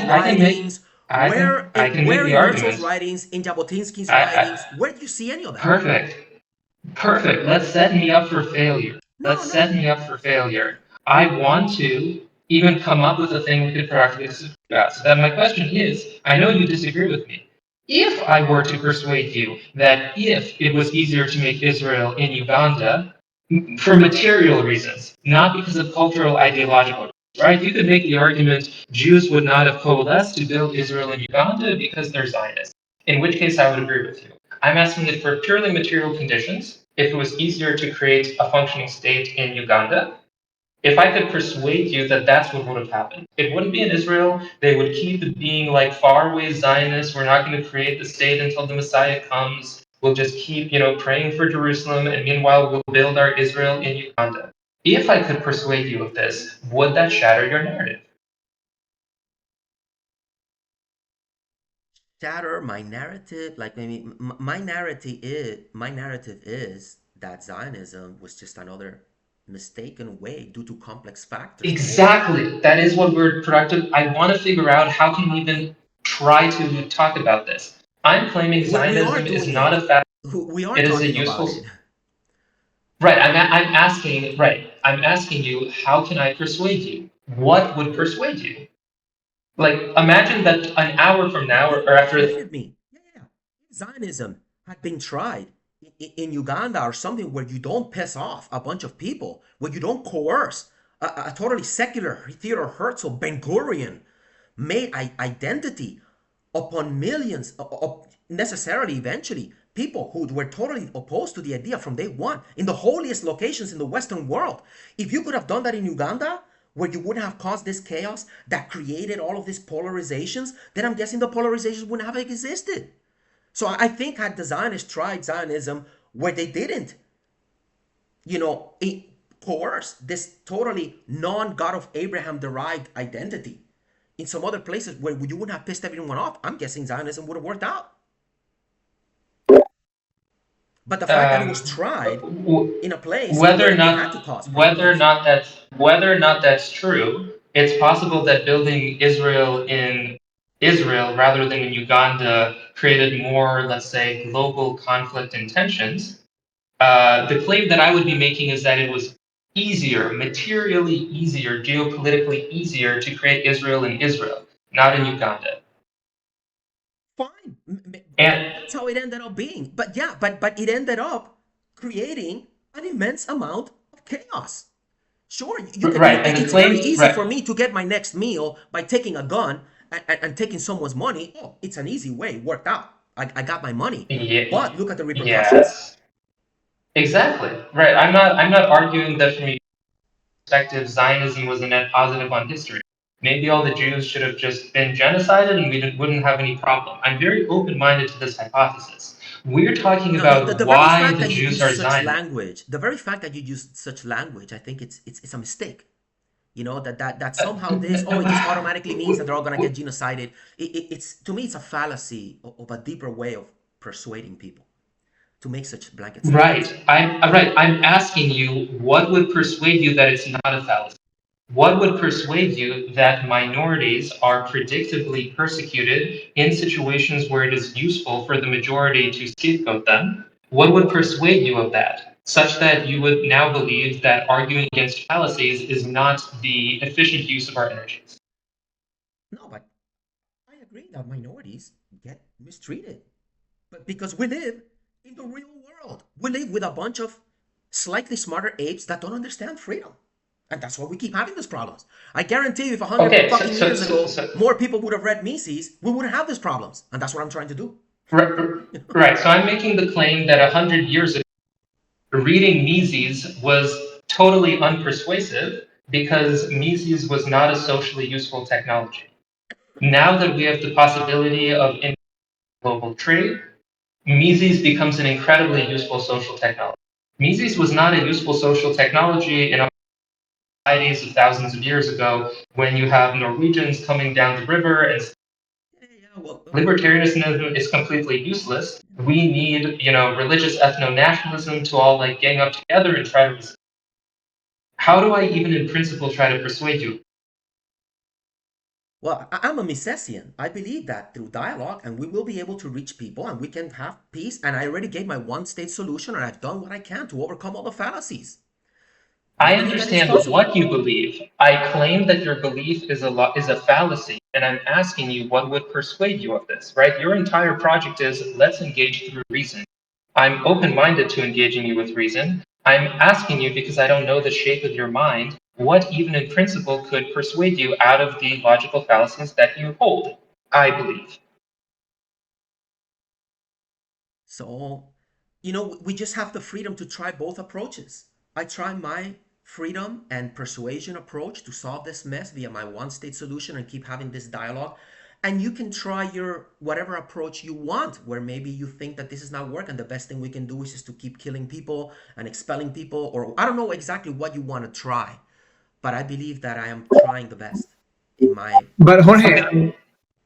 writings, I can make where the in Herzl's argument. writings, in Jabotinsky's I, writings, I where do you see any of that? perfect, perfect. Let's set me up for failure. No, That's no. setting me up for failure. I want to even come up with a thing we could practically disagree about. So then my question is, I know you disagree with me. If I were to persuade you that if it was easier to make Israel in Uganda, for material reasons, not because of cultural ideological reasons, right? You could make the argument Jews would not have coalesced to build Israel in Uganda because they're Zionists, in which case I would agree with you. I'm asking if for purely material conditions, if it was easier to create a functioning state in Uganda, if I could persuade you that that's what would have happened, it wouldn't be in Israel. They would keep being like faraway Zionists. We're not going to create the state until the Messiah comes. We'll just keep, praying for Jerusalem, and meanwhile we'll build our Israel in Uganda. If I could persuade you of this, would that shatter your narrative? Shatter my narrative. Like maybe my narrative is that Zionism was just another mistaken way due to complex factors. Exactly. That is what we're productive. I want to figure out how can we even try to talk about this. I'm claiming We are Zionism is doing not a it. fact. We are It is a talking about useful. it. Right. I'm asking. Right. I'm asking you. How can I persuade you? What would persuade you? Like, imagine that an hour from now, You or after. persuaded me. Yeah, yeah. If Zionism had been tried in Uganda or something where you don't piss off a bunch of people, where you don't coerce a totally secular Theodore Herzl, Ben Gurion made identity upon millions of necessarily eventually people who were totally opposed to the idea from day one in the holiest locations in the Western world. If you could have done that in Uganda, where you wouldn't have caused this chaos that created all of these polarizations, then I'm guessing the polarizations wouldn't have existed. So I think had the Zionists tried Zionism where they didn't, you know, coerce this totally non-God of Abraham derived identity in some other places where you wouldn't have pissed everyone off, I'm guessing Zionism would have worked out. But the fact that it was tried in a place Whether or where they had to not cause whether or problems. not that's whether or not that's true, it's possible that building Israel in Israel rather than in Uganda created more, let's say, global conflict and tensions. The claim that I would be making is that it was easier, materially easier, geopolitically easier to create Israel in Israel, not in Uganda. Fine. And That's how it ended up being. But yeah, but it ended up creating an immense amount of chaos. Sure, you can. right, and the It's very claim, easy for right, me to get my next meal by taking a gun and taking someone's money. Oh, it's an easy way. Worked out. I got my money. yeah, But look at the repercussions. yes, exactly, right. I'm not arguing that from perspective, Zionism was a net positive on history. Maybe all the Jews should have just been genocided and we wouldn't have any problem. I'm very open minded to this hypothesis. We're talking No, no. about The very why fact the that you Jews use are such Zionists. language, the very fact that you use such language, I think it's a mistake. You know that somehow it just automatically means that they're all gonna get genocided. It's to me, it's a fallacy of a deeper way of persuading people to make such blanket statements. I'm asking you, what would persuade you that it's not a fallacy? What would persuade you that minorities are predictably persecuted in situations where it is useful for the majority to scapegoat them? What would persuade you of that, such that you would now believe that arguing against fallacies is not the efficient use of our energies? No, but I agree that minorities get mistreated. But because we live in the real world, we live with a bunch of slightly smarter apes that don't understand freedom. And that's why we keep having these problems. I guarantee you, if 100 Okay, fucking years ago more people would have read Mises, we wouldn't have these problems. And that's what I'm trying to do. right, right. So I'm making the claim that 100 years ago, reading Mises was totally unpersuasive because Mises was not a socially useful technology. Now that we have the possibility of global trade, Mises becomes an incredibly useful social technology. Mises was not a useful social technology in our societies of thousands of years ago when you have Norwegians coming down the river and Yeah, yeah, well, libertarianism is completely useless. We need, religious ethno-nationalism to all like gang up together and try to resist. How do I even in principle try to persuade you? well, I'm a Misesian. I believe that through dialogue, and we will be able to reach people, and we can have peace. And I already gave my one-state solution, and I've done what I can to overcome all the fallacies. I Maybe that is understand possible. what you believe. I claim that your belief is a fallacy, and I'm asking you what would persuade you of this, right? Your entire project is let's engage through reason. I'm open-minded to engaging you with reason. I'm asking you because I don't know the shape of your mind, what even in principle could persuade you out of the logical fallacies that you hold, I believe. So, we just have the freedom to try both approaches. I try my freedom and persuasion approach to solve this mess via my one state solution and keep having this dialogue. And you can try your whatever approach you want, where maybe you think that this is not working. The best thing we can do is just to keep killing people and expelling people, or I don't know exactly what you want to try, but I believe that I am trying the best in my But Jorge, perspective.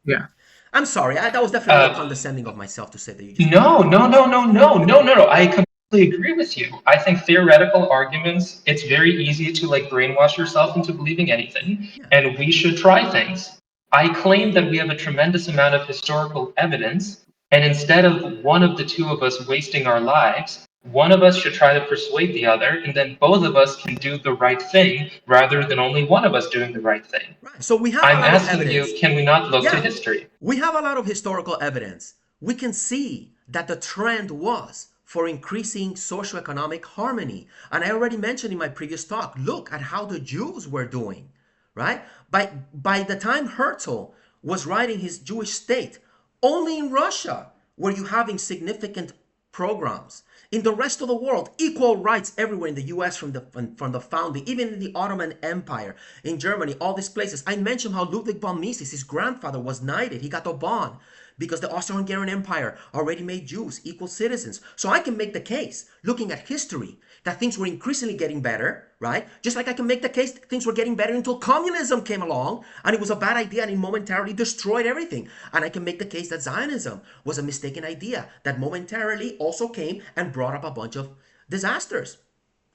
yeah. I'm sorry, that was definitely a little Uh, condescending of myself to say that you just No, interrupted no, me. no, no, no, no, no, no. I completely agree with you. I think theoretical arguments, it's very easy to like brainwash yourself into believing anything, Yeah. and we should try things. I claim that we have a tremendous amount of historical evidence, and instead of one of the two of us wasting our lives, one of us should try to persuade the other, and then both of us can do the right thing rather than only one of us doing the right thing. Right. So we have a I'm lot of asking you, evidence. can we not look to Yeah, history? we have a lot of historical evidence. We can see that the trend was for increasing socioeconomic harmony. And I already mentioned in my previous talk, look at how the Jews were doing, right? By the time Herzl was writing his Jewish state, only in Russia were you having significant programs. In the rest of the world, equal rights everywhere in the US from the founding, even in the Ottoman Empire, in Germany, all these places. I mentioned how Ludwig von Mises, his grandfather, was knighted. He got a bond because the Austro-Hungarian Empire already made Jews equal citizens. So I can make the case, looking at history, that things were increasingly getting better, right? Just like I can make the case that things were getting better until communism came along and it was a bad idea and it momentarily destroyed everything. And I can make the case that Zionism was a mistaken idea that momentarily also came and brought up a bunch of disasters.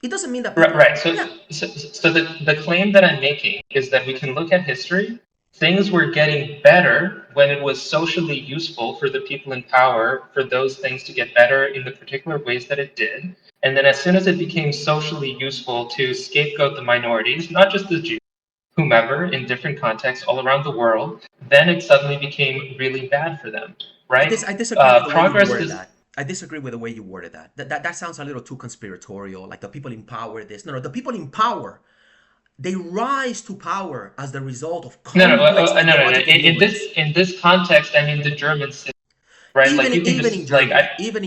It doesn't mean that Right, people, right. So, yeah, so the claim that I'm making is that we can look at history. Things were getting better when it was socially useful for the people in power for those things to get better in the particular ways that it did. And then as soon as it became socially useful to scapegoat the minorities, not just the Jews, whomever in different contexts all around the world, then it suddenly became really bad for them, right? I disagree with the way you Progress worded does. that. I disagree with the way you worded that. That sounds a little too conspiratorial, like the people in power this. No, no, the people in power, they rise to power as the result of No, no, complex no, no, no. ideological movements. In this context, I mean the Germans, right? Like you can Even in just like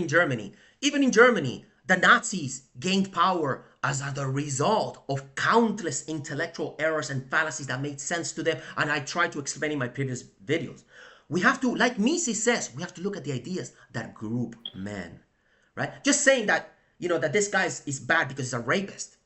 Germany, even in Germany, the Nazis gained power as the result of countless intellectual errors and fallacies that made sense to them, and I tried to explain in my previous videos. We have to, like Mises says, we have to look at the ideas that group men, right? Just saying that, that this guy is bad because he's a rapist.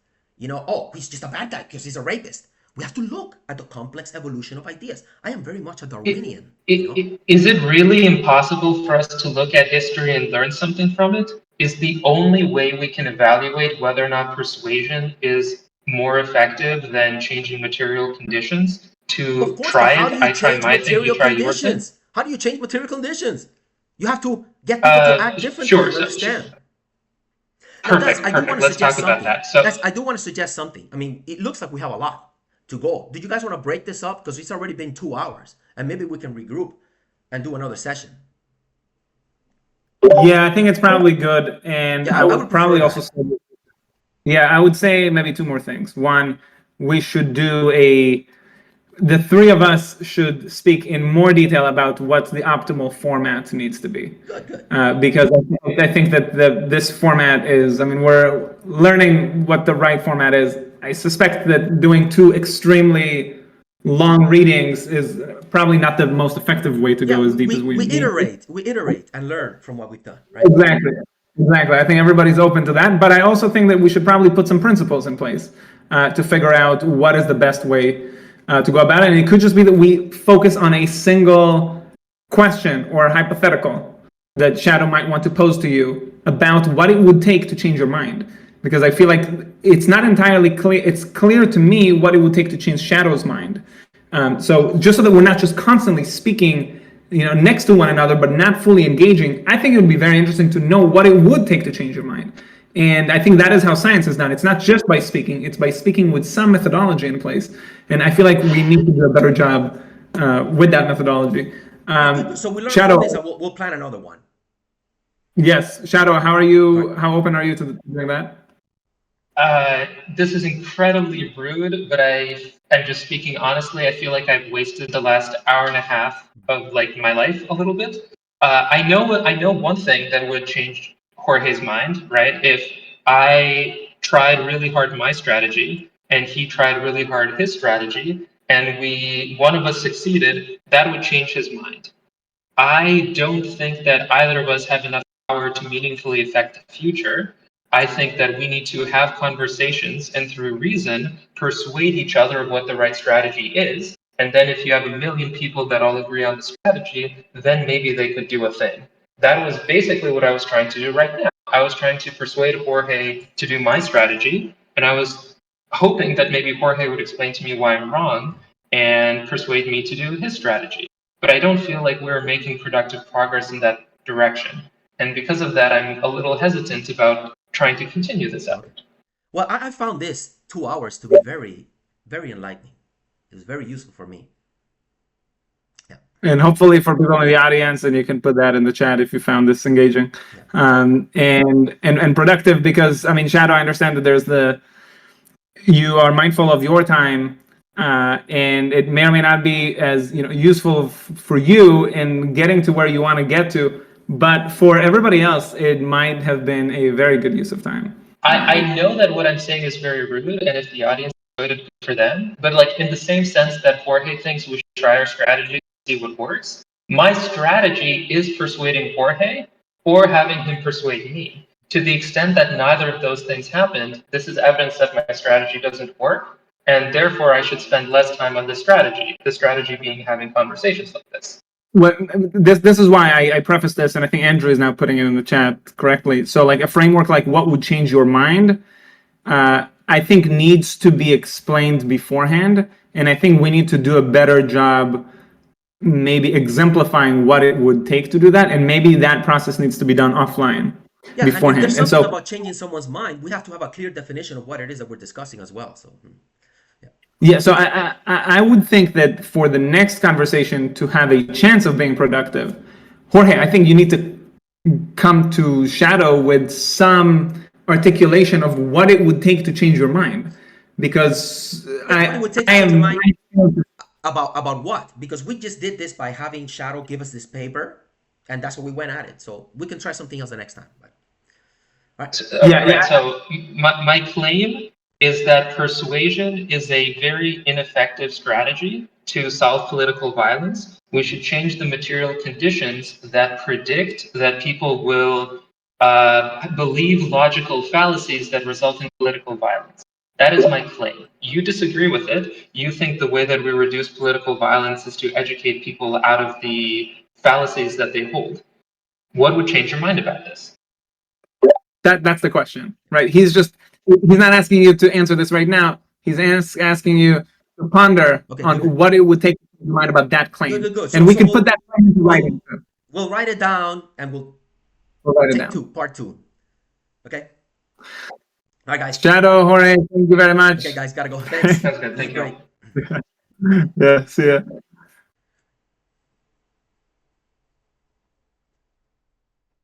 Oh, he's just a bad guy because he's a rapist. We have to look at the complex evolution of ideas. I am very much a Darwinian. is it really impossible for us to look at history and learn something from it? Is the only way we can evaluate whether or not persuasion is more effective than changing material conditions? Of To course, but try how do it, you I try change my thing, you material try your thing. conditions? How do you change material conditions? You have to get people to act differently. Sure. You understand? Now, guys, Perfect, I do perfect. want to Let's suggest talk about something. that. So, Guys, I do want to suggest something. I mean, it looks like we have a lot to go. Do you guys want to break this up? Because it's already been 2 hours, and maybe we can regroup and do another session. Yeah, I think it's probably good. And Yeah, I I would would prefer probably also that. say, yeah, I would say maybe two more things. One, we should do the three of us should speak in more detail about what the optimal format needs to be. Good, good. Because I think that this format is, I mean, we're learning what the right format is. I suspect that doing two extremely long readings is probably not the most effective way to Yeah, go as deep as we we need to. iterate and learn from what we've done, right? Exactly. Exactly. I think everybody's open to that. But I also think that we should probably put some principles in place to figure out what is the best way to go about it. And it could just be that we focus on a single question or hypothetical that Shadow might want to pose to you about what it would take to change your mind. Because I feel like it's not entirely clear. It's clear to me what it would take to change Shadow's mind. So just so that we're not just constantly speaking next to one another, but not fully engaging, I think it would be very interesting to know what it would take to change your mind. And I think that is how science is done. It's not just by speaking, it's by speaking with some methodology in place. And I feel like we need to do a better job with that methodology. Good. So we learned from Shadow, this, and we'll plan another one. yes, Shadow, how are All you? right. How open are you to doing that? This is incredibly rude, but I'm just speaking honestly. I feel like I've wasted the last hour and a half of like my life a little bit. I know one thing that would change Jorge's mind, right? If I tried really hard my strategy and he tried really hard his strategy, and one of us succeeded, that would change his mind. I don't think that either of us have enough power to meaningfully affect the future. I think that we need to have conversations and through reason persuade each other of what the right strategy is. And then if you have a million people that all agree on the strategy, then maybe they could do a thing. That was basically what I was trying to do right now. I was trying to persuade Jorge to do my strategy, and I was hoping that maybe Jorge would explain to me why I'm wrong and persuade me to do his strategy. But I don't feel like we're making productive progress in that direction. And because of that, I'm a little hesitant about trying to continue this Okay. effort. Well, I found this 2 hours to be very, very enlightening. It was very useful for me. Yeah. And hopefully for people in the audience, and you can put that in the chat if you found this engaging, Yeah. and productive. Because I mean, Shadow, I understand that you are mindful of your time, and it may or may not be as useful for you in getting to where you want to get to. But for everybody else, it might have been a very good use of time. I know that what I'm saying is very rude, and if the audience enjoyed it, good for them. But like in the same sense that Jorge thinks we should try our strategy to see what works, my strategy is persuading Jorge or having him persuade me. To the extent that neither of those things happened, this is evidence that my strategy doesn't work, and therefore I should spend less time on this strategy. The strategy being having conversations like this. This is why I preface this, and I think Andrew is now putting it in the chat correctly. So like a framework like what would change your mind, I think needs to be explained beforehand, and I think we need to do a better job maybe exemplifying what it would take to do that, and maybe that process needs to be done offline Yeah, and if beforehand. there's And something so about changing someone's mind, we have to have a clear definition of what it is that we're discussing as well. So, yeah. yeah, so I would think that for the next conversation to have a chance of being productive, Jorge, I think you need to come to Shadow with some articulation of what it would take to change your mind, because What it would take to change your mind about what? Because we just did this by having Shadow give us this paper, and that's what we went at it. So we can try something else the next time. Right. So my claim is that persuasion is a very ineffective strategy to solve political violence. We should change the material conditions that predict that people will believe logical fallacies that result in political violence. That is my claim. You disagree with it. You think the way that we reduce political violence is to educate people out of the fallacies that they hold. What would change your mind about this? That's the question, right? He's not asking you to answer this right now. He's asking you to ponder on what it would take to change your mind about that claim. Good. And we can put that claim into writing. We'll write it down, and we'll write it take down. part two. Okay. All right, guys. Shadow, Jorge, thank you very much. Okay, guys, gotta go. Thanks. Sounds good. Thank you. Great. Yeah, see ya.